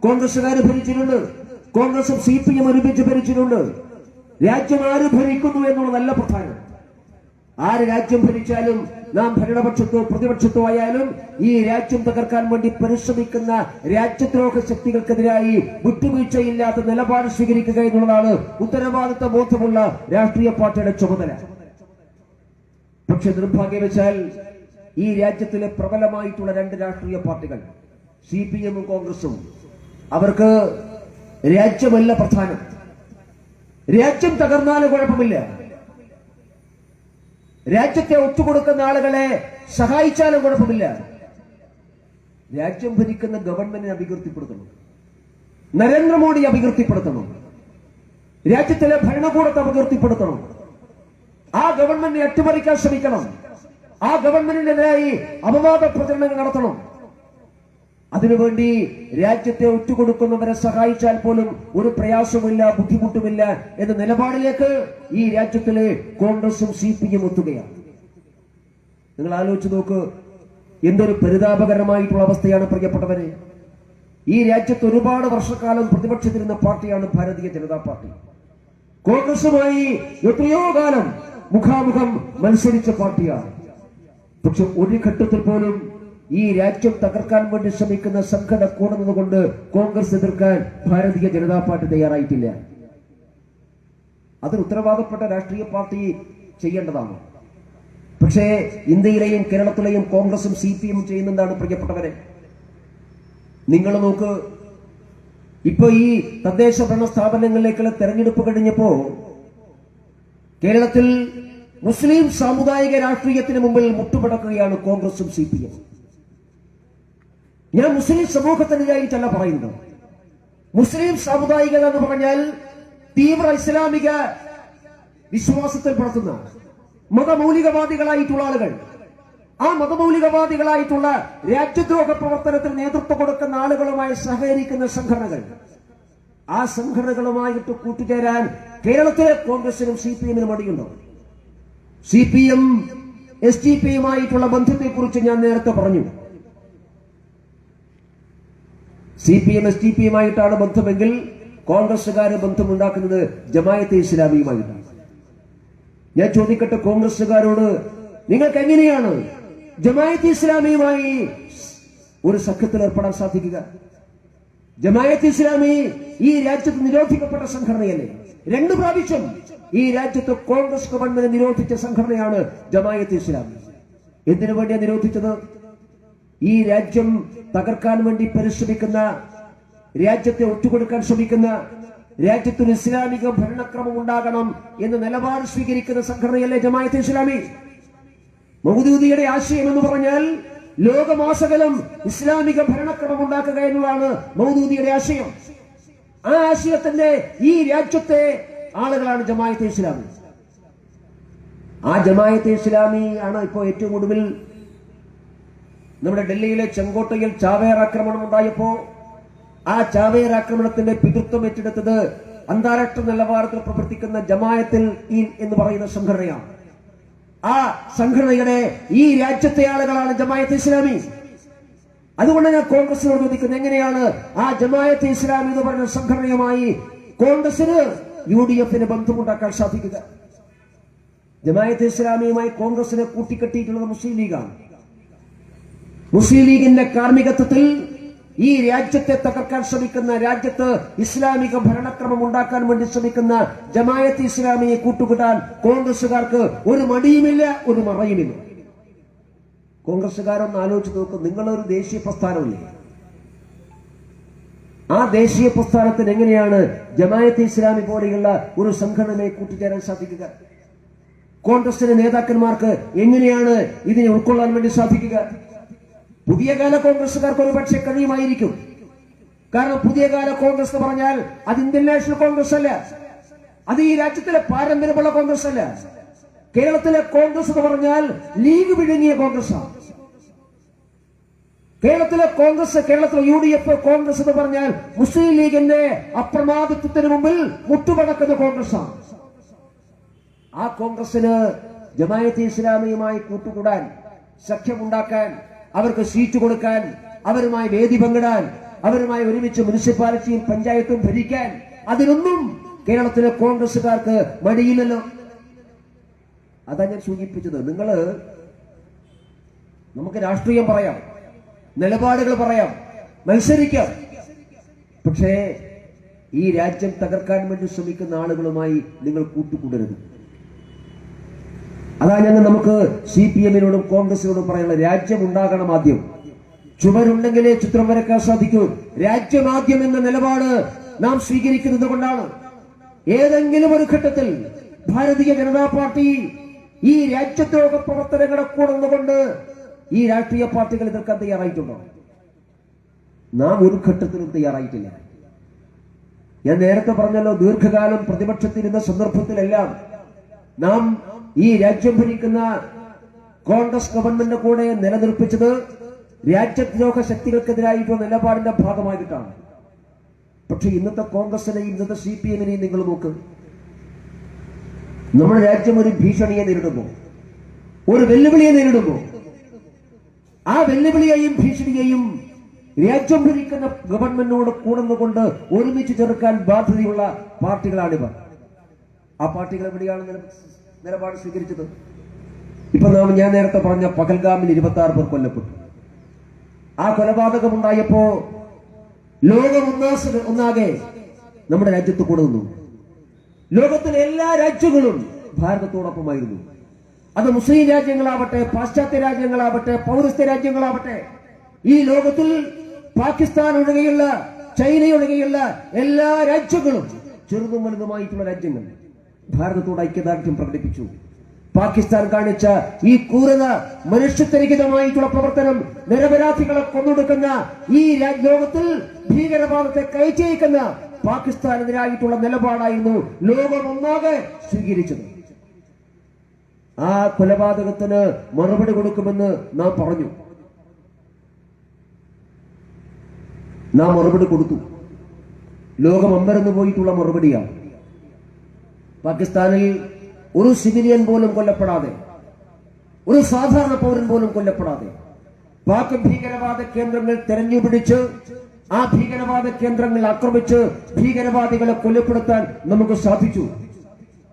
കോൺഗ്രസുകാർ ഭരിച്ചിട്ടുണ്ട്. കോൺഗ്രസും CPM ഒരുമിച്ച് ഭരിച്ചിട്ടുണ്ട്. രാജ്യം ആര് ഭരിക്കുന്നു എന്നുള്ളതല്ല പ്രധാനം. ആര് രാജ്യം ഭരിച്ചാലും നാം ഭരണപക്ഷത്തോ പ്രതിപക്ഷത്തോ ആയാലും ഈ രാജ്യം തകർക്കാൻ വേണ്ടി പരിശ്രമിക്കുന്ന രാജ്യദ്രോഹ ശക്തികൾക്കെതിരായി വിട്ടുവീഴ്ചയില്ലാത്ത നിലപാട് സ്വീകരിക്കുക എന്നുള്ളതാണ് ഉത്തരവാദിത്ത ബോധമുള്ള രാഷ്ട്രീയ പാർട്ടിയുടെ ചുമതല. പക്ഷെ നിർഭാഗ്യവശാൽ ഈ രാജ്യത്തിലെ പ്രബലമായിട്ടുള്ള 2 രാഷ്ട്രീയ പാർട്ടികൾ CPM-ഉം കോൺഗ്രസും, അവർക്ക് രാജ്യമല്ല പ്രധാനം. രാജ്യം തകർന്നാലും കുഴപ്പമില്ല, രാജ്യത്തെ ഒത്തുകൊടുക്കുന്ന ആളുകളെ സഹായിച്ചാലും കുഴപ്പമില്ല. രാജ്യം ഭരിക്കുന്ന ഗവൺമെന്റിനെ അപകീർത്തിപ്പെടുത്തണം, നരേന്ദ്രമോദി അപകീർത്തിപ്പെടുത്തണം, രാജ്യത്തിലെ ഭരണകൂടത്തെ അപകീർത്തിപ്പെടുത്തണം, ആ ഗവൺമെന്റിനെ അട്ടിമറിക്കാൻ ശ്രമിക്കണം, ആ ഗവൺമെന്റിനെതിരായി അപവാദ പ്രചരണങ്ങൾ നടത്തണം. അതിനുവേണ്ടി രാജ്യത്തെ ഒറ്റുകൊടുക്കുന്നവരെ സഹായിച്ചാൽ പോലും ഒരു പ്രയാസമില്ല, ബുദ്ധിമുട്ടുമില്ല എന്ന നിലപാടിലേക്ക് ഈ രാജ്യത്തിലെ കോൺഗ്രസും CPM എത്തുകയാണ്. നിങ്ങൾ ആലോചിച്ച് നോക്ക്, എന്തൊരു പരിതാപകരമായിട്ടുള്ള അവസ്ഥയാണ് പ്രിയപ്പെട്ടവരെ. ഈ രാജ്യത്ത് ഒരുപാട് വർഷക്കാലം പ്രതിപക്ഷത്തിരുന്ന പാർട്ടിയാണ് ഭാരതീയ ജനതാ പാർട്ടി. കോൺഗ്രസുമായി എത്രയോ കാലം മുഖാമുഖം മത്സരിച്ച പാർട്ടിയാണ്. പക്ഷെ ഒരു ഘട്ടത്തിൽ പോലും ഈ രാജ്യം തകർക്കാൻ വേണ്ടി ശ്രമിക്കുന്ന സംഘടന കൂടുന്നതുകൊണ്ട് കോൺഗ്രസ് എതിർക്കാൻ ഭാരതീയ ജനതാ പാർട്ടി തയ്യാറായിട്ടില്ല. അതിന് ഉത്തരവാദപ്പെട്ട രാഷ്ട്രീയ പാർട്ടി ചെയ്യേണ്ടതാണ്. പക്ഷേ ഇന്ത്യയിലെയും കേരളത്തിലെയും കോൺഗ്രസും CPM ചെയ്യുന്നതാണ് പ്രിയപ്പെട്ടവരെ. നിങ്ങൾ നോക്ക്, ഇപ്പൊ ഈ തദ്ദേശ ഭരണ സ്ഥാപനങ്ങളിലേക്കുള്ള തെരഞ്ഞെടുപ്പ് കഴിഞ്ഞപ്പോ കേരളത്തിൽ മുസ്ലിം സാമുദായിക രാഷ്ട്രീയത്തിന് മുമ്പിൽ മുട്ടുപടക്കുകയാണ് കോൺഗ്രസും CPM. ഞാൻ മുസ്ലിം സമൂഹത്തിനെതിരായിട്ടല്ല പറയുന്നത്. മുസ്ലിം സാമുദായികത എന്ന് പറഞ്ഞാൽ തീവ്ര ഇസ്ലാമിക വിശ്വാസത്തിൽ പെടുത്തുന്ന, മതമൗലികവാദികളായിട്ടുള്ള ആളുകൾ, ആ മതമൗലികവാദികളായിട്ടുള്ള രാജ്യദ്രോഹ പ്രവർത്തനത്തിന് നേതൃത്വം കൊടുക്കുന്ന ആളുകളുമായി സഹകരിക്കുന്ന സംഘടനകൾ, ആ സംഘടനകളുമായിട്ട് കൂട്ടുചേരാൻ കേരളത്തിലെ കോൺഗ്രസിനും CPM-നും മടിയുണ്ടോ? CPM SDPയുമായിട്ടുള്ള ബന്ധത്തെക്കുറിച്ച് ഞാൻ നേരത്തെ പറഞ്ഞു. CPM SDPയുമായിട്ടാണ് ബന്ധമെങ്കിൽ കോൺഗ്രസുകാര് ബന്ധമുണ്ടാക്കുന്നത് ജമായത്തെ ഇസ്ലാമിയുമായിട്ടാണ്. ഞാൻ ചോദിക്കട്ടെ കോൺഗ്രസുകാരോട്, നിങ്ങൾക്ക് എങ്ങനെയാണ് ജമായത്തെ ഇസ്ലാമിയുമായി ഒരു സഖ്യത്തിൽ ഏർപ്പെടാൻ സാധിക്കുക? ജമായത്ത് ഇസ്ലാമി ഈ രാജ്യത്ത് നിരോധിക്കപ്പെട്ട സംഘടനയല്ലേ? 2 പ്രാവശ്യം ഈ രാജ്യത്ത് കോൺഗ്രസ് ഗവൺമെന്റ് നിരോധിച്ച സംഘടനയാണ് ജമായത്ത് ഇസ്ലാമി. എന്തിനു വേണ്ടിയാണ് നിരോധിച്ചത്? ഈ രാജ്യം തകർക്കാൻ വേണ്ടി പരിശ്രമിക്കുന്ന, രാജ്യത്തെ ഒറ്റുകൊടുക്കാൻ ശ്രമിക്കുന്ന, രാജ്യത്തൊരു ഇസ്ലാമിക ഭരണക്രമം ഉണ്ടാകണം എന്ന നിലപാട് സ്വീകരിക്കുന്ന സംഘടനയല്ലേ ജമായത്ത് ഇസ്ലാമി? മൗദൂദിയുടെ ആശയം എന്ന് പറഞ്ഞാൽ ലോകമാസകലം ഇസ്ലാമിക ഭരണക്രമം ഉണ്ടാക്കുക എന്നുള്ളതാണ് മൗദൂദിയുടെ ആശയം. ആ ആശയത്തിന്റെ ഈ രാജ്യത്തെ ആളുകളാണ് ജമായത്തെ ഇസ്ലാമി. ആ ജമായത്തെ ഇസ്ലാമി ആണ് ഇപ്പോൾ ഏറ്റവും ഒടുവിൽ നമ്മുടെ ഡൽഹിയിലെ ചെങ്കോട്ടയിൽ ചാവേർ ആക്രമണം ഉണ്ടായപ്പോ ആ ചാവേർ ആക്രമണത്തിന്റെ പിതൃത്വം ഏറ്റെടുത്തത് അന്താരാഷ്ട്ര നിലവാരത്തിൽ പ്രവർത്തിക്കുന്ന ജമായത്തിൽ എന്ന് പറയുന്ന സംഘടനയാണ്. ആ സംഘടനയുടെ ഈ രാജ്യത്തെ ആളുകളാണ് ജമായത്ത് ഇസ്ലാമി. അതുകൊണ്ട് ഞാൻ കോൺഗ്രസിനോട് ചോദിക്കുന്നത്, എങ്ങനെയാണ് ആ ജമായത്ത് ഇസ്ലാമി എന്ന് പറയുന്ന സംഘടനയുമായി കോൺഗ്രസിന് UDF-ന് ബന്ധമുണ്ടാക്കാൻ സാധിക്കുക? ജമായത്ത് ഇസ്ലാമിയുമായി കോൺഗ്രസിനെ കൂട്ടിക്കെട്ടിയിട്ടുള്ളത് മുസ്ലിം ലീഗാണ്. മുസ്ലിം ലീഗിന്റെ കാർമ്മികത്വത്തിൽ ഈ രാജ്യത്തെ തകർക്കാൻ ശ്രമിക്കുന്ന, രാജ്യത്ത് ഇസ്ലാമിക ഭരണക്രമം ഉണ്ടാക്കാൻ വേണ്ടി ശ്രമിക്കുന്ന ജമായത്ത് ഇസ്ലാമിയെ കൂട്ടുകിട്ടാൻ കോൺഗ്രസുകാർക്ക് ഒരു മടിയുമില്ല, ഒരു മറയുമില്ല. കോൺഗ്രസുകാരൊന്ന് ആലോചിച്ച് നോക്കും, നിങ്ങളൊരു ദേശീയ പ്രസ്ഥാനമല്ലേ? ആ ദേശീയ പ്രസ്ഥാനത്തിന് എങ്ങനെയാണ് ജമായത്ത് ഇസ്ലാമി പോലെയുള്ള ഒരു സംഘടനയെ കൂട്ടിച്ചേരാൻ സാധിക്കുക? കോൺഗ്രസിന്റെ നേതാക്കന്മാർക്ക് എങ്ങനെയാണ് ഇതിനെ ഉൾക്കൊള്ളാൻ വേണ്ടി സാധിക്കുക? പുതിയ കാല കോൺഗ്രസുകാർക്ക് ഒരു പക്ഷേ കഴിയുമായിരിക്കും. കാരണം പുതിയ കാല കോൺഗ്രസ് എന്ന് പറഞ്ഞാൽ അത് ഇന്ത്യൻ നാഷണൽ കോൺഗ്രസ് അല്ല, അത് ഈ രാജ്യത്തിലെ പാരമ്പര്യമുള്ള കോൺഗ്രസ് അല്ല. കേരളത്തിലെ കോൺഗ്രസ് എന്ന് പറഞ്ഞാൽ ലീഗ് വിഴുങ്ങിയ കോൺഗ്രസാണ്. കേരളത്തിലെ കോൺഗ്രസ്, കേരളത്തിലെ UDF കോൺഗ്രസ് എന്ന് പറഞ്ഞാൽ മുസ്ലിം ലീഗിന്റെ അപ്രമാദിത്വത്തിന് മുമ്പിൽ മുട്ടുമടക്കുന്ന കോൺഗ്രസാണ്. ആ കോൺഗ്രസിന് ജമായത്തെ ഇസ്ലാമിയുമായി കൂട്ടുകൂടാൻ, സഖ്യമുണ്ടാക്കാൻ, അവർക്ക് സീറ്റ് കൊടുക്കാൻ, അവരുമായി വേദി പങ്കിടാൻ, അവരുമായി ഒരുമിച്ച് മുനിസിപ്പാലിറ്റിയും പഞ്ചായത്തും ഭരിക്കാൻ, അതിനൊന്നും കേരളത്തിലെ കോൺഗ്രസുകാർക്ക് മടിയില്ലല്ലോ. അതാ ഞാൻ സൂചിപ്പിച്ചത്. നമുക്ക് രാഷ്ട്രീയം പറയാം, നിലപാടുകൾ പറയാം, മത്സരിക്കാം, പക്ഷേ ഈ രാജ്യം തകർക്കാൻ വേണ്ടി ശ്രമിക്കുന്ന ആളുകളുമായി നിങ്ങൾ കൂട്ടുകൂടരുത്. അതാ ഞങ്ങൾ നമുക്ക് CPM-നോടും കോൺഗ്രസിനോടും പറയാനുള്ള, രാജ്യം ഉണ്ടാകണം ആദ്യം. ചുവരുണ്ടെങ്കിലേ ചിത്രം വരയ്ക്കാൻ സാധിക്കൂ. രാജ്യമാദ്യം എന്ന നിലപാട് നാം സ്വീകരിക്കുന്നത് കൊണ്ടാണ് ഏതെങ്കിലും ഒരു ഘട്ടത്തിൽ ഭാരതീയ ജനതാ പാർട്ടി ഈ രാജ്യദ്രോഹ പ്രവർത്തനങ്ങളെ കൂടുന്നുകൊണ്ട് ഈ രാഷ്ട്രീയ പാർട്ടികൾ എതിർക്കാൻ തയ്യാറായിട്ടുണ്ടോ? നാം ഒരു ഘട്ടത്തിലും തയ്യാറായിട്ടില്ല. ഞാൻ നേരത്തെ പറഞ്ഞല്ലോ, ദീർഘകാലം പ്രതിപക്ഷത്തിരുന്ന സന്ദർഭത്തിലെല്ലാം നാം ഈ രാജ്യം ഭരിക്കുന്ന കോൺഗ്രസ് ഗവൺമെന്റ് കൂടെ നിലനിർപ്പിച്ചത് രാജ്യദ്രോഹ ശക്തികൾക്കെതിരായിട്ടുള്ള നിലപാടിന്റെ ഭാഗമായിട്ടാണ്. പക്ഷെ ഇന്നത്തെ കോൺഗ്രസിനെയും ഇന്നത്തെ CPM-നെയും നിങ്ങൾ നോക്ക്. നമ്മുടെ രാജ്യം ഒരു ഭീഷണിയെ നേരിടുമ്പോ, ഒരു വെല്ലുവിളിയെ നേരിടുമ്പോ, ആ വെല്ലുവിളിയെയും ഭീഷണിയെയും രാജ്യം ഭരിക്കുന്ന ഗവൺമെന്റിനോട് കൂടുന്നുകൊണ്ട് ഒരുമിച്ച് ചെറുക്കാൻ ബാധ്യതയുള്ള പാർട്ടികളാണിവർ. ആ പാർട്ടികൾ എവിടെയാണ് നിലപാട് സ്വീകരിച്ചത്? ഇപ്പൊ ഞാൻ നേരത്തെ പറഞ്ഞ പഹൽഗാമിൽ 26 പേർ കൊല്ലപ്പെട്ടു. ആ കൊലപാതകമുണ്ടായപ്പോ ലോകം ഒന്നാകെ നമ്മുടെ രാജ്യത്ത് കൂടെ നിന്നു. ലോകത്തിലെ എല്ലാ രാജ്യങ്ങളും ഭാരതത്തോടൊപ്പമായിരുന്നു. അത് മുസ്ലിം രാജ്യങ്ങളാവട്ടെ, പാശ്ചാത്യ രാജ്യങ്ങളാവട്ടെ, പൗരസ്ത്യ രാജ്യങ്ങളാവട്ടെ, ഈ ലോകത്തിൽ പാകിസ്ഥാൻ ഒഴികെയുള്ള, ചൈന ഒഴികെയുള്ള എല്ലാ രാജ്യങ്ങളും, ചെറുതും വലുതുമായിട്ടുള്ള രാജ്യങ്ങൾ ഭാരതത്തോട് ഐക്യദാർഢ്യം പ്രകടിപ്പിച്ചു. പാകിസ്ഥാൻ കാണിച്ച ഈ ക്രൂരത, മനുഷ്യത്വരഹിതമായിട്ടുള്ള പ്രവർത്തനം, നിരപരാധികളെ കൊന്നൊടുക്കുന്ന ഈ ലോകത്തിൽ ഭീകരവാദത്തെ കയറ്റിയയക്കുന്ന പാകിസ്ഥാനെതിരായിട്ടുള്ള നിലപാടായിരുന്നു ലോകം ഒന്നാകെ സ്വീകരിച്ചത്. ആ കൊലപാതകത്തിന് മറുപടി കൊടുക്കുമെന്ന് നാം പറഞ്ഞു. നാം മറുപടി കൊടുത്തു. ലോകം അമ്പരന്ന് പോയിട്ടുള്ള മറുപടിയാണ്. പാകിസ്ഥാനിൽ ഒരു സിവിലിയൻ പോലും കൊല്ലപ്പെടാതെ, ഒരു സാധാരണ പൗരൻ പോലും കൊല്ലപ്പെടാതെ പാക് ഭീകരവാദ കേന്ദ്രങ്ങൾ തെരഞ്ഞുപിടിച്ച് ആ ഭീകരവാദ കേന്ദ്രങ്ങൾ ആക്രമിച്ച് ഭീകരവാദികളെ കൊലപ്പെടുത്താൻ നമുക്ക് സാധിച്ചു.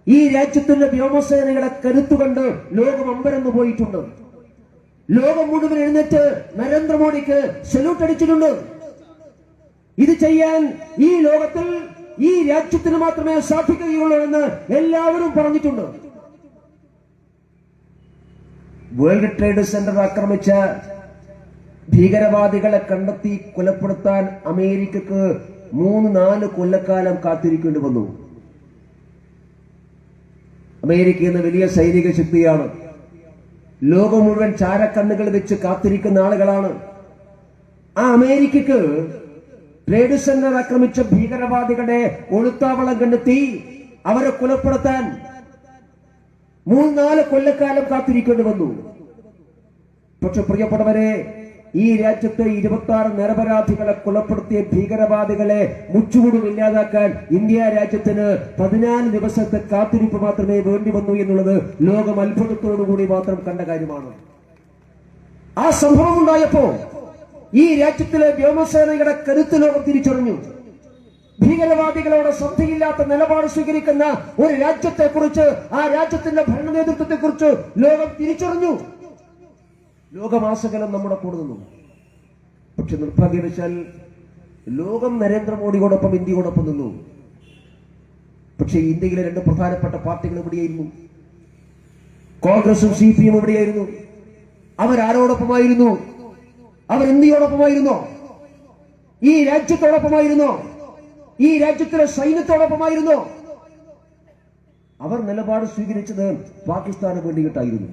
ഈ രാജ്യത്തിന്റെ വ്യോമസേനയുടെ കരുത്തുകണ്ട് ലോകം അമ്പരന്ന് പോയിട്ടുണ്ട്. ലോകം മുഴുവൻ എഴുന്നേറ്റ് നരേന്ദ്രമോദിക്ക് സല്യൂട്ട് അടിച്ചിട്ടുണ്ട്. ഇത് ചെയ്യാൻ ഈ ലോകത്തിൽ ഈ രാജ്യത്തിന് മാത്രമേ സാധിക്കുകയുള്ളൂ എന്ന് എല്ലാവരും പറഞ്ഞിട്ടുണ്ട്. വേൾഡ് ട്രേഡ് സെന്റർ ആക്രമിച്ച ഭീകരവാദികളെ കണ്ടെത്തി കൊലപ്പെടുത്താൻ അമേരിക്കക്ക് 3-4 കൊല്ലക്കാലം കാത്തിരിക്കേണ്ടി വന്നു. അമേരിക്ക എന്ന വലിയ സൈനിക ശക്തിയാണ്. ലോകം മുഴുവൻ ചാരക്കണ്ണുകൾ വെച്ച് കാത്തിരിക്കുന്ന ആളുകളാണ്. ആ അമേരിക്കക്ക് ട്രേഡ് സെന്റർ ആക്രമിച്ച ഭീകരവാദികളുടെ ഒളിത്താവളം കണ്ടെത്തി അവരെ കൊലപ്പെടുത്താൻ 3-4 കൊല്ലക്കാലം കാത്തിരിക്കേണ്ടി വന്നു. പക്ഷെ പ്രിയപ്പെട്ടവരെ, ഈ രാജ്യത്തെ 26 നിരപരാധികളെ കൊലപ്പെടുത്തിയ ഭീകരവാദികളെ മുച്ചുകൂടും ഇല്ലാതാക്കാൻ ഇന്ത്യ രാജ്യത്തിന് 14 ദിവസത്തെ കാത്തിരിപ്പ് മാത്രമേ വേണ്ടി വന്നു എന്നുള്ളത് ലോകം അത്ഭുതത്തോടുകൂടി മാത്രം കണ്ട കാര്യമാണ്. ആ സംഭവം ഉണ്ടായപ്പോ ഈ രാജ്യത്തിലെ വ്യോമസേനയുടെ കരുത്ത് ലോകം തിരിച്ചറിഞ്ഞു. ഭീകരവാദികളോട് ശ്രദ്ധയില്ലാത്ത നിലപാട് സ്വീകരിക്കുന്ന ഒരു രാജ്യത്തെ കുറിച്ച്, ആ രാജ്യത്തിന്റെ ഭരണ നേതൃത്വത്തെ കുറിച്ച് ലോകം തിരിച്ചറിഞ്ഞു. ലോകമാസകലം നമ്മുടെ കൂടെ നിന്നു. പക്ഷെ നിർഭാഗ്യവശാൽ ലോകം നരേന്ദ്രമോദിയോടൊപ്പം ഇന്ത്യയോടൊപ്പം നിന്നു. പക്ഷെ ഇന്ത്യയിലെ 2 പ്രധാനപ്പെട്ട പാർട്ടികൾ എവിടെയായിരുന്നു? കോൺഗ്രസും CPM എവിടെയായിരുന്നു? അവരാരോടൊപ്പമായിരുന്നു? അവർ ഇന്ത്യയോടൊപ്പമായിരുന്നോ? ഈ രാജ്യത്തോടൊപ്പമായിരുന്നോ? ഈ രാജ്യത്തിലെ സൈന്യത്തോടൊപ്പമായിരുന്നോ? അവർ നിലപാട് സ്വീകരിച്ചത് പാകിസ്ഥാന് വേണ്ടിയിട്ടായിരുന്നു.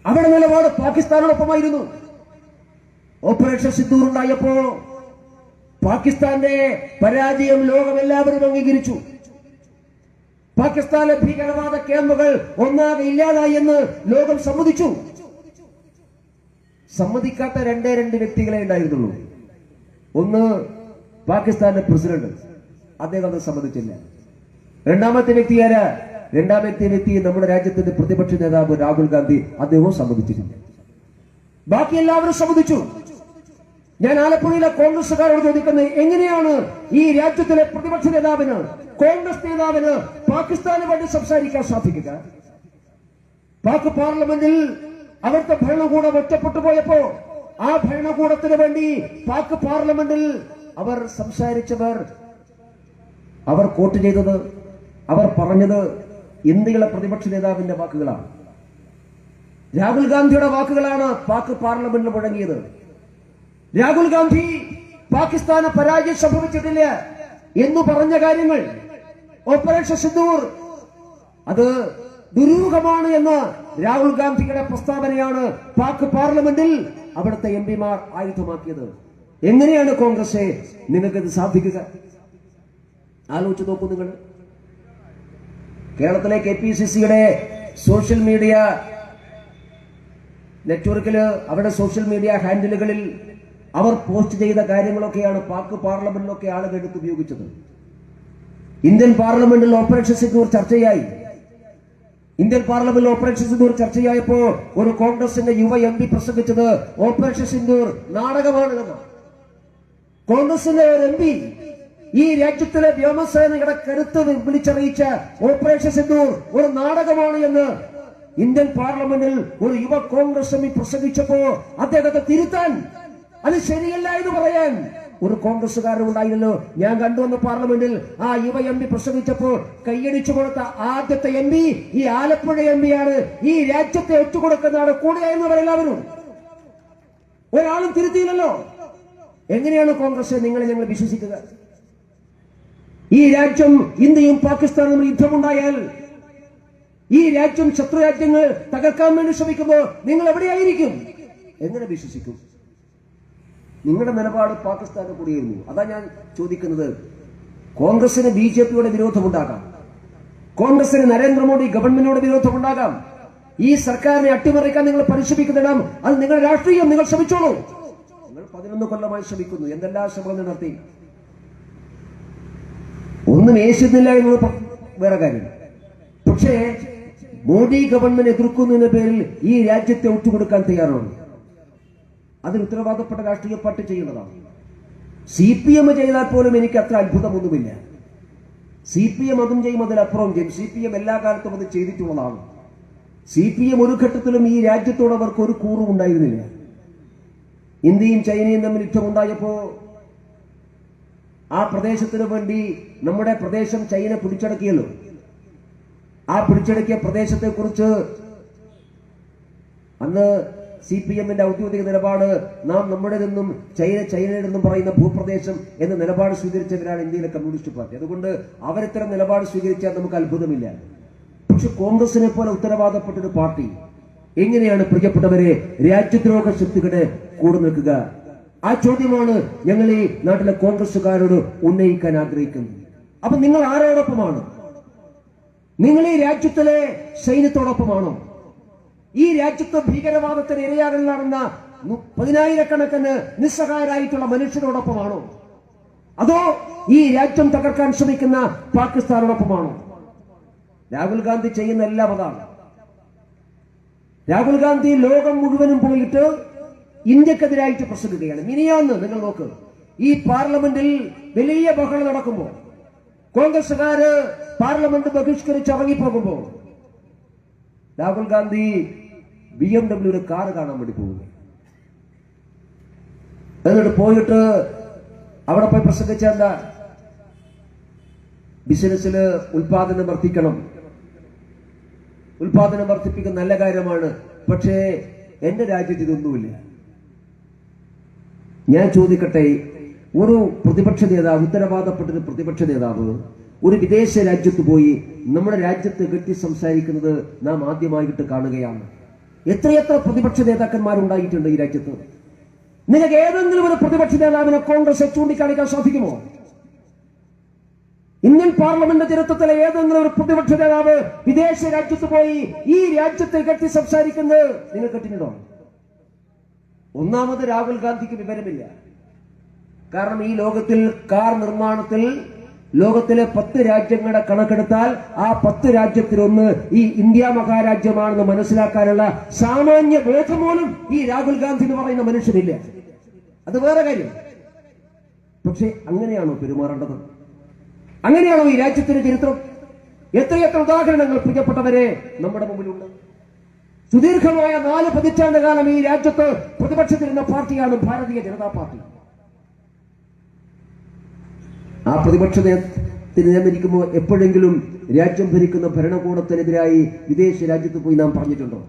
അവരുടെ നിലപാട് പാകിസ്ഥാനോടൊപ്പമായിരുന്നു. ഓപ്പറേഷൻ സിന്ദൂർ ഉണ്ടായപ്പോ പാകിസ്ഥാന്റെ പരാജയം ലോകം എല്ലാവരും അംഗീകരിച്ചു. പാകിസ്ഥാനിലെ ഭീകരവാദ ക്യാമ്പുകൾ ഒന്നാകെ ഇല്ലാതായി എന്ന് ലോകം സമ്മതിച്ചു. സമ്മതിക്കാത്ത 2 വ്യക്തികളെ ഉണ്ടായിരുന്നുള്ളൂ. ഒന്ന് പാകിസ്ഥാന്റെ പ്രസിഡന്റ്, അദ്ദേഹം അത് സമ്മതിച്ചില്ല. രണ്ടാമത്തെ വ്യക്തി ആരാ? രണ്ടാമത്തെ വ്യക്തി നമ്മുടെ രാജ്യത്തിന്റെ പ്രതിപക്ഷ നേതാവ് രാഹുൽ ഗാന്ധി, അദ്ദേഹവും സമ്മതിച്ചിട്ടില്ല. ബാക്കി എല്ലാവരും സമ്മതിച്ചു. ഞാൻ ആലപ്പുഴയിലെ കോൺഗ്രസുകാരോട് ചോദിക്കുന്നത്, എങ്ങനെയാണ് ഈ രാജ്യത്തിലെ പ്രതിപക്ഷ നേതാവിന്, കോൺഗ്രസ് നേതാവിന് പാകിസ്ഥാന് വേണ്ടി സംസാരിക്കാൻ സാധിക്കുക? പാക് പാർലമെന്റിൽ അവിടുത്തെ ഭരണകൂടം ഒറ്റപ്പെട്ടു പോയപ്പോ ആ ഭരണകൂടത്തിന് വേണ്ടി പാക് പാർലമെന്റിൽ അവർ സംസാരിച്ചവർ, അവർ കോട്ട് ചെയ്തത്, അവർ പറഞ്ഞത് ഇന്ത്യയിലെ പ്രതിപക്ഷ നേതാവിന്റെ വാക്കുകളാണ്. രാഹുൽ ഗാന്ധിയുടെ വാക്കുകളാണ് പാക് പാർലമെന്റിൽ മുഴങ്ങിയത്. രാഹുൽ ഗാന്ധി പാകിസ്ഥാന് പരാജയം സംഭവിച്ചിട്ടില്ല എന്ന് പറഞ്ഞ കാര്യങ്ങൾ, ഓപ്പറേഷൻ സിന്ദൂർ അത് ദുരൂഹമാണ് എന്ന് രാഹുൽ ഗാന്ധിയുടെ പ്രസ്താവനയാണ് പാക് പാർലമെന്റിൽ അവിടുത്തെ MP-മാർ ആയുധമാക്കിയത്. എങ്ങനെയാണ് കോൺഗ്രസ് നിങ്ങൾക്കിത് സാധിക്കുക? ആലോചിച്ച് നോക്കൂ നിങ്ങൾ. കേരളത്തിലെ KPCCയുടെ സോഷ്യൽ മീഡിയ നെറ്റ്വർക്കില്, അവരുടെ സോഷ്യൽ മീഡിയ ഹാൻഡിലുകളിൽ അവർ പോസ്റ്റ് ചെയ്ത കാര്യങ്ങളൊക്കെയാണ് പാക് പാർലമെന്റിലൊക്കെ ആളുകൾ എടുത്ത് ഉപയോഗിച്ചത്. ഇന്ത്യൻ പാർലമെന്റിൽ ഓപ്പറേഷൻ സിന്ദൂർ ചർച്ചയായി. ഇന്ത്യൻ പാർലമെന്റിൽ ഓപ്പറേഷൻ സിന്ദൂർ ചർച്ചയായപ്പോ ഒരു കോൺഗ്രസിന്റെ യുവ MP പ്രസംഗിച്ചത് ഓപ്പറേഷൻ സിന്ദൂർ നാടകമാണ് എന്ന്. കോൺഗ്രസിന്റെ ഒരു MP ഈ രാജ്യത്തിലെ വ്യോമസേനയുടെ കരുത്ത് വിളിച്ചറിയിച്ച ഓപ്പറേഷൻ സിന്ദൂർ ഒരു നാടകമാണ് എന്ന് ഇന്ത്യൻ പാർലമെന്റിൽ ഒരു യുവ കോൺഗ്രസ് MP പ്രസംഗിച്ചപ്പോ അദ്ദേഹത്തെ തിരുത്താൻ, അത് ശരിയല്ല എന്ന് പറയാൻ ഒരു കോൺഗ്രസുകാരനും ഉണ്ടായില്ലല്ലോ. ഞാൻ കണ്ടുവന്ന പാർലമെന്റിൽ ആ യുവ MP പ്രസംഗിച്ചപ്പോ കൈയടിച്ചു കൊടുത്ത ആദ്യത്തെ MP ഈ ആലപ്പുഴ MP-യാണ്. ഈ രാജ്യത്തെ ഒറ്റുകൊടുക്കുന്നതാണ് കൂടെയായിരുന്നവരെല്ലാവരും. ഒരാളും തിരുത്തിയില്ലല്ലോ. എങ്ങനെയാണ് കോൺഗ്രസ് നിങ്ങളെ ഞങ്ങൾ വിശ്വസിക്കുക? ഈ രാജ്യം, ഇന്ത്യയും പാകിസ്ഥാനും യുദ്ധമുണ്ടായാൽ, ഈ രാജ്യം ശത്രുരാജ്യങ്ങൾ തകർക്കാൻ വേണ്ടി ശ്രമിക്കുമ്പോൾ നിങ്ങൾ എവിടെയായിരിക്കും? എങ്ങനെ വിശ്വസിക്കും? നിങ്ങളുടെ നിലപാട് പാകിസ്ഥാന് കൂടിയായിരുന്നു. അതാ ഞാൻ ചോദിക്കുന്നത്. കോൺഗ്രസിന് BJP-യുടെ വിരോധമുണ്ടാകാം, കോൺഗ്രസിന് നരേന്ദ്രമോദി ഗവൺമെന്റിനോട് വിരോധമുണ്ടാകാം. ഈ സർക്കാരിനെ അട്ടിമറിക്കാൻ നിങ്ങൾ പരിശ്രമിക്കുന്നിടാം. അത് നിങ്ങളുടെ രാഷ്ട്രീയം, നിങ്ങൾ ശ്രമിച്ചോളൂ. നിങ്ങൾ 11 കൊല്ലമായി ശ്രമിക്കുന്നു. എന്തെല്ലാം ശ്രമങ്ങൾ നടത്തി, ഒന്നും ഏശുന്നില്ല എന്നുള്ള വേറെ കാര്യം. പക്ഷേ മോദി ഗവൺമെന്റ് എതിർക്കുന്നതിന്റെ പേരിൽ ഈ രാജ്യത്തെ ഒറ്റുകൊടുക്കാൻ തയ്യാറാണ്. അതിന് ഉത്തരവാദപ്പെട്ട രാഷ്ട്രീയ പാർട്ടി ചെയ്യുന്നതാണ്. CPM ചെയ്താൽ പോലും എനിക്ക് അത്ര അത്ഭുതമൊന്നുമില്ല. CPM അതും ചെയ്യും, അതിലപ്പുറം ചെയ്യും. CPM എല്ലാ കാലത്തും അത് ചെയ്തിട്ടുള്ളതാണ്. CPM ഒരു ഘട്ടത്തിലും ഈ രാജ്യത്തോട് അവർക്ക് ഒരു കൂറും ഉണ്ടായിരുന്നില്ല. ഇന്ത്യയും ചൈനയും തമ്മിൽ യുദ്ധമുണ്ടായപ്പോ ആ പ്രദേശത്തിന് വേണ്ടി നമ്മുടെ പ്രദേശം ചൈന പിടിച്ചടക്കിയല്ലോ. ആ പിടിച്ചടക്കിയ പ്രദേശത്തെ കുറിച്ച് അന്ന് CPMന്റെ ഔദ്യോഗിക നിലപാട്, നാം നമ്മുടെ നിന്നും ചൈനയുടെ നിന്നും പറയുന്ന ഭൂപ്രദേശം എന്ന നിലപാട് സ്വീകരിച്ചവരാണ് ഇന്ത്യയിലെ കമ്മ്യൂണിസ്റ്റ് പാർട്ടി. അതുകൊണ്ട് അവരിത്തരം നിലപാട് സ്വീകരിച്ചാൽ നമുക്ക് അത്ഭുതമില്ല. പക്ഷെ കോൺഗ്രസിനെ പോലെ ഉത്തരവാദപ്പെട്ടൊരു പാർട്ടി എങ്ങനെയാണ് പ്രിയപ്പെട്ടവരെ രാജ്യദ്രോഹ ശക്തികളുടെ കൂടെ നിൽക്കുക? ആ ചോദ്യമാണ് ഞങ്ങൾ ഈ നാട്ടിലെ കോൺഗ്രസുകാരോട് ഉന്നയിക്കാൻ ആഗ്രഹിക്കുന്നത്. അപ്പൊ നിങ്ങൾ ആരോടൊപ്പമാണ്? നിങ്ങൾ ഈ രാജ്യത്തിലെ സൈന്യത്തോടൊപ്പമാണോ? ഈ രാജ്യത്ത് ഭീകരവാദത്തിന് ഇരയാകൽ നടന്ന 10,000-കണക്കിന് നിസ്സഹായരായിട്ടുള്ള മനുഷ്യരോടൊപ്പമാണോ? അതോ ഈ രാജ്യം തകർക്കാൻ ശ്രമിക്കുന്ന പാകിസ്ഥാനോടൊപ്പമാണോ? രാഹുൽ ഗാന്ധി ചെയ്യുന്ന എല്ലാം അതാണ്. രാഹുൽ ഗാന്ധി ലോകം മുഴുവനും പോയിട്ട് ഇന്ത്യക്കെതിരായിട്ട് പ്രസംഗിക്കുകയാണ്. മിനിയാന്ന് നിങ്ങൾ നോക്ക്, ഈ പാർലമെന്റിൽ വലിയ ബഹളം നടക്കുമ്പോൾ, കോൺഗ്രസുകാര് പാർലമെന്റ് ബഹിഷ്കരിച്ച് ഇറങ്ങിപ്പോകുമ്പോൾ രാഹുൽ ഗാന്ധി BMW കാർ കാണാൻ വേണ്ടി പോകുന്നു. എന്നിട്ട് പോയിട്ട് അവിടെ പോയി പ്രസംഗിച്ച എന്താ? ബിസിനസ്സിൽ ഉൽപാദനം വർദ്ധിക്കണം, ഉൽപാദനം വർദ്ധിപ്പിക്കുന്ന നല്ല കാര്യമാണ്. പക്ഷേ എന്റെ രാജ്യത്ത് ഇതൊന്നുമില്ല. ഞാൻ ചോദിക്കട്ടെ, ഒരു പ്രതിപക്ഷ നേതാവ്, ഉത്തരവാദപ്പെട്ടൊരു പ്രതിപക്ഷ നേതാവ് ഒരു വിദേശ രാജ്യത്ത് പോയി നമ്മുടെ രാജ്യത്ത് കെട്ടി സംസാരിക്കുന്നത് നാം ആദ്യമായിട്ട് കാണുകയാണ്. എത്രയെത്ര പ്രതിപക്ഷ നേതാക്കന്മാരുണ്ടായിട്ടുണ്ട് ഈ രാജ്യത്ത്. നിങ്ങൾക്ക് ഏതെങ്കിലും ഒരു പ്രതിപക്ഷ നേതാവിനെ കോൺഗ്രസ് ചൂണ്ടിക്കാണിക്കാൻ സാധിക്കുമോ? ഇന്ത്യൻ പാർലമെന്റ് ചരിത്രത്തിലെ ഏതെങ്കിലും ഒരു പ്രതിപക്ഷ നേതാവ് വിദേശ രാജ്യത്ത് പോയി ഈ രാജ്യത്തെ കെട്ടി സംസാരിക്കുന്നത് നിങ്ങൾ കേട്ടിട്ടുണ്ടോ? ഒന്നാമത് രാഹുൽ ഗാന്ധിക്ക് വിവരമില്ല. കാരണം ഈ ലോകത്തിൽ കാർ നിർമ്മാണത്തിൽ ലോകത്തിലെ 10 രാജ്യങ്ങളുടെ കണക്കെടുത്താൽ ആ 10 രാജ്യത്തിലൊന്ന് ഈ ഇന്ത്യ മഹാരാജ്യമാണെന്ന് മനസ്സിലാക്കാനുള്ള സാമാന്യ ബോധം പോലും ഈ രാഹുൽ ഗാന്ധി എന്ന് പറയുന്ന മനുഷ്യനില്ല. അത് വേറെ കാര്യം. പക്ഷെ അങ്ങനെയാണോ പെരുമാറേണ്ടത്? അങ്ങനെയാണോ ഈ രാജ്യത്തിന്റെ ചരിത്രം? എത്രയെത്ര ഉദാഹരണങ്ങൾ പ്രിയപ്പെട്ടവരെ നമ്മുടെ മുമ്പിലുണ്ട്. സുദീർഘമായ 4 പതിറ്റാണ്ട് കാലം ഈ രാജ്യത്ത് പ്രതിപക്ഷത്തിരുന്ന പാർട്ടിയാണ് ഭാരതീയ ജനതാ പാർട്ടി. ആ പ്രതിപക്ഷത്തിന് നിയന്ത്രിക്കുമ്പോൾ എപ്പോഴെങ്കിലും രാജ്യം ഭരിക്കുന്ന ഭരണകൂടത്തിനെതിരായി വിദേശ രാജ്യത്ത് പോയി നാം പറഞ്ഞിട്ടുണ്ടോ?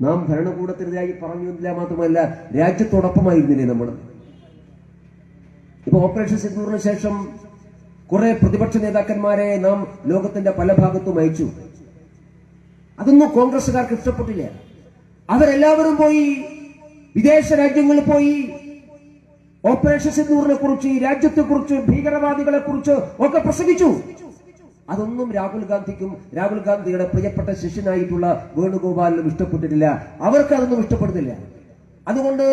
നാം ഭരണകൂടത്തിനെതിരായി പറഞ്ഞില്ല, മാത്രമല്ല രാജ്യത്തോടൊപ്പമായിരുന്നില്ലേ നമ്മൾ? ഇപ്പൊ ഓപ്പറേഷൻ സിന്ദൂറിന് ശേഷം കുറെ പ്രതിപക്ഷ നേതാക്കന്മാരെ നാം ലോകത്തിന്റെ പല ഭാഗത്തും അയച്ചു. അതൊന്നും കോൺഗ്രസുകാർക്ക് ഇഷ്ടപ്പെട്ടില്ല. അവരെല്ലാവരും പോയി വിദേശ രാജ്യങ്ങളിൽ പോയി ഓപ്പറേഷൻ സിന്ദൂറിനെ കുറിച്ച്, രാജ്യത്തെ കുറിച്ച്, ഭീകരവാദികളെ കുറിച്ച് ഒക്കെ പ്രസംഗിച്ചു. അതൊന്നും രാഹുൽ ഗാന്ധിക്കും രാഹുൽ ഗാന്ധിയുടെ പ്രിയപ്പെട്ട ശിഷ്യനായിട്ടുള്ള വേണുഗോപാലിനും ഇഷ്ടപ്പെട്ടിട്ടില്ല. അവർക്ക് അതൊന്നും ഇഷ്ടപ്പെടുന്നില്ല. അതുകൊണ്ട്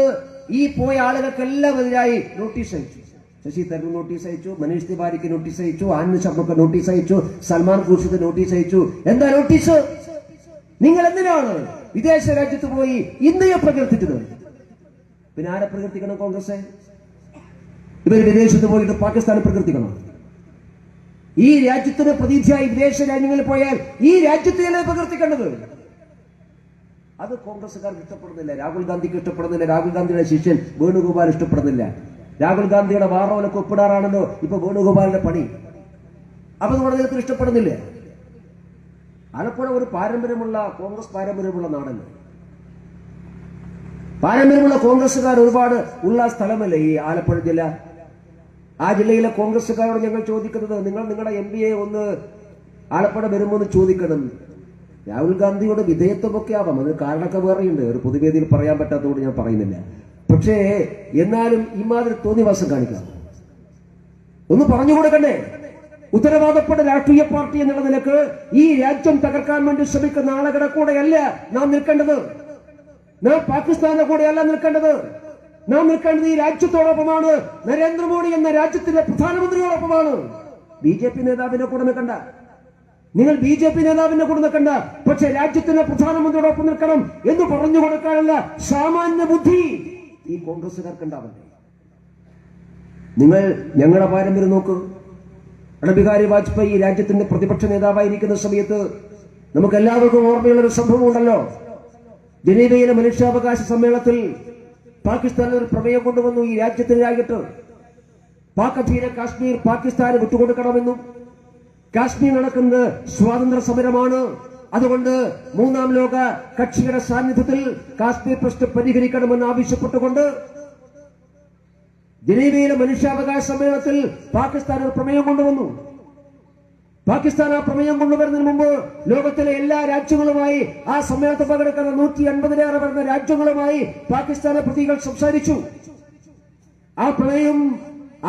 ഈ പോയ ആളുകൾക്കെല്ലാം എതിരായി നോട്ടീസ് അയച്ചു. ശശി തരൂർ നോട്ടീസ് അയച്ചു, മനീഷ് തിവാരിക്ക് നോട്ടീസ് അയച്ചു, ആനന്ദ് ശർമ്മക്ക് നോട്ടീസ് അയച്ചു, സൽമാൻ ഖുർഷിദ് നോട്ടീസ് അയച്ചു. എന്താ നോട്ടീസ്? നിങ്ങൾ എന്തിനാണ് വിദേശ രാജ്യത്ത് പോയി ഇന്ത്യയെ പ്രകീർത്തിച്ചത്? പിന്നെ ആരെ പ്രകീർത്തിക്കണം? കോൺഗ്രസ് ഇവർ വിദേശത്ത് പോയിട്ട് പാകിസ്ഥാനെ പ്രകീർത്തിക്കണം? ഈ രാജ്യത്തിന് പ്രതീക്ഷയായി വിദേശ രാജ്യങ്ങളിൽ പോയാൽ ഈ രാജ്യത്തെയല്ലേ പ്രകീർത്തിക്കേണ്ടത്? അത് കോൺഗ്രസുകാർക്ക് ഇഷ്ടപ്പെടുന്നില്ല, രാഹുൽ ഗാന്ധിക്ക് ഇഷ്ടപ്പെടുന്നില്ല, രാഹുൽ ഗാന്ധിയുടെ ശിഷ്യൻ വേണുഗോപാൽ ഇഷ്ടപ്പെടുന്നില്ല. രാഹുൽ ഗാന്ധിയുടെ വാറോലൊക്കെ ഒപ്പിടാറാണല്ലോ ഇപ്പൊ വേണുഗോപാലിന്റെ പണി. അപ്പൊ നമ്മുടെ നേതൃത്വം ഇഷ്ടപ്പെടുന്നില്ല. ആലപ്പുഴ ഒരു പാരമ്പര്യമുള്ള കോൺഗ്രസ് പാരമ്പര്യമുള്ള നാടല്ല. പാരമ്പര്യമുള്ള കോൺഗ്രസുകാർ ഒരുപാട് ഉള്ള സ്ഥലമല്ലേ ഈ ആലപ്പുഴ ജില്ല. ആ ജില്ലയിലെ കോൺഗ്രസുകാരോട് ഞങ്ങൾ ചോദിക്കുന്നത്, നിങ്ങൾ നിങ്ങളുടെ MPA ഒന്ന് ആലപ്പുഴ വരുമ്പോൾ ഒന്ന് ചോദിക്കണം. രാഹുൽ ഗാന്ധിയുടെ വിധേയത്വമൊക്കെ ആവാം, അത് കാരണമൊക്കെ വേറെയുണ്ട്, ഒരു പൊതുവേദിയിൽ പറയാൻ പറ്റാത്തതുകൊണ്ട് ഞാൻ പറയുന്നില്ല. പക്ഷേ എന്നാലും ഇമാതിരി തോന്നിവാസം കാണിക്കാം, ഒന്ന് പറഞ്ഞു കൊടുക്കണ്ടേ? ഉത്തരവാദപ്പെട്ട രാഷ്ട്രീയ പാർട്ടി എന്നുള്ള നിലക്ക് ഈ രാജ്യം തകർക്കാൻ വേണ്ടി ശ്രമിക്കുന്ന ആളുകളുടെ കൂടെയല്ല നാം നിൽക്കേണ്ടത്. നാം പാകിസ്ഥാന്റെ കൂടെയല്ല നിൽക്കേണ്ടത്. നാം നിൽക്കേണ്ടത് ഈ രാജ്യത്തോടൊപ്പമാണ്. നരേന്ദ്രമോദി എന്ന രാജ്യത്തിന്റെ പ്രധാനമന്ത്രിയോടൊപ്പമാണ്. BJP നേതാവിന്റെ കൂടെ നിൽക്കണ്ട. നിങ്ങൾ BJP നേതാവിന്റെ കൂടെ നിൽക്കണ്ട. പക്ഷെ രാജ്യത്തിന്റെ പ്രധാനമന്ത്രിയോടൊപ്പം നിൽക്കണം എന്ന് പറഞ്ഞു കൊടുക്കാനുള്ള സാമാന്യ ബുദ്ധി ഈ കോൺഗ്രസുകാർക്ക് ഉണ്ടാവണ്ടേ? നിങ്ങൾ ഞങ്ങളുടെ പാരമ്പര്യം നോക്ക്. അടൽ ബിഹാരി വാജ്പേയി രാജ്യത്തിന്റെ പ്രതിപക്ഷ നേതാവായിരിക്കുന്ന സമയത്ത് നമുക്ക് എല്ലാവർക്കും ഓർമ്മയുള്ള ഒരു സംഭവം ഉണ്ടല്ലോ. ജനീവയിലെ മനുഷ്യാവകാശ സമ്മേളനത്തിൽ പാകിസ്ഥാൻ ഒരു പ്രമേയം കൊണ്ടുവന്നു. ഈ രാജ്യത്തിനായിട്ട് പാക് അധീന കാശ്മീർ പാകിസ്ഥാന് വിട്ടുകൊടുക്കണമെന്നും കാശ്മീർ നടക്കുന്നത് സ്വാതന്ത്ര്യ സമരമാണ്, അതുകൊണ്ട് മൂന്നാം ലോക കക്ഷിയുടെ സാന്നിധ്യത്തിൽ കാശ്മീർ പ്രശ്നം പരിഹരിക്കണമെന്ന് ആവശ്യപ്പെട്ടുകൊണ്ട് ജനീവയിലെ മനുഷ്യാവകാശ സമ്മേളനത്തിൽ പാകിസ്ഥാൻ ഒരു പ്രമേയം കൊണ്ടുവന്നു. പാകിസ്ഥാൻ ആ പ്രമേയം കൊണ്ടുവരുന്നതിന് മുമ്പ് ലോകത്തിലെ എല്ലാ രാജ്യങ്ങളുമായി ആ സമ്മേളനത്തിൽ പങ്കെടുക്കുന്ന 150-ലേറെ വരുന്ന രാജ്യങ്ങളുമായി പാകിസ്ഥാനെ പ്രതികൾ സംസാരിച്ചു. ആ പ്രമേയം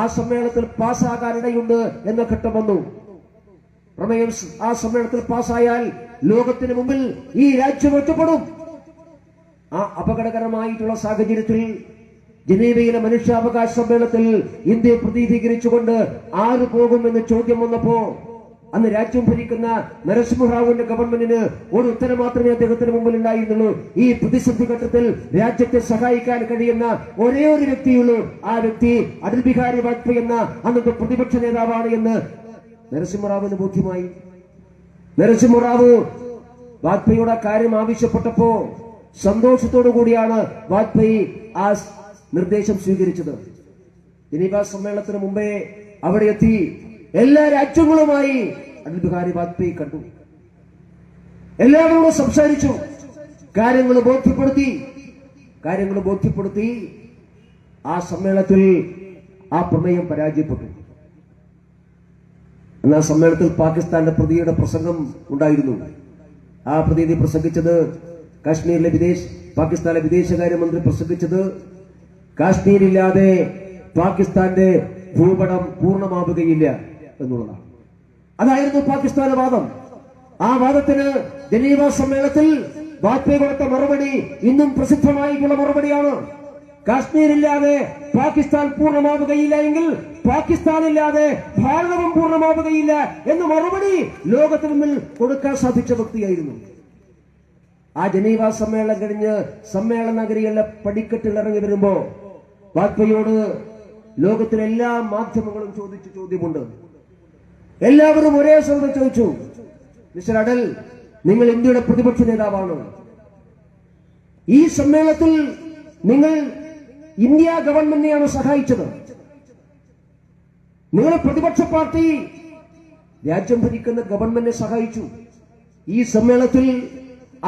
ആ സമ്മേളനത്തിൽ പാസ്സാകാനിടയുണ്ട് എന്ന ഘട്ടം വന്നു. പ്രമേയം ആ സമ്മേളനത്തിൽ പാസ്സായാൽ ലോകത്തിന് മുമ്പിൽ ഈ രാജ്യം ഒറ്റപ്പെടും. ആ അപകടകരമായിട്ടുള്ള സാഹചര്യത്തിൽ ജനീവയിലെ മനുഷ്യാവകാശ സമ്മേളനത്തിൽ ഇന്ത്യയെ പ്രതിനിധീകരിച്ചുകൊണ്ട് ആര് പോകുമെന്ന് ചോദ്യം വന്നപ്പോ അന്ന് രാജ്യം ഭരിക്കുന്ന നരസിംഹറാവുവിന്റെ ഗവൺമെന്റിന് ഒരു ഉത്തരം മാത്രമേ അദ്ദേഹത്തിന് മുമ്പിൽ ഉണ്ടായിരുന്നുള്ളൂ. ഈ പ്രതിസന്ധി ഘട്ടത്തിൽ രാജ്യത്തെ സഹായിക്കാൻ കഴിയുന്ന ഒരേ ഒരു വ്യക്തിയുള്ളൂ. ആ വ്യക്തി അടൽ ബിഹാരി വാജ്പേയി എന്ന അന്നത്തെ പ്രതിപക്ഷ നേതാവാണ് എന്ന് നരസിംഹറാവുവിന് ബോധ്യമായി. നരസിംഹറാവു വാജ്പേയിയുടെ കാര്യം ആവശ്യപ്പെട്ടപ്പോ സന്തോഷത്തോടു കൂടിയാണ് വാജ്പേയി ആ നിർദ്ദേശം സ്വീകരിച്ചത്. ജനീവ സമ്മേളനത്തിന് മുമ്പേ അവിടെ എത്തി എല്ലാ രാജ്യങ്ങളുമായി അടൽ ബിഹാരി വാജ്പേയി കണ്ടു. എല്ലാവരോടും സംസാരിച്ചു, കാര്യങ്ങൾ ബോധ്യപ്പെടുത്തി. ആ സമ്മേളനത്തിൽ ആ പ്രമേയം പരാജയപ്പെട്ടു. എന്നാൽ സമ്മേളനത്തിൽ പാകിസ്ഥാന്റെ പ്രതിയുടെ പ്രസംഗം ഉണ്ടായിരുന്നു. ആ പ്രതിനിധി പ്രസംഗിച്ചത് കാശ്മീരിലെ പാകിസ്ഥാനിലെ വിദേശകാര്യമന്ത്രി പ്രസംഗിച്ചത് കാശ്മീരില്ലാതെ പാകിസ്ഥാന്റെ ഭൂപടം പൂർണ്ണമാവുകയില്ല എന്നുള്ളതാണ്. അതായിരുന്നു പാകിസ്ഥാന്റെ വാദം. ആ വാദത്തിന് ജനീവ സമ്മേളനത്തിൽ വാജ്പേയി കൊടുത്ത മറുപടി ഇന്നും പ്രസിദ്ധമായിട്ടുള്ള മറുപടിയാണ്. കാശ്മീരില്ലാതെ പാകിസ്ഥാൻ പൂർണ്ണമാവുകയില്ല എങ്കിൽ പാകിസ്ഥാനില്ലാതെ ഭാരതവും പൂർണ്ണമാവുകയില്ല എന്ന മറുപടി ലോകത്തിന് മുന്നിൽ കൊടുക്കാൻ സാധിച്ച വ്യക്തിയായിരുന്നു. ആ ജനീവ സമ്മേളനം കഴിഞ്ഞ് സമ്മേളന നഗരിയിലെ പടിക്കെട്ടിൽ ഇറങ്ങി വരുമ്പോ വാജ്പേയിയോട് ലോകത്തിലെ എല്ലാ മാധ്യമങ്ങളും ചോദിച്ച ചോദ്യമുണ്ട്. എല്ലാവരും ഒരേ സ്വന്തം ചോദിച്ചു, മിസ്റ്റർ അടൽ, നിങ്ങൾ ഇന്ത്യയുടെ പ്രതിപക്ഷ നേതാവാണ്. ഈ സമ്മേളനത്തിൽ നിങ്ങൾ ഇന്ത്യ ഗവൺമെന്റിനെയാണ് സഹായിച്ചത്. നിങ്ങൾ പ്രതിപക്ഷ പാർട്ടി രാജ്യം ഭരിക്കുന്ന ഗവൺമെന്റിനെ സഹായിച്ചു. ഈ സമ്മേളനത്തിൽ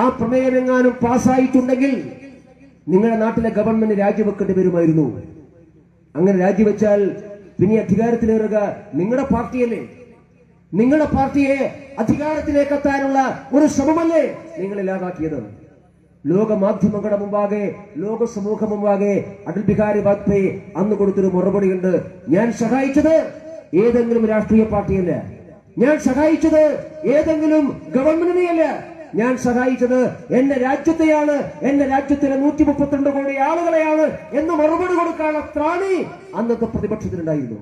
ആ പ്രമേയമെങ്ങാനും പാസ്സായിട്ടുണ്ടെങ്കിൽ നിങ്ങളുടെ നാട്ടിലെ ഗവൺമെന്റ് രാജിവെക്കേണ്ടി വരുമായിരുന്നു. അങ്ങനെ രാജിവെച്ചാൽ പിന്നെ അധികാരത്തിലേറുക നിങ്ങളുടെ പാർട്ടിയല്ലേ? നിങ്ങളുടെ പാർട്ടിയെ അധികാരത്തിലേക്ക് എത്താനുള്ള ഒരു ശ്രമമല്ലേ നിങ്ങൾ ഇല്ലാതാക്കിയത്? ലോക മാധ്യമങ്ങളുടെ മുമ്പാകെ, ലോക സമൂഹം മുമ്പാകെ അടൽ ബിഹാരി വാജ്പേയി അന്ന് കൊടുത്തൊരു മറുപടിയുണ്ട്. ഞാൻ സഹായിച്ചത് ഏതെങ്കിലും രാഷ്ട്രീയ പാർട്ടിയല്ല, ഞാൻ സഹായിച്ചത് ഏതെങ്കിലും ഗവൺമെന്റിനെയല്ല, ഞാൻ സഹായിച്ചത് എന്റെ രാജ്യത്തെയാണ്, എന്റെ രാജ്യത്തിലെ 132 കോടി ആളുകളെയാണ് എന്ന് മറുപടി കൊടുക്കാനുള്ള ത്രാണി അന്നത്തെ പ്രതിപക്ഷത്തിനുണ്ടായിരുന്നു.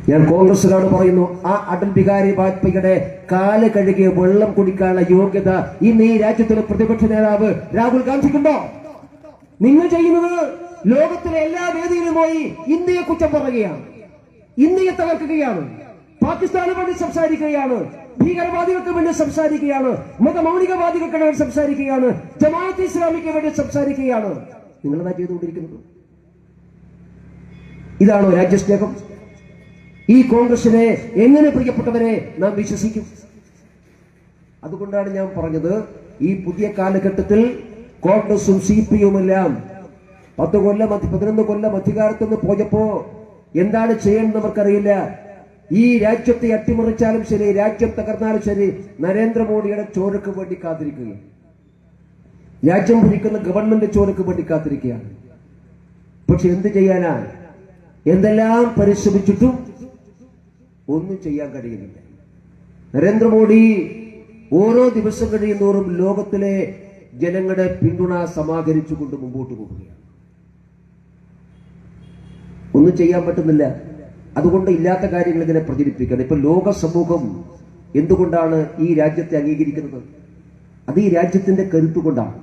ഞാൻ കോൺഗ്രസുകാരോട് പറയുന്നു, ആ അടൽ ബിഹാരി വാജ്പേയിയുടെ കാല് കഴുകിയ വെള്ളം കുടിക്കാനുള്ള യോഗ്യത ഇന്ന് ഈ രാജ്യത്തിലെ പ്രതിപക്ഷ നേതാവ് രാഹുൽ ഗാന്ധിക്കുണ്ടോ? നിങ്ങൾ ചെയ്യുന്നത് ലോകത്തിലെ എല്ലാ വേദിയിലും പോയി ഇന്ത്യയെ കുറ്റം പറയുകയാണ്, ഇന്ത്യയെ തകർക്കുകയാണ്, പാകിസ്ഥാന് വേണ്ടി സംസാരിക്കുകയാണ്, ഭീകരവാദികൾക്ക് വേണ്ടി സംസാരിക്കുകയാണ്, മതമൗലികവാദികൾക്ക് വേണ്ടി സംസാരിക്കുകയാണ്, ജമാഅത്ത് ഇസ്ലാമിക്ക് വേണ്ടി സംസാരിക്കുകയാണ്. നിങ്ങളെന്താ ചെയ്തുകൊണ്ടിരിക്കുന്നത്? ഇതാണോ രാജ്യസ്നേഹം? ഈ കോൺഗ്രസിനെ എങ്ങനെ പ്രിയപ്പെട്ടവരെ നാം വിശ്വസിക്കും? അതുകൊണ്ടാണ് ഞാൻ പറഞ്ഞത്, ഈ പുതിയ കാലഘട്ടത്തിൽ കോൺഗ്രസും CPIയും എല്ലാം 11 കൊല്ലം അധികാരത്തിൽ നിന്ന് പോയപ്പോ എന്താണ് ചെയ്യേണ്ടത് അവർക്കറിയില്ല. ഈ രാജ്യത്തെ അട്ടിമറിച്ചാലും ശരി, രാജ്യം തകർന്നാലും ശരി, നരേന്ദ്രമോദിയുടെ ചോരക്ക് വേണ്ടി കാത്തിരിക്കുകയാണ്. രാജ്യം ഭരിക്കുന്ന ഗവൺമെന്റ് ചോരക്ക് വേണ്ടി കാത്തിരിക്കുകയാണ്. പക്ഷെ എന്ത് ചെയ്യാനാ? എന്തെല്ലാം പരിശ്രമിച്ചിട്ടും ഒന്നും ചെയ്യാൻ കഴിയുന്നില്ല. നരേന്ദ്രമോദി ഓരോ ദിവസം കഴിയുന്നോറും ലോകത്തിലെ ജനങ്ങളുടെ പിന്തുണ സമാഹരിച്ചുകൊണ്ട് മുമ്പോട്ട് പോവുകയാണ്. ഒന്നും ചെയ്യാൻ പറ്റുന്നില്ല. അതുകൊണ്ട് ഇല്ലാത്ത കാര്യങ്ങൾ ഇങ്ങനെ പ്രചരിപ്പിക്കണം. ഇപ്പൊ ലോക സമൂഹം എന്തുകൊണ്ടാണ് ഈ രാജ്യത്തെ അംഗീകരിക്കുന്നത്? അത് ഈ രാജ്യത്തിന്റെ കരുത്തുകൊണ്ടാണ്,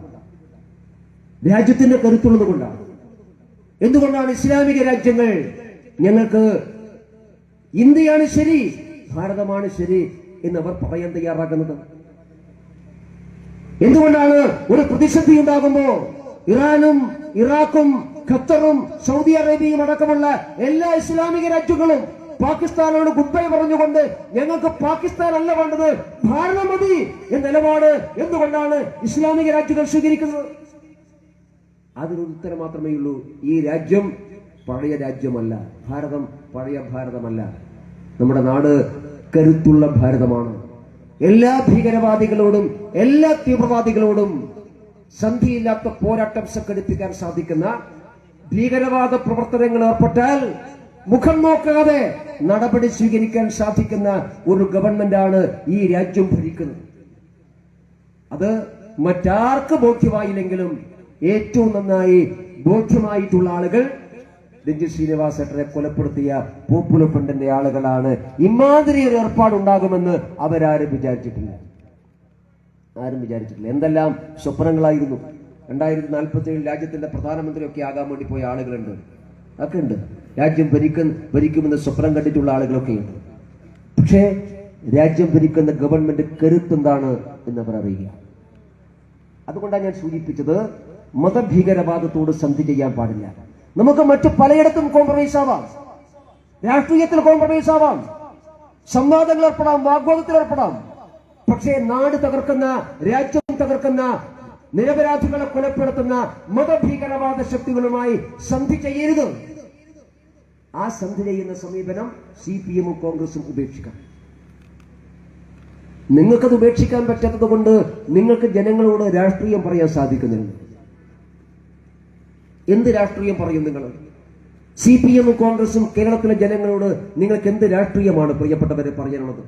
രാജ്യത്തിന്റെ കരുത്തുള്ളത് കൊണ്ടാണ്. എന്തുകൊണ്ടാണ് ഇസ്ലാമിക രാജ്യങ്ങൾ ഞങ്ങൾക്ക് ഇന്ത്യയാണ് ശരി, ഭാരതമാണ് ശരി എന്നവർ പറയാൻ തയ്യാറാക്കുന്നത്? എന്തുകൊണ്ടാണ് ഒരു പ്രതിസന്ധി ഉണ്ടാകുമ്പോ ഇറാനും ഇറാഖും ഖത്തറും സൗദി അറേബ്യയും അടക്കമുള്ള എല്ലാ ഇസ്ലാമിക രാജ്യങ്ങളും പാകിസ്ഥാനോട് ഗുഡ് ബൈ പറഞ്ഞുകൊണ്ട് ഞങ്ങൾക്ക് പാകിസ്ഥാൻ അല്ല വേണ്ടത്, ഭാരതം മതി എന്ന നിലപാട് എന്തുകൊണ്ടാണ് ഇസ്ലാമിക രാജ്യങ്ങൾ സ്വീകരിക്കുന്നത്? അതിനൊരു ഉത്തരം മാത്രമേ ഉള്ളൂ. ഈ രാജ്യം പഴയ രാജ്യമല്ല, ഭാരതം പഴയ ഭാരതമല്ല. നമ്മുടെ നാട് കരുത്തുള്ള ഭാരതമാണ്. എല്ലാ ഭീകരവാദികളോടും എല്ലാ തീവ്രവാദികളോടും സന്ധിയില്ലാത്ത പോരാട്ടം സംഘടിപ്പിക്കാൻ സാധിക്കുന്ന, ഭീകരവാദ പ്രവർത്തനങ്ങൾ ഏർപ്പെട്ടാൽ മുഖം നോക്കാതെ നടപടി സ്വീകരിക്കാൻ സാധിക്കുന്ന ഒരു ഗവൺമെന്റാണ് ഈ രാജ്യം ഭരിക്കുന്നത്. അത് മറ്റാർക്ക് ബോധ്യമായില്ലെങ്കിലും ഏറ്റവും നന്നായി ബോധ്യമായിട്ടുള്ള ആളുകൾ രഞ്ജിത് ശ്രീനിവാസേട്ടനെ കൊലപ്പെടുത്തിയ പോപ്പുലർ ഫ്രണ്ടിന്റെ ആളുകളാണ്. ഇമാതിരി ഒരു ഏർപ്പാടുണ്ടാകുമെന്ന് അവരാരും വിചാരിച്ചിട്ടില്ല, ആരും വിചാരിച്ചിട്ടില്ല. എന്തെല്ലാം സ്വപ്നങ്ങളായിരുന്നു. 2047 രാജ്യത്തിന്റെ പ്രധാനമന്ത്രിയൊക്കെ ആകാൻ വേണ്ടി പോയ ആളുകളുണ്ട്, ഒക്കെ ഉണ്ട്. രാജ്യം ഭരിക്കുമെന്ന് സ്വപ്നം കണ്ടിട്ടുള്ള ആളുകളൊക്കെ ഉണ്ട്. പക്ഷേ രാജ്യം ഭരിക്കുന്ന ഗവൺമെന്റ് കരുത്തെന്താണ് എന്നവർ അറിയുക. അതുകൊണ്ടാണ് ഞാൻ സൂചിപ്പിച്ചത്, മതഭീകരവാദത്തോട് സന്ധി ചെയ്യാൻ പാടില്ല. നമുക്ക് മറ്റു പലയിടത്തും കോംപ്രമൈസ് ആവാം, രാഷ്ട്രീയത്തിൽ കോംപ്രമൈസ് ആവാം, സംവാദങ്ങൾ ഏർപ്പെടാം, വാഗ്വാദത്തിൽ ഏർപ്പെടാം. പക്ഷേ നാട് തകർക്കുന്ന, രാജ്യം തകർക്കുന്ന, നിരപരാധികളെ കൊലപ്പെടുത്തുന്ന മതഭീകരവാദ ശക്തികളുമായി സന്ധി ചെയ്യരുത്. ആ സന്ധി ചെയ്യുന്ന സമീപനം CPM-ഉം കോൺഗ്രസും ഉപേക്ഷിക്കണം. നിങ്ങൾക്കത് ഉപേക്ഷിക്കാൻ പറ്റാത്തത് കൊണ്ട് നിങ്ങൾക്ക് ജനങ്ങളോട് രാഷ്ട്രീയം പറയാൻ സാധിക്കുന്നില്ല. എന്ത് രാഷ്ട്രീയം പറയും നിങ്ങൾ? CPM-ഉം കോൺഗ്രസും കേരളത്തിലെ ജനങ്ങളോട് നിങ്ങൾക്ക് എന്ത് രാഷ്ട്രീയമാണ് പ്രിയപ്പെട്ടവരെ പറയാനുള്ളത്?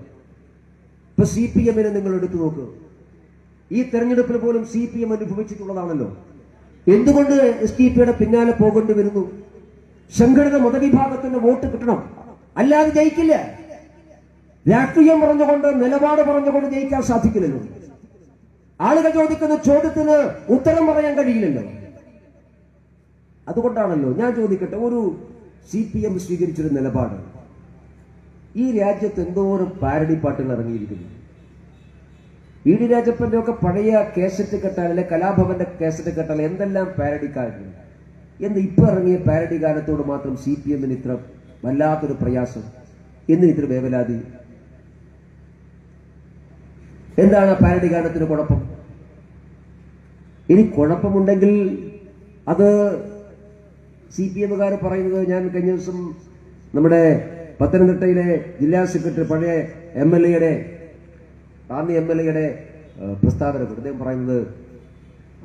ഇപ്പൊ CPM-നെ നിങ്ങൾ എടുത്തു നോക്കുക. ഈ തെരഞ്ഞെടുപ്പിൽ പോലും CPM അനുഭവിച്ചിട്ടുള്ളതാണല്ലോ. എന്തുകൊണ്ട് SDPയുടെ പിന്നാലെ പോകേണ്ടി വരുന്നു? സംഘടിത മതവിഭാഗത്തിന്റെ വോട്ട് കിട്ടണം, അല്ലാതെ ജയിക്കില്ല. രാഷ്ട്രീയം പറഞ്ഞുകൊണ്ട്, നിലപാട് പറഞ്ഞുകൊണ്ട് ജയിക്കാൻ സാധിക്കില്ലല്ലോ. ആളുകൾ ചോദിക്കുന്ന ചോദ്യത്തിന് ഉത്തരം പറയാൻ കഴിയില്ലല്ലോ. അതുകൊണ്ടാണല്ലോ ഞാൻ ചോദിക്കട്ടെ, ഒരു CPM സ്വീകരിച്ചൊരു നിലപാട്, ഈ രാജ്യത്ത് എന്തോരം പാരഡി പാട്ടുകൾ ഇറങ്ങിയിരിക്കുന്നു. E.D. രാജപ്പന്റെ ഒക്കെ പഴയ കേസറ്റ് കേട്ടാൽ, അല്ലെ കലാഭവന്റെ കേസറ്റ് കേട്ടാൽ എന്തെല്ലാം പാരഡി ഗാനങ്ങൾ. എന്ന് ഇപ്പൊ ഇറങ്ങിയ പാരഡി ഗാനത്തോട് മാത്രം CPM-ന് ഇത്ര വല്ലാത്തൊരു പ്രയാസം, എന്തിന് ഇത്ര വേവലാതി? എന്താണ് പാരഡി ഗാനത്തിന് കുഴപ്പം? ഇനി കുഴപ്പമുണ്ടെങ്കിൽ അത് CPM-കാർ പറയുന്നത്, ഞാൻ കഴിഞ്ഞ ദിവസം നമ്മുടെ പത്തനംതിട്ടയിലെ ജില്ലാ സെക്രട്ടറി, പഴയ MLA-യുടെ, റാന്നി MLA-യുടെ പ്രസ്താവന, അദ്ദേഹം പറയുന്നത്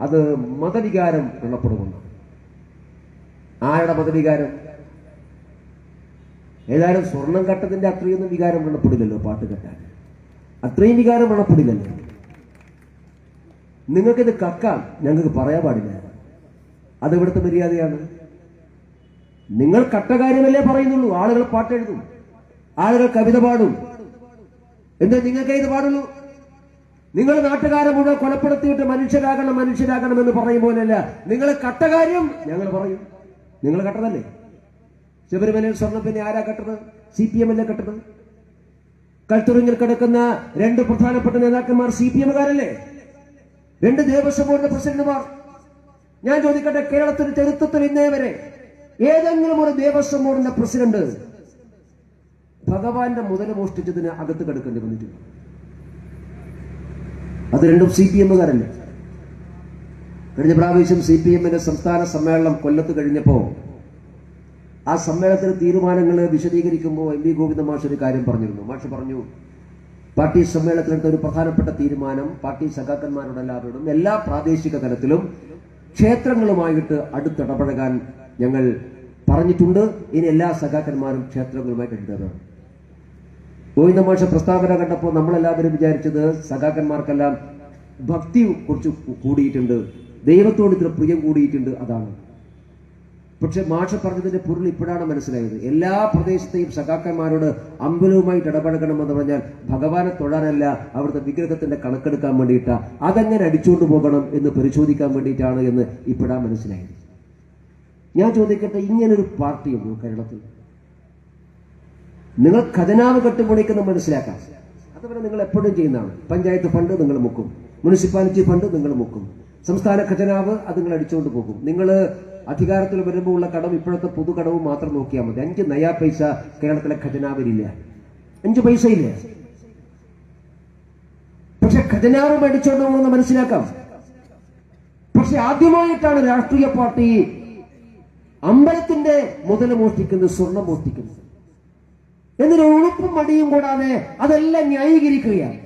അത് മതവികാരം ഉള്ളപ്പെടുമെന്ന്. ആരുടെ മതവികാരം? ഏതായാലും സ്വർണം കട്ടതിന്റെ അത്രയൊന്നും വികാരം വെള്ളപ്പെടില്ലല്ലോ, പാട്ട് കെട്ടാൻ അത്രയും വികാരം വെള്ളപ്പെടില്ലല്ലോ. നിങ്ങൾക്കിത് കക്കാം, ഞങ്ങൾക്ക് പറയാൻ പാടില്ല. അത് ഇവിടുത്തെ മര്യാദയാണ്. നിങ്ങൾ കട്ടകാര്യമല്ലേ പറയുന്നുള്ളൂ. ആളുകൾ പാട്ടെഴുതും, ആളുകൾ കവിത പാടും. എന്താ നിങ്ങൾക്ക് ഇത് പാടുള്ളൂ? നിങ്ങൾ നാട്ടുകാരെ മുഴുവൻ കൊലപ്പെടുത്തിയിട്ട് മനുഷ്യരാകണം മനുഷ്യരാകണം എന്ന് പറയും പോലെയല്ല. നിങ്ങൾ കട്ടകാര്യം ഞങ്ങൾ പറയും. നിങ്ങൾ കട്ടതല്ലേ? ശബരിമലയിൽ സ്വർണ്ണം പിന്നെ ആരാ കട്ടത്? CPM അല്ലേ കട്ടത്? കൽത്തുറിങ്ങിൽ കിടക്കുന്ന 2 പ്രധാനപ്പെട്ട നേതാക്കന്മാർ CPM-കാരല്ലേ? 2 ദേവസ്വം ബോർഡിന്റെ പ്രസിഡന്റുമാർ. ഞാൻ ചോദിക്കട്ടെ, കേരളത്തിന്റെ ചരിത്രത്തിൽ ഇന്നേ വരെ ഏതെങ്കിലും ഒരു ദേവസ്വം ബോർഡിന്റെ പ്രസിഡന്റ് ഭഗവാന്റെ മുതൽ മോഷ്ടിച്ചതിന് അകത്ത് കിടക്കേണ്ടി വന്നിട്ടുണ്ട്? അത് 2 CPM-കാരല്ലേ? കഴിഞ്ഞ പ്രാവശ്യം CPM-ന്റെ സംസ്ഥാന സമ്മേളനം കൊല്ലത്ത് കഴിഞ്ഞപ്പോ ആ സമ്മേളനത്തിന് തീരുമാനങ്ങൾ വിശദീകരിക്കുമ്പോൾ MV ഗോവിന്ദ മാഷ് ഒരു കാര്യം പറഞ്ഞിരുന്നു. മാഷ് പറഞ്ഞു, പാർട്ടി സമ്മേളനത്തിലെടുത്ത ഒരു പ്രധാനപ്പെട്ട തീരുമാനം പാർട്ടി സഖാക്കന്മാരോട് എല്ലാവരോടും എല്ലാ പ്രാദേശിക തലത്തിലും ക്ഷേത്രങ്ങളുമായിട്ട് അടുത്തിടപഴകാൻ ഞങ്ങൾ പറഞ്ഞിട്ടുണ്ട്. ഇനി എല്ലാ സഖാക്കന്മാരും ക്ഷേത്രങ്ങളുമായി കരുതണം. ഗോവിന്ദ മാഷ പ്രസ്താവന കണ്ടപ്പോൾ നമ്മളെല്ലാവരും വിചാരിച്ചത് സഖാക്കന്മാർക്കെല്ലാം ഭക്തി കുറച്ച് കൂടിയിട്ടുണ്ട്, ദൈവത്തോട് ഇത്ര പ്രിയം കൂടിയിട്ടുണ്ട്, അതാണ്. പക്ഷെ മാഷ പറഞ്ഞതിന്റെ പൊരുൾ ഇപ്പോഴാണ് മനസ്സിലായത്. എല്ലാ പ്രദേശത്തെയും സഖാക്കന്മാരോട് അമ്പലവുമായിട്ട് ഇടപഴകണമെന്ന് പറഞ്ഞാൽ ഭഗവാനെ തൊഴാനല്ല, അവിടുത്തെ വിഗ്രഹത്തിന്റെ കണക്കെടുക്കാൻ വേണ്ടിയിട്ടാ, അതെങ്ങനെ അടിച്ചുകൊണ്ട് പോകണം എന്ന് പരിശോധിക്കാൻ വേണ്ടിയിട്ടാണ് എന്ന് ഇപ്പോഴാണ് മനസ്സിലായത്. ഞാൻ ചോദിക്കട്ടെ, ഇങ്ങനൊരു പാർട്ടിയുണ്ടോ കേരളത്തിൽ? നിങ്ങൾ ഖജനാവ് കെട്ടുപൊളിക്കുന്ന മനസ്സിലാക്കാം. അതുപോലെ നിങ്ങൾ എപ്പോഴും ചെയ്യുന്നതാണ്. പഞ്ചായത്ത് ഫണ്ട് നിങ്ങൾ മുക്കും, മുനിസിപ്പാലിറ്റി ഫണ്ട് നിങ്ങൾ മുക്കും, സംസ്ഥാന ഖജനാവ് അത് നിങ്ങൾ അടിച്ചുകൊണ്ട് പോകും. നിങ്ങൾ അധികാരത്തിൽ വരുമ്പോൾ ഉള്ള കടം ഇപ്പോഴത്തെ പൊതുകടവും മാത്രം നോക്കിയാൽ മതി. 5 നയാ പൈസ കേരളത്തിലെ ഖജനാവിലില്ല, 5 പൈസ ഇല്ല. പക്ഷെ ഖജനാവ് അടിച്ചുകൊണ്ട് പോകുന്ന മനസ്സിലാക്കാം. പക്ഷെ ആദ്യമായിട്ടാണ് രാഷ്ട്രീയ പാർട്ടി അമ്പലത്തിന്റെ മുതൽ മോഷ്ടിക്കുന്നത്, സ്വർണം മോഷ്ടിക്കുന്നത്. എന്നൊരു ഉളുപ്പും മടിയും കൂടാതെ അതെല്ലാം ന്യായീകരിക്കുകയാണ്.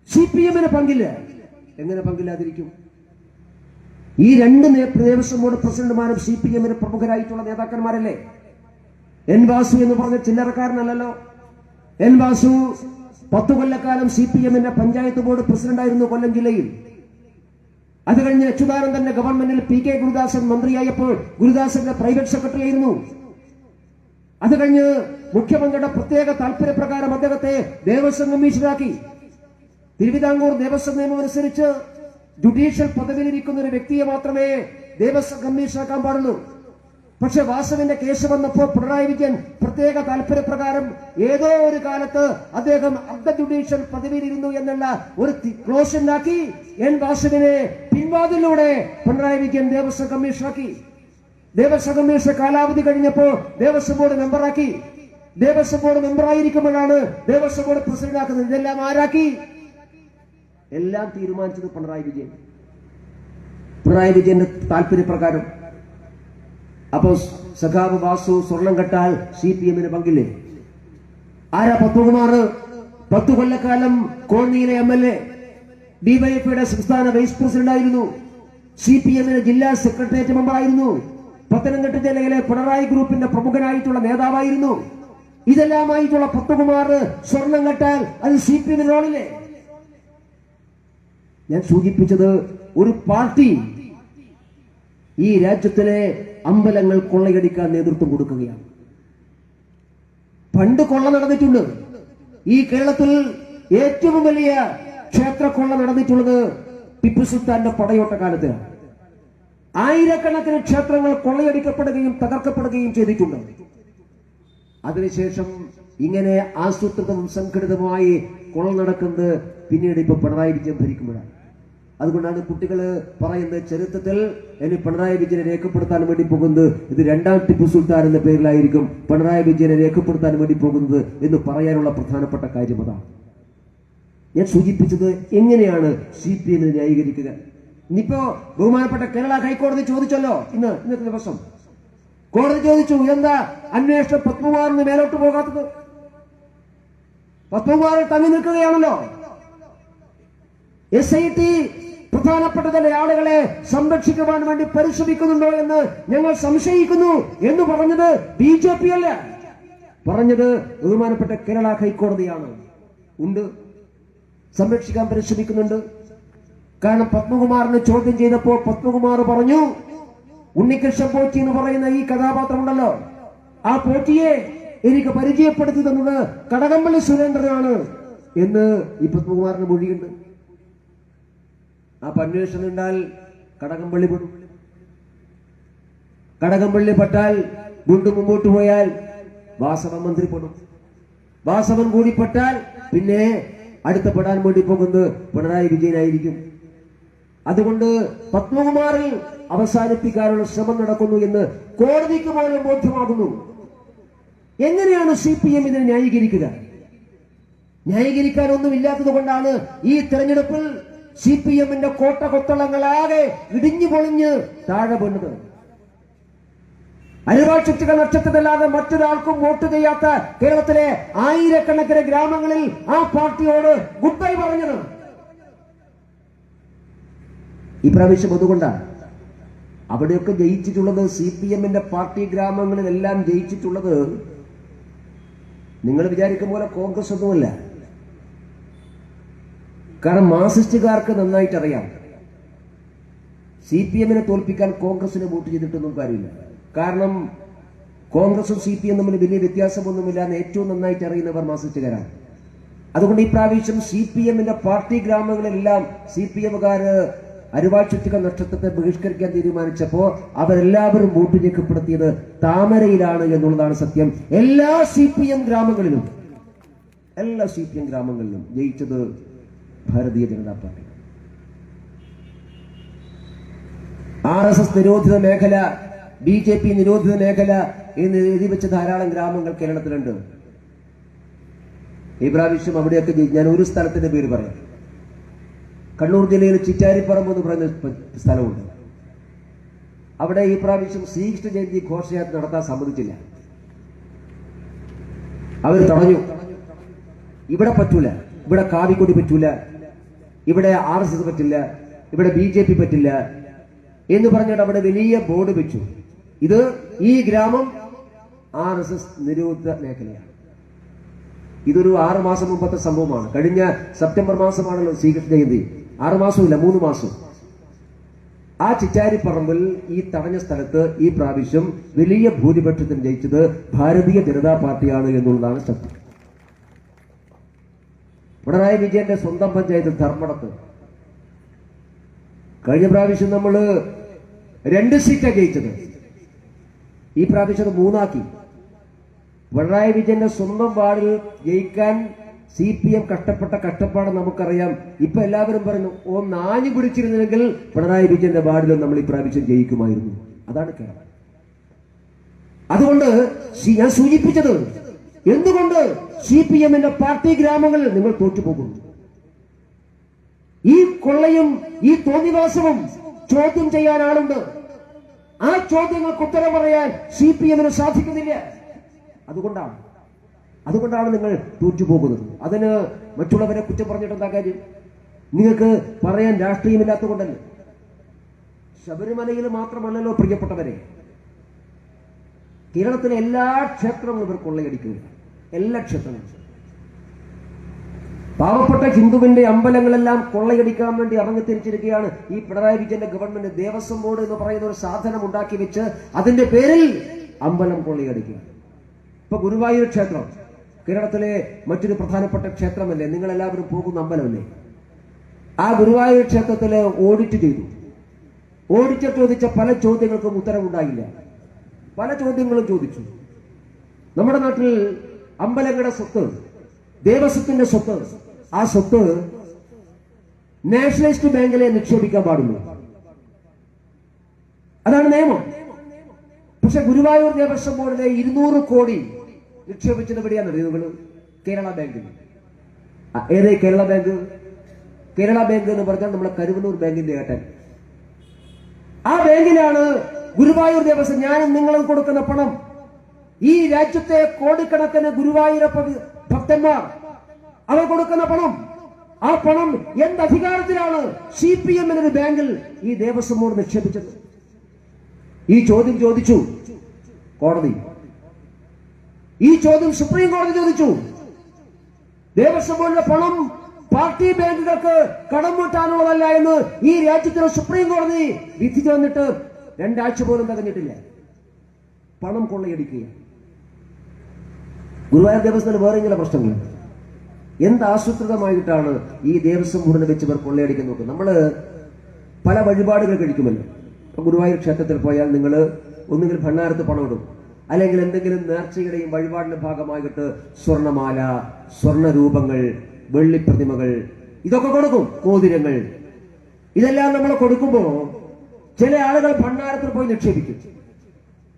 CPM-ന് പങ്കില്ല. എങ്ങനെ പങ്കില്ലാതിരിക്കും? ഈ 2 ദേവസ്വം ബോർഡ് പ്രസിഡന്റുമാരും CPM-ന് പ്രമുഖരായിട്ടുള്ള നേതാക്കന്മാരല്ലേ? എൻ വാസു എന്ന് പറഞ്ഞ ചില്ലറക്കാരനല്ലല്ലോ. എൻ വാസു 10 കൊല്ലക്കാലം CPM-ന്റെ പഞ്ചായത്ത് ബോർഡ് പ്രസിഡന്റായിരുന്നു കൊല്ലം ജില്ലയിൽ. അത് കഴിഞ്ഞ് അച്യുതാനന്ദന്റെ ഗവൺമെന്റിൽ PK ഗുരുദാസൻ മന്ത്രിയായപ്പോൾ ഗുരുദാസന്റെ പ്രൈവറ്റ് സെക്രട്ടറി ആയിരുന്നു. അത് കഴിഞ്ഞ് മുഖ്യമന്ത്രിയുടെ പ്രത്യേക താല്പര്യപ്രകാരം അദ്ദേഹത്തെ ദേവസ്വം കമ്മീഷണറാക്കി. തിരുവിതാംകൂർ ദേവസ്വം നിയമം അനുസരിച്ച് ജുഡീഷ്യൽ പദവിയിലിരിക്കുന്ന ഒരു വ്യക്തിയെ മാത്രമേ ദേവസ്വം കമ്മീഷണറാക്കാൻ പാടുള്ളൂ. പക്ഷെ വാസവന്റെ കേസ് വന്നപ്പോൾ പിണറായി വിജയൻ പ്രത്യേക താല്പര്യപ്രകാരം ഏതോ ഒരു കാലത്ത് അദ്ദേഹം അർദ്ധ ജുഡീഷ്യൽ പദവിയിലിരുന്നു എന്നുള്ള ഒരു ക്ലോസ് ഉണ്ടാക്കി എൻ വാസവനെ പിൻവാതിലൂടെ പിണറായി വിജയൻ ദേവസ്വം കമ്മീഷണറാക്കി. ദേവസ്വം കമ്മീഷൻ കാലാവധി കഴിഞ്ഞപ്പോ ദേവസ്വം ബോർഡ് മെമ്പറാക്കി. ദേവസ്വം ബോർഡ് മെമ്പറായിരിക്കുമ്പോഴാണ് ദേവസ്വം ബോർഡ് പ്രസിഡന്റാക്കുന്നത്. ഇതെല്ലാം ആരാക്കി? എല്ലാം തീരുമാനിച്ചത് പിണറായി വിജയൻ. പിണറായി വിജയന്റെ താല്പര്യപ്രകാരം. അപ്പോ സഖാവ് വാസു സ്വർണം കെട്ടാൽ CPM-ന് പങ്കില്ലേ? ആരാ? പത്മകുമാർ 10 കൊല്ലക്കാലം കോന്നിയിലെ MLA, DYFIയുടെ സംസ്ഥാന വൈസ് പ്രസിഡന്റായിരുന്നു, CPM-ന് ജില്ലാ സെക്രട്ടേറിയറ്റ് മെമ്പറായിരുന്നു, പത്തനംതിട്ട ജില്ലയിലെ പിണറായി ഗ്രൂപ്പിന്റെ പ്രമുഖനായിട്ടുള്ള നേതാവായിരുന്നു. ഇതെല്ലാമായിട്ടുള്ള പത്മകുമാർ സ്വർണം കെട്ടാൽ അത് CPM-ന് റോളില്ലേ? ഞാൻ സൂചിപ്പിച്ചത്, ഒരു പാർട്ടി ഈ രാജ്യത്തിലെ അമ്പലങ്ങൾ കൊള്ളയടിക്കാൻ നേതൃത്വം കൊടുക്കുകയാണ്. പണ്ട് കൊള്ള നടന്നിട്ടുണ്ട്. ഈ കേരളത്തിൽ ഏറ്റവും വലിയ ക്ഷേത്ര കൊള്ള നടന്നിട്ടുള്ളത് ടിപ്പു സുൽത്താന്റെ പടയോട്ട കാലത്ത്. ആയിരക്കണക്കിന് ക്ഷേത്രങ്ങൾ കൊള്ളയടിക്കപ്പെടുകയും തകർക്കപ്പെടുകയും ചെയ്തിട്ടുണ്ട്. അതിനുശേഷം ഇങ്ങനെ ആസൂത്രിതവും സംഘടിതമായി കൊള്ള നടക്കുന്നത് പിന്നീട് ഇപ്പൊ പിണറായി വിജയൻ ഭരിക്കുമ്പോഴാണ്. അതുകൊണ്ടാണ് കുട്ടികൾ പറയുന്നത്, ചരിത്രത്തിൽ ഇനി പിണറായി വിജയനെ രേഖപ്പെടുത്താൻ വേണ്ടി പോകുന്നത് ഇത് 2ാം ടിപ്പു സുൽത്താൻ എന്ന പേരിലായിരിക്കും പിണറായി വിജയനെ രേഖപ്പെടുത്താൻ വേണ്ടി പോകുന്നത് എന്ന് പറയാനുള്ള പ്രധാനപ്പെട്ട കാര്യം അതാണ്. ഞാൻ സൂചിപ്പിച്ചത് എങ്ങനെയാണ് CPM-നെ ന്യായീകരിക്കുക. ഇനിയിപ്പോ ബഹുമാനപ്പെട്ട കേരള ഹൈക്കോടതി ചോദിച്ചല്ലോ, ഇന്നത്തെ ദിവസം കോടതി ചോദിച്ചു, എന്താ അന്വേഷണം പത്മകുമാറിന് മേലോട്ട് പോകാത്തത്? പത്മകുമാർ തങ്ങി നിൽക്കുകയാണല്ലോ. SIT പ്രധാനപ്പെട്ട ചില ആളുകളെ സംരക്ഷിക്കുവാൻ വേണ്ടി പരിശ്രമിക്കുന്നുണ്ടോ എന്ന് ഞങ്ങൾ സംശയിക്കുന്നു എന്ന് പറഞ്ഞത് BJP അല്ല, പറഞ്ഞത് ബഹുമാനപ്പെട്ട കേരള ഹൈക്കോടതിയാണ്. ഉണ്ട്, സംരക്ഷിക്കാൻ പരിശ്രമിക്കുന്നുണ്ട്. കാരണം പത്മകുമാറിനെ ചോദ്യം ചെയ്തപ്പോൾ പത്മകുമാർ പറഞ്ഞു, ഉണ്ണികൃഷ്ണൻ പോറ്റി എന്ന് പറയുന്ന ഈ കഥാപാത്രമുണ്ടല്ലോ, ആ പോറ്റിയെ എനിക്ക് പരിചയപ്പെടുത്തി തന്നത് കടകംപള്ളി സുരേന്ദ്രനാണ് എന്ന് ഈ പത്മകുമാറിന് മൊഴിയുണ്ട്. ആ അന്വേഷണം ഉണ്ടാൽ കടകംപള്ളി പെടും. കടകംപള്ളി പെട്ടാൽ വീണ്ടും മുമ്പോട്ട് പോയാൽ വാസവൻ മന്ത്രിപ്പെടും. വാസവൻ കൂടി പെട്ടാൽ പിന്നെ അടുത്ത പെടാൻ വേണ്ടി പോകുന്നത് പിണറായി വിജയനായിരിക്കും. അതുകൊണ്ട് പത്മകുമാറിൽ അവസാനിപ്പിക്കാനുള്ള ശ്രമം നടക്കുന്നു എന്ന് കോടതിക്ക് പോലും ബോധ്യമാകുന്നു. എങ്ങനെയാണ് CPM ഇതിനെ ന്യായീകരിക്കുക? ന്യായീകരിക്കാനൊന്നും ഇല്ലാത്തത് കൊണ്ടാണ് ഈ തെരഞ്ഞെടുപ്പിൽ CPM-ന്റെ കോട്ട കൊത്തളങ്ങളാകെ ഇടിഞ്ഞു പൊളിഞ്ഞ് താഴെ വീണത്. അരിവാഴ്ചിക നക്ഷത്രത്തിലല്ലാതെ മറ്റൊരാൾക്കും വോട്ട് ചെയ്യാത്ത കേരളത്തിലെ ആയിരക്കണക്കിന് ഗ്രാമങ്ങളിൽ ആ പാർട്ടിയോട് ഗുഡ് ബൈ പറഞ്ഞത്. ഈ പ്രാവശ്യം അതുകൊണ്ടാണ് അവിടെയൊക്കെ ജയിച്ചിട്ടുള്ളത് CPM-ന്റെ പാർട്ടി ഗ്രാമങ്ങളിലെല്ലാം ജയിച്ചിട്ടുള്ളത് നിങ്ങൾ വിചാരിക്കും പോലെ കോൺഗ്രസ് ഒന്നുമല്ല. കാരണം മാർക്സിസ്റ്റുകാർക്ക് നന്നായിട്ട് അറിയാം CPM-നെ തോൽപ്പിക്കാൻ കോൺഗ്രസിനെ വോട്ട് ചെയ്തിട്ടൊന്നും കാര്യമില്ല. കാരണം കോൺഗ്രസും CPM തമ്മിൽ വലിയ വ്യത്യാസമൊന്നുമില്ല എന്ന് ഏറ്റവും നന്നായിട്ട് അറിയുന്നവർ മാർക്സിസ്റ്റുകാരാണ്. അതുകൊണ്ട് ഈ പ്രാവശ്യം CPM-ന്റെ പാർട്ടി ഗ്രാമങ്ങളിലെല്ലാം CPM-കാര് അരുവാചുറ്റിക നക്ഷത്രത്തെ ബഹിഷ്കരിക്കാൻ തീരുമാനിച്ചപ്പോ അവരെല്ലാവരും വോട്ട് രേഖപ്പെടുത്തിയത് താമരയിലാണ് എന്നുള്ളതാണ് സത്യം. എല്ലാ CPM ഗ്രാമങ്ങളിലും ജയിച്ചത് ഭാരതീയ ജനതാ പാർട്ടി. RSS നിരോധിത മേഖല, BJP നിരോധിത മേഖല എന്ന് എഴുതി വെച്ച ധാരാളം ഗ്രാമങ്ങൾ കേരളത്തിലുണ്ട്. ഈ പ്രാവശ്യം അവിടെയൊക്കെ ഞാൻ ഒരു സ്ഥലത്തിന്റെ പേര് പറയാം. കണ്ണൂർ ജില്ലയിൽ ചിറ്റാരിപ്പറമ്പ് എന്ന് പറയുന്ന സ്ഥലമുണ്ട്. അവിടെ ഈ പ്രാവശ്യം ശ്രീകൃഷ്ണ ജയന്തി ഘോഷയാത്ര നടത്താൻ സമ്മതിച്ചില്ല. അവർ തടഞ്ഞു. ഇവിടെ പറ്റൂല, ഇവിടെ കാവിക്കൊടി പറ്റൂല, ഇവിടെ RSS പറ്റില്ല, ഇവിടെ BJP പറ്റില്ല എന്ന് പറഞ്ഞിട്ട് അവിടെ വലിയ ബോർഡ് വെച്ചു. ഈ ഗ്രാമം RSS നിരോധിത മേഖലയാണ്. ഇതൊരു 6 മാസം മുമ്പത്തെ സംഭവമാണ്. കഴിഞ്ഞ സെപ്റ്റംബർ മാസമാണല്ലോ ശ്രീകൃഷ്ണ ജയന്തി. 6 മാസമില്ല, 3 മാസം. ആ ചിറ്റാരിപ്പറമ്പിൽ ഈ തടഞ്ഞ സ്ഥലത്ത് ഈ പ്രാവശ്യം വലിയ ഭൂരിപക്ഷത്തിന് ജയിച്ചത് ഭാരതീയ ജനതാ പാർട്ടിയാണ് എന്നുള്ളതാണ് സത്യം. പിണറായി വിജയന്റെ സ്വന്തം പഞ്ചായത്ത് ധർമ്മടത്ത് കഴിഞ്ഞ പ്രാവശ്യം നമ്മൾ 2 സീറ്റാണ് ജയിച്ചത്. ഈ പ്രാവശ്യം 3 ആക്കി. പിണറായി വിജയന്റെ സ്വന്തം വാർഡിൽ ജയിക്കാൻ CPM കഷ്ടപ്പെട്ട കഷ്ടപ്പാട് നമുക്കറിയാം. ഇപ്പൊ എല്ലാവരും പറഞ്ഞു നാഞ്ഞു പിടിച്ചിരുന്നെങ്കിൽ പിണറായി വിജയന്റെ വാർഡിലും നമ്മൾ ഈ പ്രാവശ്യം ജയിക്കുമായിരുന്നു. അതാണ് കേരളം. അതുകൊണ്ട് ഞാൻ സൂചിപ്പിച്ചത് എന്തുകൊണ്ട് CPM-ന്റെ പാർട്ടി ഗ്രാമങ്ങളിൽ നിങ്ങൾ തോറ്റുപോകുന്നു. ഈ കൊള്ളയും ഈ തോന്നിവാസവും ചോദ്യം ചെയ്യാൻ ആളുണ്ട്. ആ ചോദ്യങ്ങൾക്ക് ഉത്തരം പറയാൻ CPM-ന് സാധിക്കുന്നില്ല. അതുകൊണ്ടാണ് നിങ്ങൾ തോറ്റുപോകുന്നത്. അതിന് മറ്റുള്ളവരെ കുറ്റം പറഞ്ഞിട്ട് എന്താ കാര്യം? നിങ്ങൾക്ക് പറയാൻ രാഷ്ട്രീയമില്ലാത്ത കൊണ്ടല്ലേ. ശബരിമലയിൽ മാത്രമല്ലല്ലോ പ്രിയപ്പെട്ടവരെ, കേരളത്തിലെ എല്ലാ ക്ഷേത്രങ്ങളും ഇവർ കൊള്ളയടിക്കുകയാണ്. എല്ലാ ക്ഷേത്രങ്ങളും. പാവപ്പെട്ട ഹിന്ദുവിന്റെ അമ്പലങ്ങളെല്ലാം കൊള്ളയടിക്കാൻ വേണ്ടി ഇറങ്ങിത്തിരിച്ചിരിക്കുകയാണ് ഈ പിണറായി വിജയന്റെ ഗവൺമെന്റ്. ദേവസ്വം ബോർഡ് എന്ന് പറയുന്ന ഒരു സാധനം ഉണ്ടാക്കി വെച്ച് അതിന്റെ പേരിൽ അമ്പലം കൊള്ളയടിക്കുക. ഇപ്പൊ ഗുരുവായൂർ ക്ഷേത്രം കേരളത്തിലെ മറ്റൊരു പ്രധാനപ്പെട്ട ക്ഷേത്രമല്ലേ, നിങ്ങൾ എല്ലാവരും പോകുന്ന അമ്പലമല്ലേ. ആ ഗുരുവായൂർ ക്ഷേത്രത്തില് ഓഡിറ്റ് ചെയ്തു. ഓഡിറ്റ് ചോദിച്ച പല ചോദ്യങ്ങൾക്കും ഉത്തരവുണ്ടായില്ല. പല ചോദ്യങ്ങളും ചോദിച്ചു. നമ്മുടെ നാട്ടിൽ അമ്പലങ്ങളുടെ സ്വത്ത്, ദേവസ്വത്തിന്റെ സ്വത്ത്, ആ സ്വത്ത് നാഷണലൈസ്ഡ് ബാങ്കിലെ നിക്ഷേപിക്കാൻ പാടുള്ളൂ. അതാണ് നിയമം. പക്ഷെ ഗുരുവായൂർ ദേവസ്വം ബോർഡിലെ 200 കോടി നിക്ഷേപിച്ചത് എവിടെയാണ് നിങ്ങൾ? കേരള ബാങ്കിൽ. ഏതേ കേരള ബാങ്ക്? കേരള ബാങ്ക് എന്ന് പറഞ്ഞാൽ നമ്മളെ കരുവന്നൂർ ബാങ്കിന്റെ ഏട്ടൻ. ആ ബാങ്കിലാണ് ഗുരുവായൂർ ദേവസ്വം ഞാനും നിങ്ങളും കൊടുക്കുന്ന പണം. ഈ രാജ്യത്തെ കോടിക്കണക്കിന് ഗുരുവായൂരപ്പ ഭക്തന്മാർ അവർ കൊടുക്കുന്ന പണം, ആ പണം എന്ത് അധികാരത്തിലാണ് CPM-ന്റെ ബാങ്കിൽ ഈ ദേവസ്വം ബോർഡ് നിക്ഷേപിച്ചത്? ഈ ചോദ്യം ചോദിച്ചു കോടതി. ഈ ചോദ്യം സുപ്രീം കോടതി ചോദിച്ചു. ദേവസ്വം ബോർഡിന്റെ പണം പാർട്ടി ബാങ്കുകൾക്ക് കടം വീട്ടാനുള്ളതല്ല എന്ന് ഈ രാജ്യത്തിന് സുപ്രീം കോടതി വിധിച്ചു വന്നിട്ട് 2 ആഴ്ച പോലും തികഞ്ഞിട്ടില്ല. പണം കൊള്ളയടിക്കുക. ഗുരുവായൂർ ദേവസ്വത്തിന് വേറെ ചില പ്രശ്നങ്ങളുണ്ട്. എന്ത് ആസൂത്രിതമായിട്ടാണ് ഈ ദേവസ്വം ബോർഡിനെ വെച്ച് ഇവർ കൊള്ളയടിക്കാൻ നോക്കുന്നത്? നമ്മള് പല വഴിപാടുകൾ കഴിക്കുമല്ലോ. ഗുരുവായൂർ ക്ഷേത്രത്തിൽ പോയാൽ നിങ്ങൾ ഒന്നുകിൽ ഭണ്ണാരത്ത് പണം ഇടും, അല്ലെങ്കിൽ എന്തെങ്കിലും നേർച്ചയുടെയും വഴിപാടിന്റെ ഭാഗമായിട്ട് സ്വർണമാല, സ്വർണരൂപങ്ങൾ, വെള്ളിപ്രതിമകൾ ഇതൊക്കെ കൊടുക്കും. മോതിരങ്ങൾ ഇതെല്ലാം നമ്മൾ കൊടുക്കുമ്പോ ചില ആളുകൾ ഭണ്ണാരത്തിൽ പോയി നിക്ഷേപിക്കും.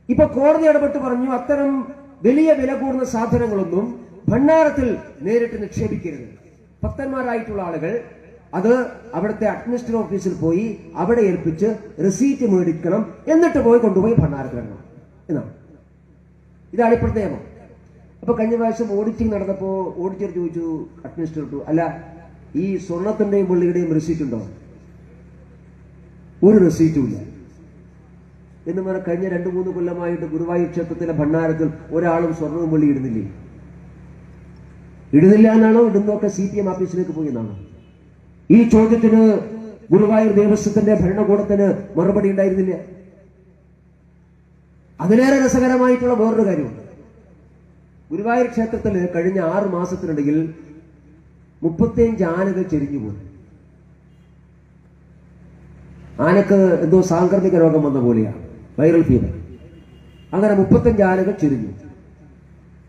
ഇപ്പൊ കോടതി ഇടപെട്ട് പറഞ്ഞു അത്തരം വലിയ വില കൂടുന്ന സാധനങ്ങളൊന്നും ഭണ്ണാരത്തിൽ നേരിട്ട് നിക്ഷേപിക്കരുത്. ഭക്തന്മാരായിട്ടുള്ള ആളുകൾ അത് അവിടുത്തെ അഡ്മിനിസ്ട്രേറ്റീവ് ഓഫീസിൽ പോയി അവിടെ ഏൽപ്പിച്ച് റെസീറ്റ് മേടിക്കണം, എന്നിട്ട് കൊണ്ടുപോയി ഭണ്ണാരത്തിൽ ഇടണം എന്നാണ്. ഇതാണ് ഇപ്പോഴത്തെ നിയമം. അപ്പൊ കഴിഞ്ഞ പ്രാവശ്യം ഓഡിറ്റിംഗ് നടന്നപ്പോ ഓഡിറ്റർ ചോദിച്ചു അഡ്മിനിസ്ട്രേറ്റർ, അല്ല ഈ സ്വർണത്തിന്റെയും വെള്ളിയുടെയും റെസീറ്റ് ഉണ്ടോ? ഒരു റെസീറ്റും ഇല്ല. എന്ന് പറഞ്ഞാൽ കഴിഞ്ഞ 2-3 കൊല്ലമായിട്ട് ഗുരുവായൂർ ക്ഷേത്രത്തിലെ ഭണ്ഡാരത്തിൽ ഒരാളും സ്വർണ്ണവും വെള്ളി ഇടുന്നില്ല എന്നാണോ? ഇടുന്നൊക്കെ CPM ഓഫീസിലേക്ക് പോയി എന്നാണ്. ഈ ചോദ്യത്തിന് ഗുരുവായൂർ ദേവസ്വത്തിന്റെ ഭരണകൂടത്തിന് മറുപടി ഉണ്ടായിരുന്നില്ല. അതിലേറെ രസകരമായിട്ടുള്ള വേറൊരു കാര്യമുണ്ട്. ഗുരുവായൂർ ക്ഷേത്രത്തിൽ കഴിഞ്ഞ 6 മാസത്തിനിടയിൽ 35 ആനകൾ ചെരിഞ്ഞുപോയി. ആനക്ക് എന്തോ സാംക്രമിക രോഗം വന്ന പോലെയാണ്, വൈറൽ ഫീവർ. അങ്ങനെ 35 ആനകൾ ചെരിഞ്ഞു.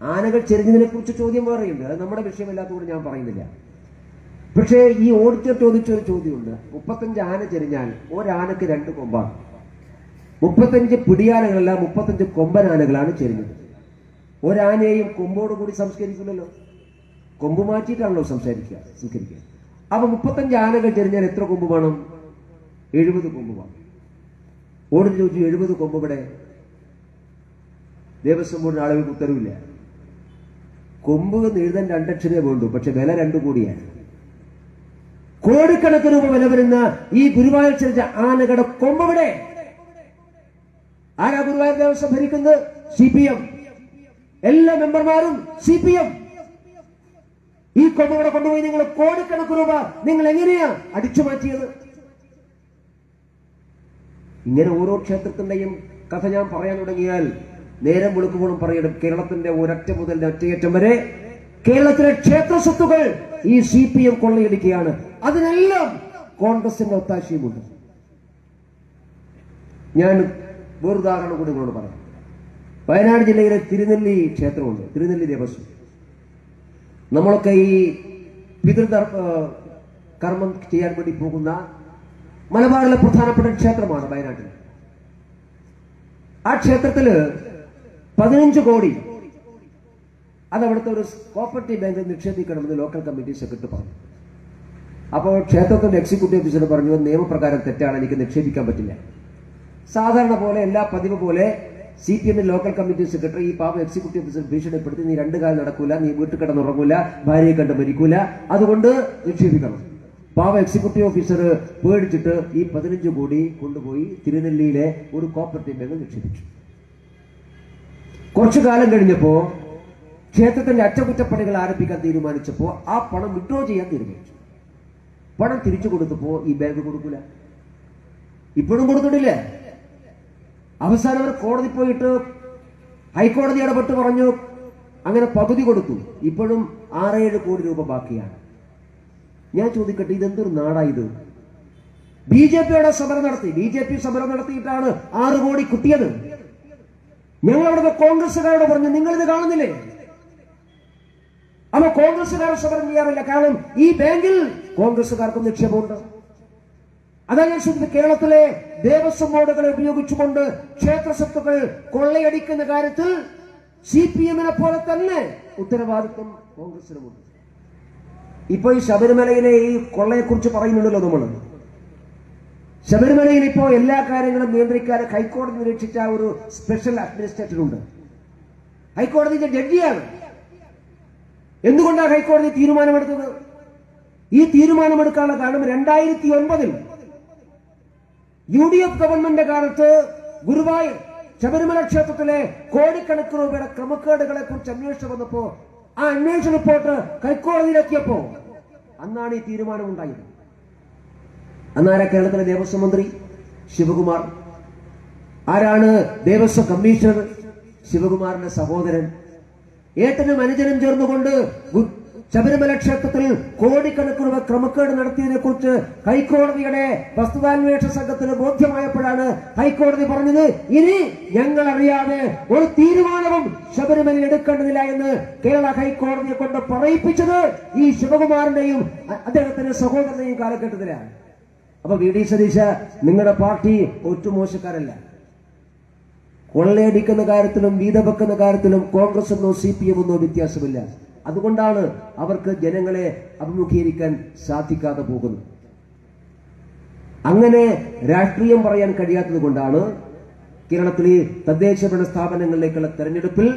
ആനകൾ ചെരിഞ്ഞതിനെ കുറിച്ച് ചോദ്യം പറയുന്നുണ്ട്. അത് നമ്മുടെ വിഷയമല്ലാത്തതുകൊണ്ട് ഞാൻ പറയുന്നില്ല. പക്ഷേ ഈ ഓഡിറ്റർ ചോദിച്ചൊരു ചോദ്യമുണ്ട്. 35 ആന ചെരിഞ്ഞാൽ ഒരാനക്ക് 2 കൊമ്പാണ്. 35 പിടിയാനകളല്ല, 35 കൊമ്പനാനകളാണ് ചെരിഞ്ഞത്. ഒരാനയെയും കൊമ്പോടുകൂടി സംസ്കരിക്കില്ലല്ലോ, കൊമ്പ് മാറ്റിയിട്ടാണല്ലോ സംസ്കരിക്കുക. അപ്പൊ 35 ആനകൾ ചെരിഞ്ഞാൽ എത്ര കൊമ്പ് വേണം? 70 കൊമ്പ് വേണം. ഓഡിറ്റ് ചോദിച്ചു, 70 കൊമ്പ് ഇവിടെ? ദേവസ്വം ബോർഡിന് ആളുകൾക്ക് ഉത്തരവില്ല. കൊമ്പ് എഴുതാൻ 2 അക്ഷരമേ വേണ്ടു, പക്ഷെ വില 2 കോടിയാണ്. കോടിക്കണക്കിന് രൂപ വില വരുന്ന ഈ ഗുരുവായൂർ ചെറിയ ആനകളുടെ കൊമ്പവിടെ? ആരാ ഗുരുവായൂർ ദേവസ്വം ഭരിക്കുന്നത്? CPM. എല്ലാ മെമ്പർമാരും CPM. ഈ കൊമ്പവിടെ കൊണ്ടുപോയി നിങ്ങൾ കോടിക്കണക്കിന് രൂപ നിങ്ങൾ എങ്ങനെയാ അടിച്ചു മാറ്റിയത്? ഇങ്ങനെ ഓരോ ക്ഷേത്രത്തിന്റെയും കഥ ഞാൻ പറയാൻ തുടങ്ങിയാൽ നേരം വെളുക്കുമ്പോഴും പറയണം. കേരളത്തിന്റെ ഒരറ്റം മുതൽ ഒറ്റയറ്റം വരെ കേരളത്തിലെ ക്ഷേത്ര സ്വത്തുകൾ ഈ CPM കൊള്ളയടിക്കുകയാണ്. അതിനെല്ലാം കോൺഗ്രസിന്റെ ഒത്താശയുമുണ്ട്. ഞാൻ വേറൊരുദാഹരണം കൂടി നിങ്ങളോട് പറയാം. വയനാട് ജില്ലയിലെ തിരുനെല്ലി ക്ഷേത്രമുണ്ട്, തിരുനെല്ലി ദേവസ്വം. നമ്മളൊക്കെ ഈ കർമ്മം ചെയ്യാൻ വേണ്ടി പോകുന്ന മലബാറിലെ പ്രധാനപ്പെട്ട ക്ഷേത്രമാണ് വയനാട്ടിൽ. ആ ക്ഷേത്രത്തില് 15 കോടി അത് അവിടുത്തെ ഒരു കോപ്പറേറ്റീവ് ബാങ്കിൽ നിക്ഷേപിക്കണമെന്ന് ലോക്കൽ കമ്മിറ്റി സെക്രട്ടറി പറഞ്ഞു. അപ്പോൾ ക്ഷേത്രത്തിന്റെ എക്സിക്യൂട്ടീവ് ഓഫീസർ പറഞ്ഞു, നിയമപ്രകാരം തെറ്റാണ്, എനിക്ക് നിക്ഷേപിക്കാൻ പറ്റില്ല. സാധാരണ പോലെ എല്ലാ പതിവ് പോലെ CPM ലോക്കൽ കമ്മിറ്റി സെക്രട്ടറി ഈ പാവ എക്സിക്യൂട്ടീവ് ഓഫീസർ ഭീഷണിപ്പെടുത്തി, നീ 2 കാലം നടക്കൂല, നീ വീട്ടിൽ കിടന്നുറങ്ങൂല, ഭാര്യയെ കണ്ട് മരിക്കൂല, അതുകൊണ്ട് നിക്ഷേപിക്കണം. പാവ എക്സിക്യൂട്ടീവ് ഓഫീസർ പേടിച്ചിട്ട് ഈ 15 കോടി കൊണ്ടുപോയി തിരുനെല്ലിയിലെ ഒരു കോപ്പറേറ്റീവ് ബാങ്കിൽ നിക്ഷേപിച്ചു. കുറച്ചു കാലം കഴിഞ്ഞപ്പോ ക്ഷേത്രത്തിന്റെ അറ്റകുറ്റപ്പണികൾ ആരംഭിക്കാൻ തീരുമാനിച്ചപ്പോ ആ പണം വിഡ്രോ ചെയ്യാൻ തീരുമാനിച്ചു. പണം തിരിച്ചു കൊടുത്തപ്പോ ഈ ബാങ്ക് കൊടുക്കൂല, ഇപ്പോഴും കൊടുത്തിട്ടില്ല. അവസാനം അവർ കോടതി പോയിട്ട് ഹൈക്കോടതി ഇടപെട്ട് പറഞ്ഞു, അങ്ങനെ പകുതി കൊടുത്തു. ഇപ്പോഴും 6-7 കോടി രൂപ ബാക്കിയാണ്. ഞാൻ ചോദിക്കട്ടെ, ഇതെന്തൊരു നാടായത്? BJP സമരം നടത്തി, BJP സമരം നടത്തിയിട്ടാണ് 6 കോടി കിട്ടിയത്. ഞങ്ങൾ അവിടുത്തെ കോൺഗ്രസുകാരോട് പറഞ്ഞു, നിങ്ങളിത് കാണുന്നില്ലേ? അപ്പൊ കോൺഗ്രസുകാർ സമരം ചെയ്യാറില്ല, കാരണം ഈ ബാങ്കിൽ കോൺഗ്രസുകാർക്കും നിക്ഷേപമുണ്ട്. അതാണ് ഞാൻ ചോദിച്ചത്. കേരളത്തിലെ ദേവസ്വം ബോർഡുകളെ ഉപയോഗിച്ചുകൊണ്ട് ക്ഷേത്ര സ്വത്തുക്കൾ കൊള്ളയടിക്കുന്ന കാര്യത്തിൽ CPM പോലെ തന്നെ ഉത്തരവാദിത്വം കോൺഗ്രസിനുമുണ്ട്. ഇപ്പൊ ഈ ശബരിമലയിലെ ഈ കൊള്ളയെക്കുറിച്ച് പറയുന്നുണ്ടല്ലോ നമ്മൾ. ശബരിമലയിൽ ഇപ്പോ എല്ലാ കാര്യങ്ങളും നിയന്ത്രിക്കാൻ ഹൈക്കോടതി നിരീക്ഷിച്ച ഒരു സ്പെഷ്യൽ അഡ്മിനിസ്ട്രേറ്റർ ഉണ്ട്. ഹൈക്കോടതിയുടെ ജഡ്ജിയാണ്. എന്തുകൊണ്ടാണ് ഹൈക്കോടതി തീരുമാനമെടുത്തത്? ഈ തീരുമാനമെടുക്കാനുള്ള കാരണം 2009 UDF ഗവൺമെന്റ് കാലത്ത് ഗുരുവായൂർ ശബരിമല ക്ഷേത്രത്തിലെ കോടിക്കണക്കിന് രൂപയുടെ ക്രമക്കേടുകളെ കുറിച്ച് അന്വേഷണം വന്നപ്പോ ആ അന്വേഷണ റിപ്പോർട്ട് ഹൈക്കോടതിയിലെത്തിയപ്പോ അന്നാണ് ഈ തീരുമാനം ഉണ്ടായത്. അന്നാരാ കേരളത്തിലെ ദേവസ്വം മന്ത്രി? ശിവകുമാർ. ആരാണ് ദേവസ്വം കമ്മീഷണർ? ശിവകുമാറിന്റെ സഹോദരൻ. ഏട്ടനും അനുജനും ചേർന്നുകൊണ്ട് ശബരിമല ക്ഷേത്രത്തിൽ കോടിക്കണക്കിന് രൂപ ക്രമക്കേട് നടത്തിയതിനെ കുറിച്ച് ഹൈക്കോടതിയുടെ വസ്തുതാന്വേഷണ സംഘത്തിന് ബോധ്യമായപ്പോഴാണ് ഹൈക്കോടതി പറഞ്ഞത്, ഇനി ഞങ്ങൾ അറിയാതെ ഒരു തീരുമാനവും ശബരിമലയിൽ എടുക്കേണ്ടതില്ല എന്ന് കേരള ഹൈക്കോടതിയെ കൊണ്ട് പറയിപ്പിച്ചത് ഈ ശിവകുമാറിന്റെയും അദ്ദേഹത്തിന്റെ സഹോദരന്റെയും കാലഘട്ടത്തിലാണ്. അപ്പൊ VD സതീശ, നിങ്ങളുടെ പാർട്ടി ഒറ്റുമോശക്കാരല്ല. കൊള്ളയടിക്കുന്ന കാര്യത്തിലും വീത വെക്കുന്ന കാര്യത്തിലും കോൺഗ്രസ് എന്നോ CPM എന്നോ വ്യത്യാസമില്ല. അതുകൊണ്ടാണ് അവർക്ക് ജനങ്ങളെ അഭിമുഖീകരിക്കാൻ സാധിക്കാതെ പോകുന്നത്. അങ്ങനെ രാഷ്ട്രീയം പറയാൻ കഴിയാത്തത് കൊണ്ടാണ് കേരളത്തിലെ തദ്ദേശ ഭരണ സ്ഥാപനങ്ങളിലേക്കുള്ള തെരഞ്ഞെടുപ്പിൽ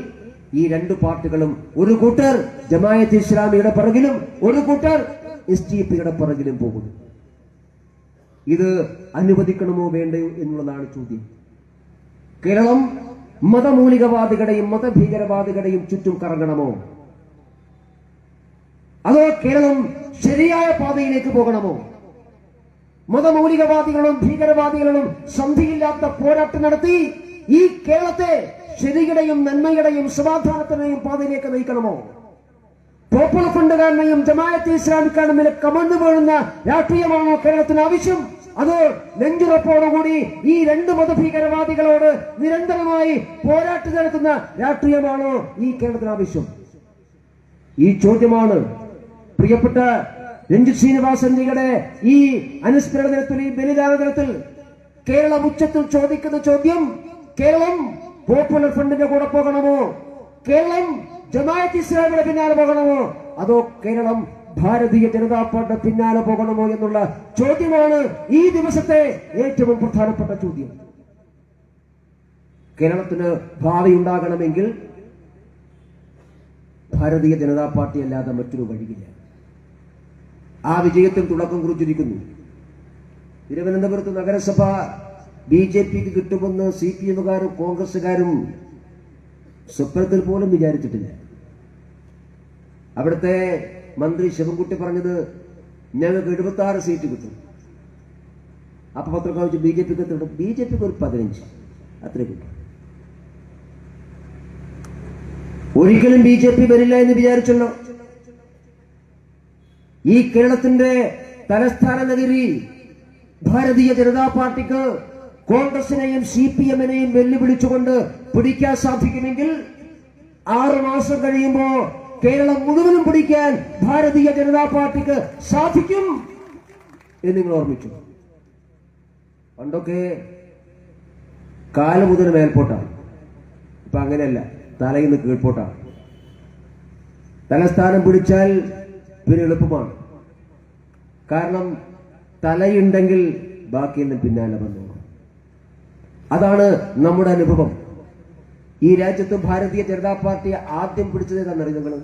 ഈ 2 പാർട്ടികളും, ഒരു കൂട്ടർ ജമാഅത്തെ ഇസ്ലാമിയുടെ പുറകിലും ഒരു കൂട്ടർ SDPയുടെ പുറകിലും പോകുന്നു. ഇത് അനുവദിക്കണമോ വേണ്ടയോ എന്നുള്ളതാണ് ചോദ്യം. കേരളം മതമൂലികവാദികളുടെയും മതഭീകരവാദികളുടെയും ചുറ്റും കറങ്ങണമോ, അതോ കേരളം ശരിയായ പാതയിലേക്ക് പോകണമോ? മതമൗലികവാദികളും ഭീകരവാദികളും സന്ധിയില്ലാത്ത പോരാട്ടം നടത്തി ഈ കേരളത്തെ ശരിയുടെയും നന്മയുടെയും സമാധാനത്തിന്റെയും പാതയിലേക്ക് നയിക്കണമോ? പോപ്പുലർ ഫ്രണ്ടുകാരനെയും ജമാഅത്തെ ഇസ്ലാമിക്കാരനും കമന്നു വീഴുന്ന രാഷ്ട്രീയമാണോ കേരളത്തിന് ആവശ്യം? അത് നെഞ്ചുറപ്പോടുകൂടി ഈ രണ്ട് മതഭീകരവാദികളോട് നിരന്തരമായി പോരാട്ടം നടത്തുന്ന രാഷ്ട്രീയമാണോ ഈ കേരളത്തിന് ആവശ്യം? ഈ ചോദ്യമാണ് പ്രിയപ്പെട്ട രഞ്ജിത് ശ്രീനിവാസൻജിയുടെ ഈ അനുസ്മരണ ദിനത്തിൽ, ഈ ബലിദാന ദിനത്തിൽ കേരളം ഉച്ചത്തിൽ ചോദിക്കുന്ന ചോദ്യം: കേരളം പോപ്പുലർ ഫ്രണ്ടിന്റെ കൂടെ പോകണമോ? കേരളം ജമാഅത്തെ ഇസ്ലാമിയുടെ പിന്നാലെ പോകണമോ? അതോ കേരളം ഭാരതീയ ജനതാ പാർട്ടിയുടെ പിന്നാലെ പോകണമോ എന്നുള്ള ചോദ്യമാണ് ഈ ദിവസത്തെ ഏറ്റവും പ്രധാനപ്പെട്ട ചോദ്യം. കേരളത്തിന് ഭാവി ഉണ്ടാകണമെങ്കിൽ ഭാരതീയ ജനതാ പാർട്ടി അല്ലാതെ മറ്റൊരു വഴിയില്ല. ആ വിജയത്തിൽ തുടക്കം കുറിച്ചിരിക്കുന്നു. തിരുവനന്തപുരത്ത് നഗരസഭ BJPക്ക് കിട്ടുമെന്ന് CPMകാരും കോൺഗ്രസുകാരും സ്വപ്നത്തിൽ പോലും വിചാരിച്ചിട്ടില്ല. അവിടുത്തെ മന്ത്രി ശിവൻകുട്ടി പറഞ്ഞത് ഞങ്ങൾക്ക് 76 സീറ്റ് കിട്ടും. അപ്പൊ പത്രക്കാർ വെച്ച് BJPക്ക് എത്ര? BJPക്ക് ഒരു 15 അത്രേ കിട്ടും. ഒരിക്കലും BJP വരില്ല എന്ന് വിചാരിച്ചല്ലോ. ഈ കേരളത്തിന്റെ തലസ്ഥാന നഗരി ഭാരതീയ ജനതാ പാർട്ടിക്ക് കോൺഗ്രസിനെയും CPMനെയും വെല്ലുവിളിച്ചുകൊണ്ട് പിടിക്കാൻ സാധിക്കുമെങ്കിൽ 6 മാസം കഴിയുമ്പോ കേരളം മുഴുവനും പിടിക്കാൻ ഭാരതീയ ജനതാ പാർട്ടിക്ക് സാധിക്കും എന്ന് നിങ്ങൾ ഓർമ്മിച്ചു. പണ്ടൊക്കെ കാല് മുതൽ മേൽപോട്ടാണ്, ഇപ്പൊ അങ്ങനെയല്ല, തലയിൽ നിന്ന് കീഴ്പോട്ടാണ്. തലസ്ഥാനം പിടിച്ചാൽ പിന്നെ എളുപ്പമാണ്. കാരണം തലയുണ്ടെങ്കിൽ ബാക്കിയെല്ലാം പിന്നാലെ വന്നു. അതാണ് നമ്മുടെ അനുഭവം. ഈ രാജ്യത്ത് ഭാരതീയ ജനതാ പാർട്ടി ആദ്യം പിടിച്ചത് ഏതാണെന്നറിയും നിങ്ങൾ?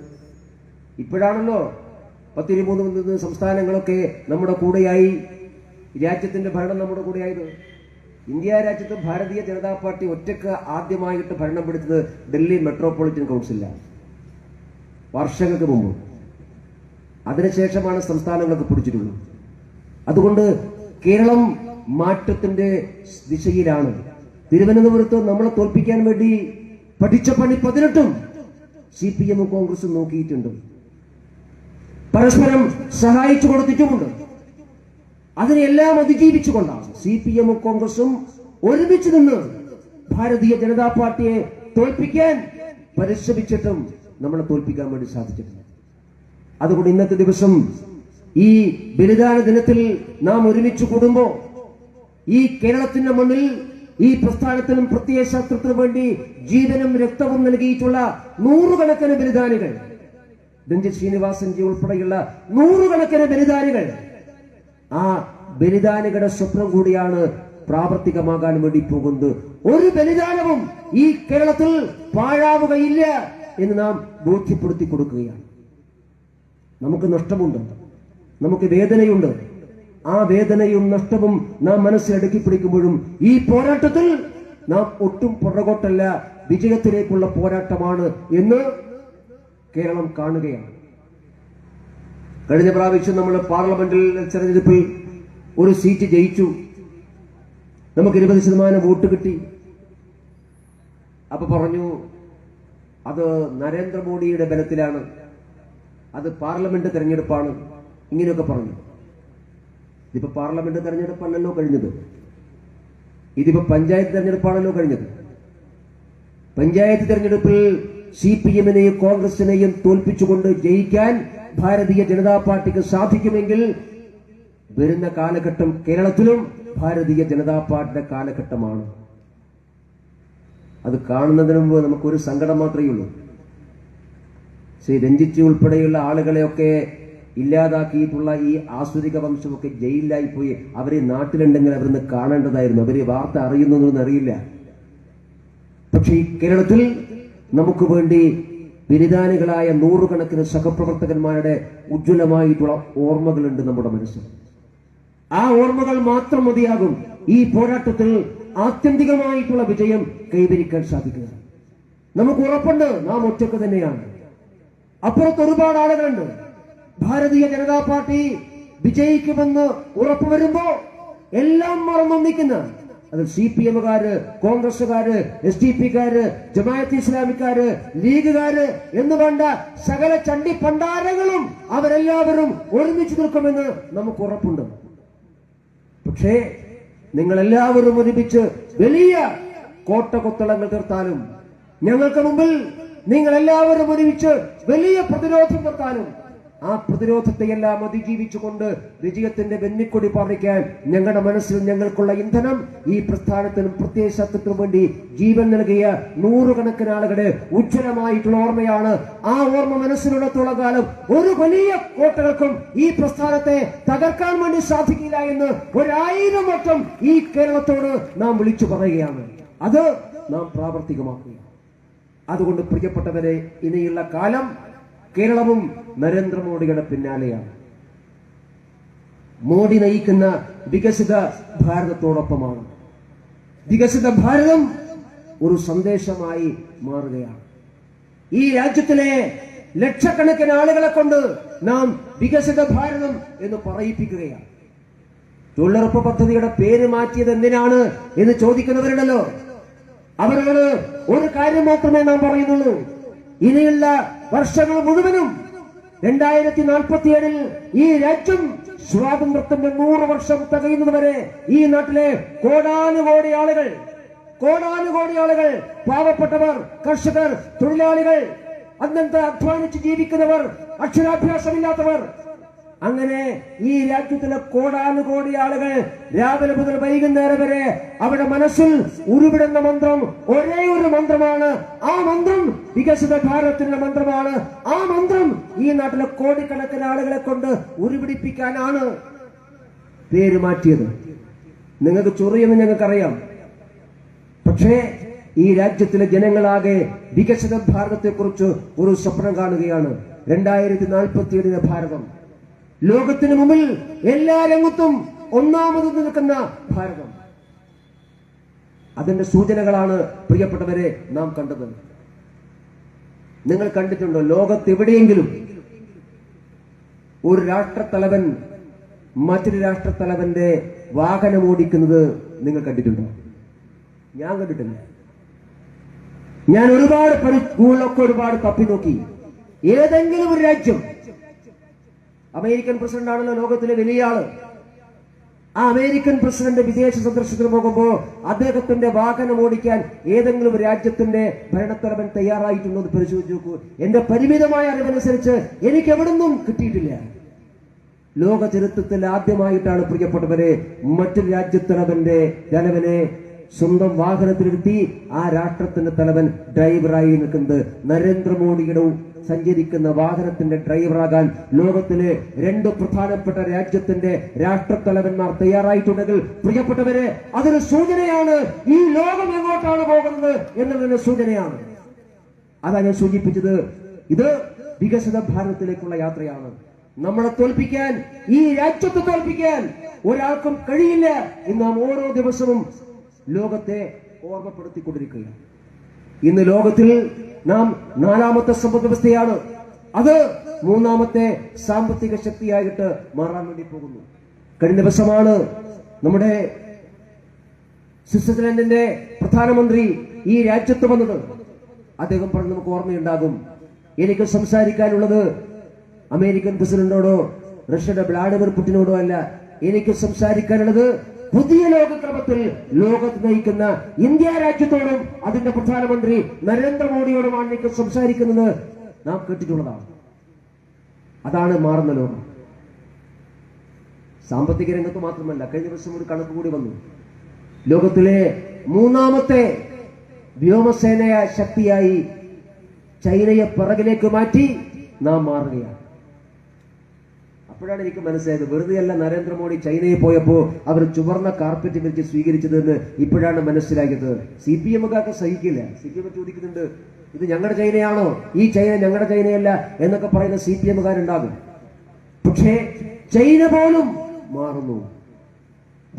ഇപ്പോഴാണല്ലോ 13 സംസ്ഥാനങ്ങളൊക്കെ നമ്മുടെ കൂടെയായി, രാജ്യത്തിന്റെ ഭരണം നമ്മുടെ കൂടെയായത്. ഇന്ത്യ രാജ്യത്ത് ഭാരതീയ ജനതാ പാർട്ടി ഒറ്റക്ക് ആദ്യമായിട്ട് ഭരണം പിടിച്ചത് ഡൽഹി മെട്രോപൊളിറ്റൻ കൗൺസിലാണ്, വർഷങ്ങൾക്ക് മുമ്പ്. അതിനുശേഷമാണ് സംസ്ഥാനങ്ങളൊക്കെ പിടിച്ചിട്ടുള്ളത്. അതുകൊണ്ട് കേരളം മാറ്റത്തിന്റെ ദിശയിലാണ്. തിരുവനന്തപുരത്ത് നമ്മളെ തോൽപ്പിക്കാൻ വേണ്ടി പഠിച്ച പണി 18 CPMും കോൺഗ്രസും നോക്കിയിട്ടുണ്ട്. പരസ്പരം സഹായിച്ചു കൊടുത്തിട്ടുമുണ്ട്. അതിനെല്ലാം അതിജീവിച്ചുകൊണ്ടാണ് CPMും കോൺഗ്രസും ഒരുമിച്ച് നിന്ന് ഭാരതീയ ജനതാ പാർട്ടിയെ തോൽപ്പിക്കാൻ പരിശ്രമിച്ചിട്ടും നമ്മളെ തോൽപ്പിക്കാൻ വേണ്ടി സാധിച്ചിട്ടില്ല. അതുകൊണ്ട് ഇന്നത്തെ ദിവസം ഈ ബലിദാന ദിനത്തിൽ നാം ഒരുമിച്ച് കൂടുമ്പോ ഈ കേരളത്തിന്റെ മണ്ണിൽ ഈ പ്രസ്ഥാനത്തിനും പ്രത്യയ ശാസ്ത്രത്തിനും വേണ്ടി ജീവനും രക്തവും നൽകിയിട്ടുള്ള 100 കണക്കിന് ബലിദാനികൾ, രഞ്ജിത് ശ്രീനിവാസൻജി ഉൾപ്പെടെയുള്ള 100 കണക്കിന് ബലിദാനികൾ, ആ ബലിദാനികളുടെ സ്വപ്നം കൂടിയാണ് പ്രാവർത്തികമാകാൻ വേണ്ടി പോകുന്നത്. ഒരു ബലിദാനവും ഈ കേരളത്തിൽ പാഴാവുകയില്ല എന്ന് നാം ബോധ്യപ്പെടുത്തി കൊടുക്കുകയാണ്. നമുക്ക് നഷ്ടമുണ്ട്, നമുക്ക് വേദനയുണ്ട്. ആ വേദനയും നഷ്ടവും നാം മനസ്സിലടക്കി പിടിക്കുമ്പോഴും ഈ പോരാട്ടത്തിൽ നാം ഒട്ടും പുറകോട്ടല്ല, വിജയത്തിലേക്കുള്ള പോരാട്ടമാണ് എന്ന് കേരളം കാണുകയാണ്. കഴിഞ്ഞ പ്രാവശ്യം നമ്മൾ പാർലമെന്റിൽ തെരഞ്ഞെടുപ്പിൽ ഒരു സീറ്റ് ജയിച്ചു, നമുക്ക് 20% വോട്ട് കിട്ടി. അപ്പൊ പറഞ്ഞു അത് നരേന്ദ്രമോദിയുടെ ബലത്തിലാണ്, അത് പാർലമെന്റ് തെരഞ്ഞെടുപ്പാണ്, ഇങ്ങനെയൊക്കെ പറഞ്ഞു. ഇതിപ്പോ പാർലമെന്റ് തെരഞ്ഞെടുപ്പല്ലല്ലോ കഴിഞ്ഞത്, ഇതിപ്പോ പഞ്ചായത്ത് തെരഞ്ഞെടുപ്പാണല്ലോ കഴിഞ്ഞത്. പഞ്ചായത്ത് തെരഞ്ഞെടുപ്പിൽ CPMനെയും കോൺഗ്രസിനെയും തോൽപ്പിച്ചുകൊണ്ട് ജയിക്കാൻ ഭാരതീയ ജനതാ പാർട്ടിക്ക് സാധിക്കുമെങ്കിൽ വരുന്ന കാലഘട്ടം കേരളത്തിലും ഭാരതീയ ജനതാ പാർട്ടിയുടെ കാലഘട്ടമാണ്. അത് കാണുന്നതിന് മുമ്പ് നമുക്കൊരു സങ്കടം മാത്രമേ ഉള്ളൂ. ശ്രീ രഞ്ജിത്ത് ഉൾപ്പെടെയുള്ള ആളുകളെയൊക്കെ ഇല്ലാതാക്കിയിട്ടുള്ള ഈ ആസുരിക വംശമൊക്കെ ജയിലിലായി പോയി. അവരെ നാട്ടിലുണ്ടെങ്കിൽ അവരൊന്ന് കാണേണ്ടതായിരുന്നു. അവര് വാർത്ത അറിയുന്നതൊന്നും അറിയില്ല. പക്ഷെ ഈ കേരളത്തിൽ നമുക്ക് വേണ്ടി ബലിദാനികളായ 100 കണക്കിന് സഹപ്രവർത്തകന്മാരുടെ ഉജ്ജ്വലമായിട്ടുള്ള ഓർമ്മകളുണ്ട് നമ്മുടെ മനസ്സിൽ. ആ ഓർമ്മകൾ മാത്രം മതിയാകും ഈ പോരാട്ടത്തിൽ ആത്യന്തികമായിട്ടുള്ള വിജയം കൈവരിക്കാൻ സാധിക്കുക. നമുക്ക് ഉറപ്പുണ്ട് നാം ഒറ്റക്ക് തന്നെയാണ്. അപ്പുറത്ത് ഒരുപാട് ആളുകളുണ്ട്. ഭാരതീയ ജനതാ പാർട്ടി വിജയിക്കുമെന്ന് ഉറപ്പ് വരുമ്പോ എല്ലാം മറന്നൊന്നിക്കുന്ന, അത് CPM-കാര്, കോൺഗ്രസുകാര്, SDP-കാര്, ജമാഅത്ത് ഇസ്ലാമിക്കാര്, ലീഗുകാര് എന്ന് വേണ്ട സകല ചണ്ടി പണ്ടാരങ്ങളും അവരെല്ലാവരും ഒരുമിച്ച് നിൽക്കുമെന്ന് നമുക്ക് ഉറപ്പുണ്ട്. പക്ഷേ നിങ്ങളെല്ലാവരും ഒരുമിച്ച് വലിയ കോട്ടകൊത്തളങ്ങൾ തീർത്താലും, ഞങ്ങൾക്ക് മുമ്പിൽ നിങ്ങൾ എല്ലാവരും ഒരുമിച്ച് വലിയ പ്രതിരോധം നിർത്താനും, ആ പ്രതിരോധത്തെയെല്ലാം അതിജീവിച്ചുകൊണ്ട് വിജയത്തിന്റെ വെന്നിക്കൊടി പാറിക്കാൻ ഞങ്ങളുടെ മനസ്സിൽ ഞങ്ങൾക്കുള്ള ഇന്ധനം ഈ പ്രസ്ഥാനത്തിനും പ്രത്യയശാസ്ത്രത്തിനും വേണ്ടി ജീവൻ നൽകിയ നൂറുകണക്കിന് ആളുകളുടെ ഉജ്ജ്വലമായിട്ടുള്ള ഓർമ്മയാണ്. ആ ഓർമ്മ മനസ്സിലുള്ളത്തോളം കാലം ഒരു വലിയ കോട്ടകൾക്കും ഈ പ്രസ്ഥാനത്തെ തകർക്കാൻ വേണ്ടി സാധിക്കില്ല എന്ന് 1000 വട്ടം ഈ കേരളത്തോട് നാം വിളിച്ചു പറയുകയാണ്. അത് നാം പ്രാവർത്തികമാക്കുക. അതുകൊണ്ട് പ്രിയപ്പെട്ടവരെ, ഇനിയുള്ള കാലം കേരളവും നരേന്ദ്രമോദിയുടെ പിന്നാലെയാണ്. മോദി നയിക്കുന്ന വികസിത ഭാരതത്തോടൊപ്പമാണ്. വികസിത ഭാരതം ഒരു സന്ദേശമായി മാറുകയാണ്. ഈ രാജ്യത്തിലെ ലക്ഷക്കണക്കിന് ആളുകളെ കൊണ്ട് നാം വികസിത ഭാരതം എന്ന് പറയിപ്പിക്കുകയാണ്. തൊഴിലുറപ്പ് പദ്ധതിയുടെ പേര് മാറ്റിയത് എന്തിനാണ് എന്ന് ചോദിക്കുന്നവരുണ്ടല്ലോ. അവരോട് ഒരു കാര്യം മാത്രമേ നാം പറയുന്നുള്ളൂ. ഇനിയുള്ള വർഷങ്ങൾ മുഴുവനും 2047 ഈ രാജ്യം സ്വാതന്ത്ര്യത്തിന്റെ 100 വർഷം തികയുന്നതുവരെ ഈ നാട്ടിലെ കോടാനുകോടി ആളുകൾ, പാവപ്പെട്ടവർ, കർഷകർ, തൊഴിലാളികൾ, അന്നത്തെ അധ്വാനിച്ച് ജീവിക്കുന്നവർ, അക്ഷരാഭ്യാസമില്ലാത്തവർ, അങ്ങനെ ഈ രാജ്യത്തിലെ കോടാനുകോടി ആളുകൾ രാവിലെ മുതൽ വൈകുന്നേരം വരെ അവരുടെ മനസ്സിൽ ഉരുവിടുന്ന മന്ത്രം ഒരേ ഒരു മന്ത്രമാണ്. ആ മന്ത്രം വികസിത ഭാരതത്തിന്റെ മന്ത്രമാണ്. ആ മന്ത്രം ഈ നാട്ടിലെ കോടിക്കണക്കിന് ആളുകളെ കൊണ്ട് ഉരുവിടിപ്പിക്കാനാണ് പേര് മാറ്റിയത്. നിങ്ങൾക്ക് ചൊറിയെന്ന് ഞങ്ങൾക്കറിയാം. പക്ഷേ ഈ രാജ്യത്തിലെ ജനങ്ങളാകെ വികസിത ഭാരതത്തെ കുറിച്ച് ഒരു സ്വപ്നം കാണുകയാണ്. 2047 ഭാരതം, ലോകത്തിന് മുമ്പിൽ എല്ലാ രംഗത്തും ഒന്നാമത് നിൽക്കുന്ന ഭാരതം. അതിന്റെ സൂചനകളാണ് പ്രിയപ്പെട്ടവരെ നാം കണ്ടത്. നിങ്ങൾ കണ്ടിട്ടുണ്ടോ ലോകത്തെവിടെയെങ്കിലും ഒരു രാഷ്ട്രത്തലവൻ മറ്റൊരു രാഷ്ട്രത്തലവന്റെ വാഹനം ഓടിക്കുന്നത് നിങ്ങൾ കണ്ടിട്ടുണ്ടോ? ഞാൻ കണ്ടിട്ടില്ല. ഞാൻ ഒരുപാട് സ്കൂളിലൊക്കെ ഒരുപാട് തപ്പി നോക്കി. ഏതെങ്കിലും ഒരു രാജ്യം, അമേരിക്കൻ പ്രസിഡന്റ് ആണല്ലോ ലോകത്തിലെ വലിയ ആള്, ആ അമേരിക്കൻ പ്രസിഡന്റ് വിദേശ സന്ദർശനത്തിന് പോകുമ്പോൾ അദ്ദേഹത്തിന്റെ വാഹനം ഓടിക്കാൻ ഏതെങ്കിലും രാജ്യത്തിന്റെ ഭരണത്തലവൻ തയ്യാറായിട്ടുണ്ടോ എന്ന് പരിശോധിച്ച് നോക്കൂ. എന്റെ പരിമിതമായ അറിവനുസരിച്ച് എനിക്ക് എവിടുന്നും കിട്ടിയിട്ടില്ല. ലോക ചരിത്രത്തിൽ ആദ്യമായിട്ടാണ് പ്രിയപ്പെട്ടവരെ മറ്റൊരു രാജ്യത്തലവന്റെ തലവനെ സ്വന്തം വാഹനത്തിലിരുത്തി ആ രാഷ്ട്രത്തിന്റെ തലവൻ ഡ്രൈവറായി നിൽക്കുന്നത്. നരേന്ദ്രമോദിയുടെ സഞ്ചരിക്കുന്ന വാഹനത്തിന്റെ ഡ്രൈവറാകാൻ ലോകത്തിലെ 2 പ്രധാനപ്പെട്ട രാജ്യത്തിന്റെ രാഷ്ട്രത്തലവന്മാർ തയ്യാറായിട്ടുണ്ടെങ്കിൽ പ്രിയപ്പെട്ടവരെ, അതൊരു സൂചനയാണ് ഈ ലോകം എങ്ങോട്ടാണ് പോകുന്നത് എന്നതിന്റെ സൂചനയാണ്. അതാ ഞാൻ സൂചിപ്പിച്ചത്. ഇത് വികസിത ഭാരതത്തിലേക്കുള്ള യാത്രയാണ്. നമ്മളെ തോൽപ്പിക്കാൻ, ഈ രാജ്യത്തെ തോൽപ്പിക്കാൻ ഒരാൾക്കും കഴിയില്ല എന്ന് നാം ഓരോ ദിവസവും ലോകത്തെ ഓർമ്മപ്പെടുത്തിക്കൊണ്ടിരിക്കുകയാണ്. ഇന്ന് ലോകത്തിൽ നാം 4ാമത്തെ സമ്പദ് വ്യവസ്ഥയാണ്. അത് 3ാമത്തെ സാമ്പത്തിക ശക്തിയായിട്ട് മാറാൻ വേണ്ടി പോകുന്നു. കഴിഞ്ഞ ദിവസമാണ് നമ്മുടെ സ്വിറ്റ്സർലൻഡിന്റെ പ്രധാനമന്ത്രി ഈ രാജ്യത്ത് വന്നത്. അദ്ദേഹം പറഞ്ഞ് നമുക്ക് ഓർമ്മയുണ്ടാകും, എനിക്ക് സംസാരിക്കാനുള്ളത് അമേരിക്കൻ പ്രസിഡന്റിനോടോ റഷ്യയുടെ വ്ളാഡിമിർ പുടിനോടോ അല്ല, എനിക്ക് സംസാരിക്കാനുള്ളത് പുതിയ ലോകക്രമത്തിൽ ലോകത്ത് നയിക്കുന്ന ഇന്ത്യ രാജ്യത്തോടും അതിന്റെ പ്രധാനമന്ത്രി നരേന്ദ്രമോദിയോടുമാണ് എനിക്ക് സംസാരിക്കുന്നത് നാം കേട്ടിട്ടുള്ളതാണ്. അതാണ് മാറുന്ന ലോകം. സാമ്പത്തിക രംഗത്ത് മാത്രമല്ല, കഴിഞ്ഞ ദിവസം ഒരു കണക്ക് കൂടി വന്നു. ലോകത്തിലെ 3ാമത്തെ വ്യോമസേന ശക്തിയായി ചൈനയെ പിറകിലേക്ക് മാറ്റി നാം മാറുകയാണ്. അപ്പോഴാണ് എനിക്ക് മനസ്സിലായത്, വെറുതെയല്ല നരേന്ദ്രമോദി ചൈനയിൽ പോയപ്പോ അവർ ചുവന്ന കാർപ്പറ്റ് വിരിച്ച് സ്വീകരിച്ചതെന്ന് ഇപ്പോഴാണ് മനസ്സിലാക്കിയത്. CPM-കാർക്ക് സഹിക്കില്ല. CPM ചോദിക്കുന്നുണ്ട്, ഇത് ഞങ്ങളുടെ ചൈനയാണോ, ഈ ചൈന ഞങ്ങളുടെ ചൈനയല്ല എന്നൊക്കെ പറയുന്ന CPM-കാരുണ്ടാകും. പക്ഷേ ചൈന പോലും മാറുന്നു.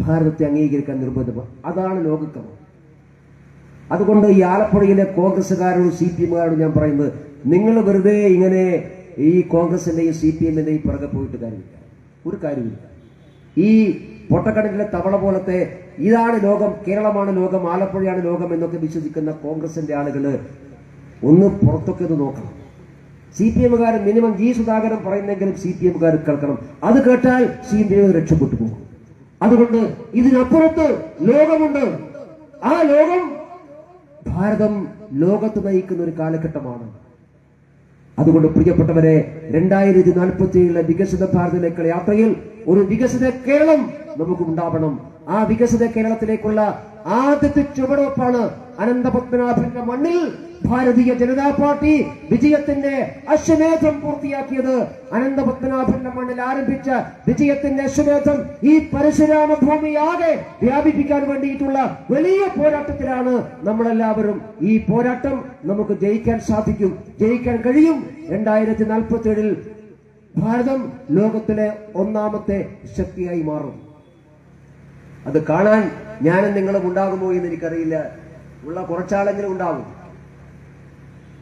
ഭാരതത്തെ അംഗീകരിക്കാൻ നിർബന്ധമാണ്. അതാണ് ലോകക്രമം. അതുകൊണ്ട് ഈ ആലപ്പുഴയിലെ കോൺഗ്രസ്സുകാരോടും CPM-കാരോടും ഞാൻ പറയുന്നത്, നിങ്ങൾ വെറുതെ ഇങ്ങനെ ഈ കോൺഗ്രസിന്റെയും CPM-ന്റെയും പിറകെ പോയിട്ട് കാര്യമില്ല, ഒരു കാര്യമില്ല. ഈ പൊട്ടക്കടലിലെ തവള പോലത്തെ ഇതാണ് ലോകം, കേരളമാണ് ലോകം, ആലപ്പുഴയാണ് ലോകം എന്നൊക്കെ വിശ്വസിക്കുന്ന കോൺഗ്രസിന്റെ ആളുകൾ ഒന്ന് പുറത്തൊക്കെ ഒന്ന് നോക്കണം. CPM-കാർ മിനിമം G. സുധാകരൻ പറയുന്നെങ്കിലും CPM-കാർ കേൾക്കണം. അത് കേട്ടാൽ CPM രക്ഷപ്പെട്ടു പോകും. അതുകൊണ്ട് ഇതിനപ്പുറത്ത് ലോകമുണ്ട്. ആ ലോകം ഭാരതം ലോകത്ത് നയിക്കുന്ന ഒരു കാലഘട്ടമാണ്. അതുകൊണ്ട് പ്രിയപ്പെട്ടവരെ, 2047 വികസിത ഭാരതത്തിലേക്കുള്ള യാത്രയിൽ ഒരു വികസിത കേരളം നമുക്ക് ഉണ്ടാവണം. ആ വികസിത കേരളത്തിലേക്കുള്ള ആദ്യത്തെ ചുവടുവെപ്പാണ് അനന്തപത്മനാഭന്റെ മണ്ണിൽ ഭാരതീയ ജനതാ പാർട്ടി വിജയത്തിന്റെ അശ്വമേധം പൂർത്തിയാക്കിയത്. അനന്തപത്മനാഭന്റെ മണ്ണിൽ ആരംഭിച്ച വിജയത്തിന്റെ അശ്വമേധം ഈ പരശുരാമ ഭൂമിയാകെ വ്യാപിപ്പിക്കാൻ വേണ്ടിയിട്ടുള്ള വലിയ പോരാട്ടത്തിലാണ് നമ്മളെല്ലാവരും. ഈ പോരാട്ടം നമുക്ക് ജയിക്കാൻ സാധിക്കും, ജയിക്കാൻ കഴിയും. 2047 ഭാരതം ലോകത്തിലെ ഒന്നാമത്തെ ശക്തിയായി മാറും. അത് കാണാൻ ഞാനും നിങ്ങളും ഉണ്ടാകുമോ എന്ന് എനിക്കറിയില്ല. ഉള്ള കുറച്ചാളെങ്കിലും ഉണ്ടാകും.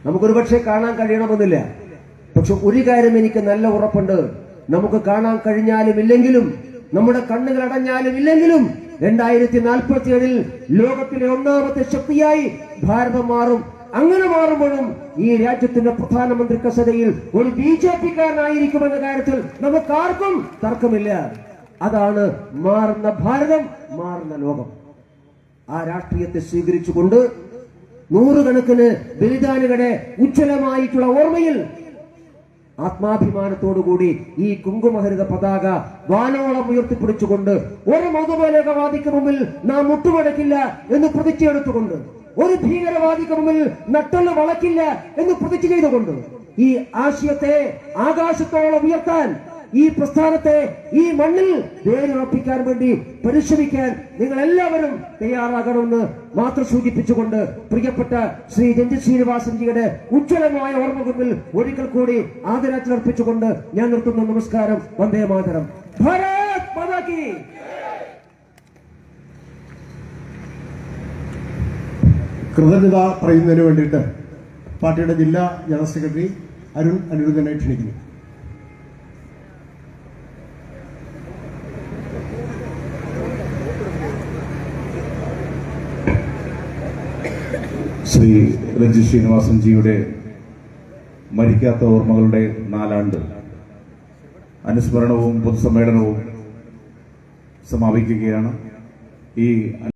നമുക്കൊരു പക്ഷേ കാണാൻ കഴിയണമെന്നില്ല. പക്ഷെ ഒരു കാര്യം എനിക്ക് നല്ല ഉറപ്പുണ്ട്, നമുക്ക് കാണാൻ കഴിഞ്ഞാലും ഇല്ലെങ്കിലും, നമ്മുടെ കണ്ണുകൾ അടഞ്ഞാലും ഇല്ലെങ്കിലും 2047 ലോകത്തിലെ ഒന്നാമത്തെ ശക്തിയായി ഭാരതം മാറും. അങ്ങനെ മാറുമ്പോഴും ഈ രാജ്യത്തിന്റെ പ്രധാനമന്ത്രി കസേരയിൽ ഒരു BJP-കാരനായിരിക്കുമെന്ന കാര്യത്തിൽ നമുക്കാർക്കും തർക്കമില്ല. അതാണ് മാറുന്ന ഭാരതം, മാറുന്ന ലോകം. ആ രാഷ്ട്രീയത്തെ സ്വീകരിച്ചുകൊണ്ട് നൂറുകണക്കിന് ബലിദാനികളുടെ ഉജ്ജ്വലമായിട്ടുള്ള ഓർമ്മയിൽ ആത്മാഭിമാനത്തോടുകൂടി ഈ കുങ്കുമഹരിത പതാക വാനോളം ഉയർത്തിപ്പിടിച്ചുകൊണ്ട് ഒരു മതബോധവാദിക്ക് മുമ്പിൽ നാം മുട്ടുമടക്കില്ല എന്ന് പ്രതിജ്ഞയെടുത്തുകൊണ്ട്, ഒരു ഭീകരവാദിക്ക് മുമ്പിൽ നട്ടല് വളക്കില്ല എന്ന് പ്രതിജ്ഞ ചെയ്തുകൊണ്ട് ഈ ആശയത്തെ ആകാശത്തോളം ഉയർത്താൻ, ഈ പ്രസ്ഥാനത്തെ ഈ മണ്ണിൽ വേരുറപ്പിക്കാൻ വേണ്ടി പരിശ്രമിക്കാൻ നിങ്ങൾ എല്ലാവരും തയ്യാറാകണമെന്ന് മാത്രം സൂചിപ്പിച്ചുകൊണ്ട് പ്രിയപ്പെട്ട ശ്രീ രഞ്ജിത് ശ്രീനിവാസൻജിയുടെ ഉജ്ജ്വലമായ ഓർമ്മ മുമ്പിൽ ഒരിക്കൽ കൂടി ആദരാഞ്ജലി അർപ്പിച്ചുകൊണ്ട് ഞാൻ നിർത്തുന്നു. നമസ്കാരം. വന്ദേ മാതരം. ഭാരത് മാതാ കി. കൃതജ്ഞത പറയുന്നതിന് വേണ്ടിയിട്ട് പാർട്ടിയുടെ ജില്ലാ ജനറൽ സെക്രട്ടറി അരുൺ അനിരുദ്ധനെ ക്ഷണിക്കുന്നു. ശ്രീ രഞ്ജിത് ശ്രീനിവാസൻജിയുടെ മരിക്കാത്ത ഓർമ്മകളുടെ 4 അനുസ്മരണവും പൊതുസമ്മേളനവും സമാപിക്കുകയാണ്. ഈ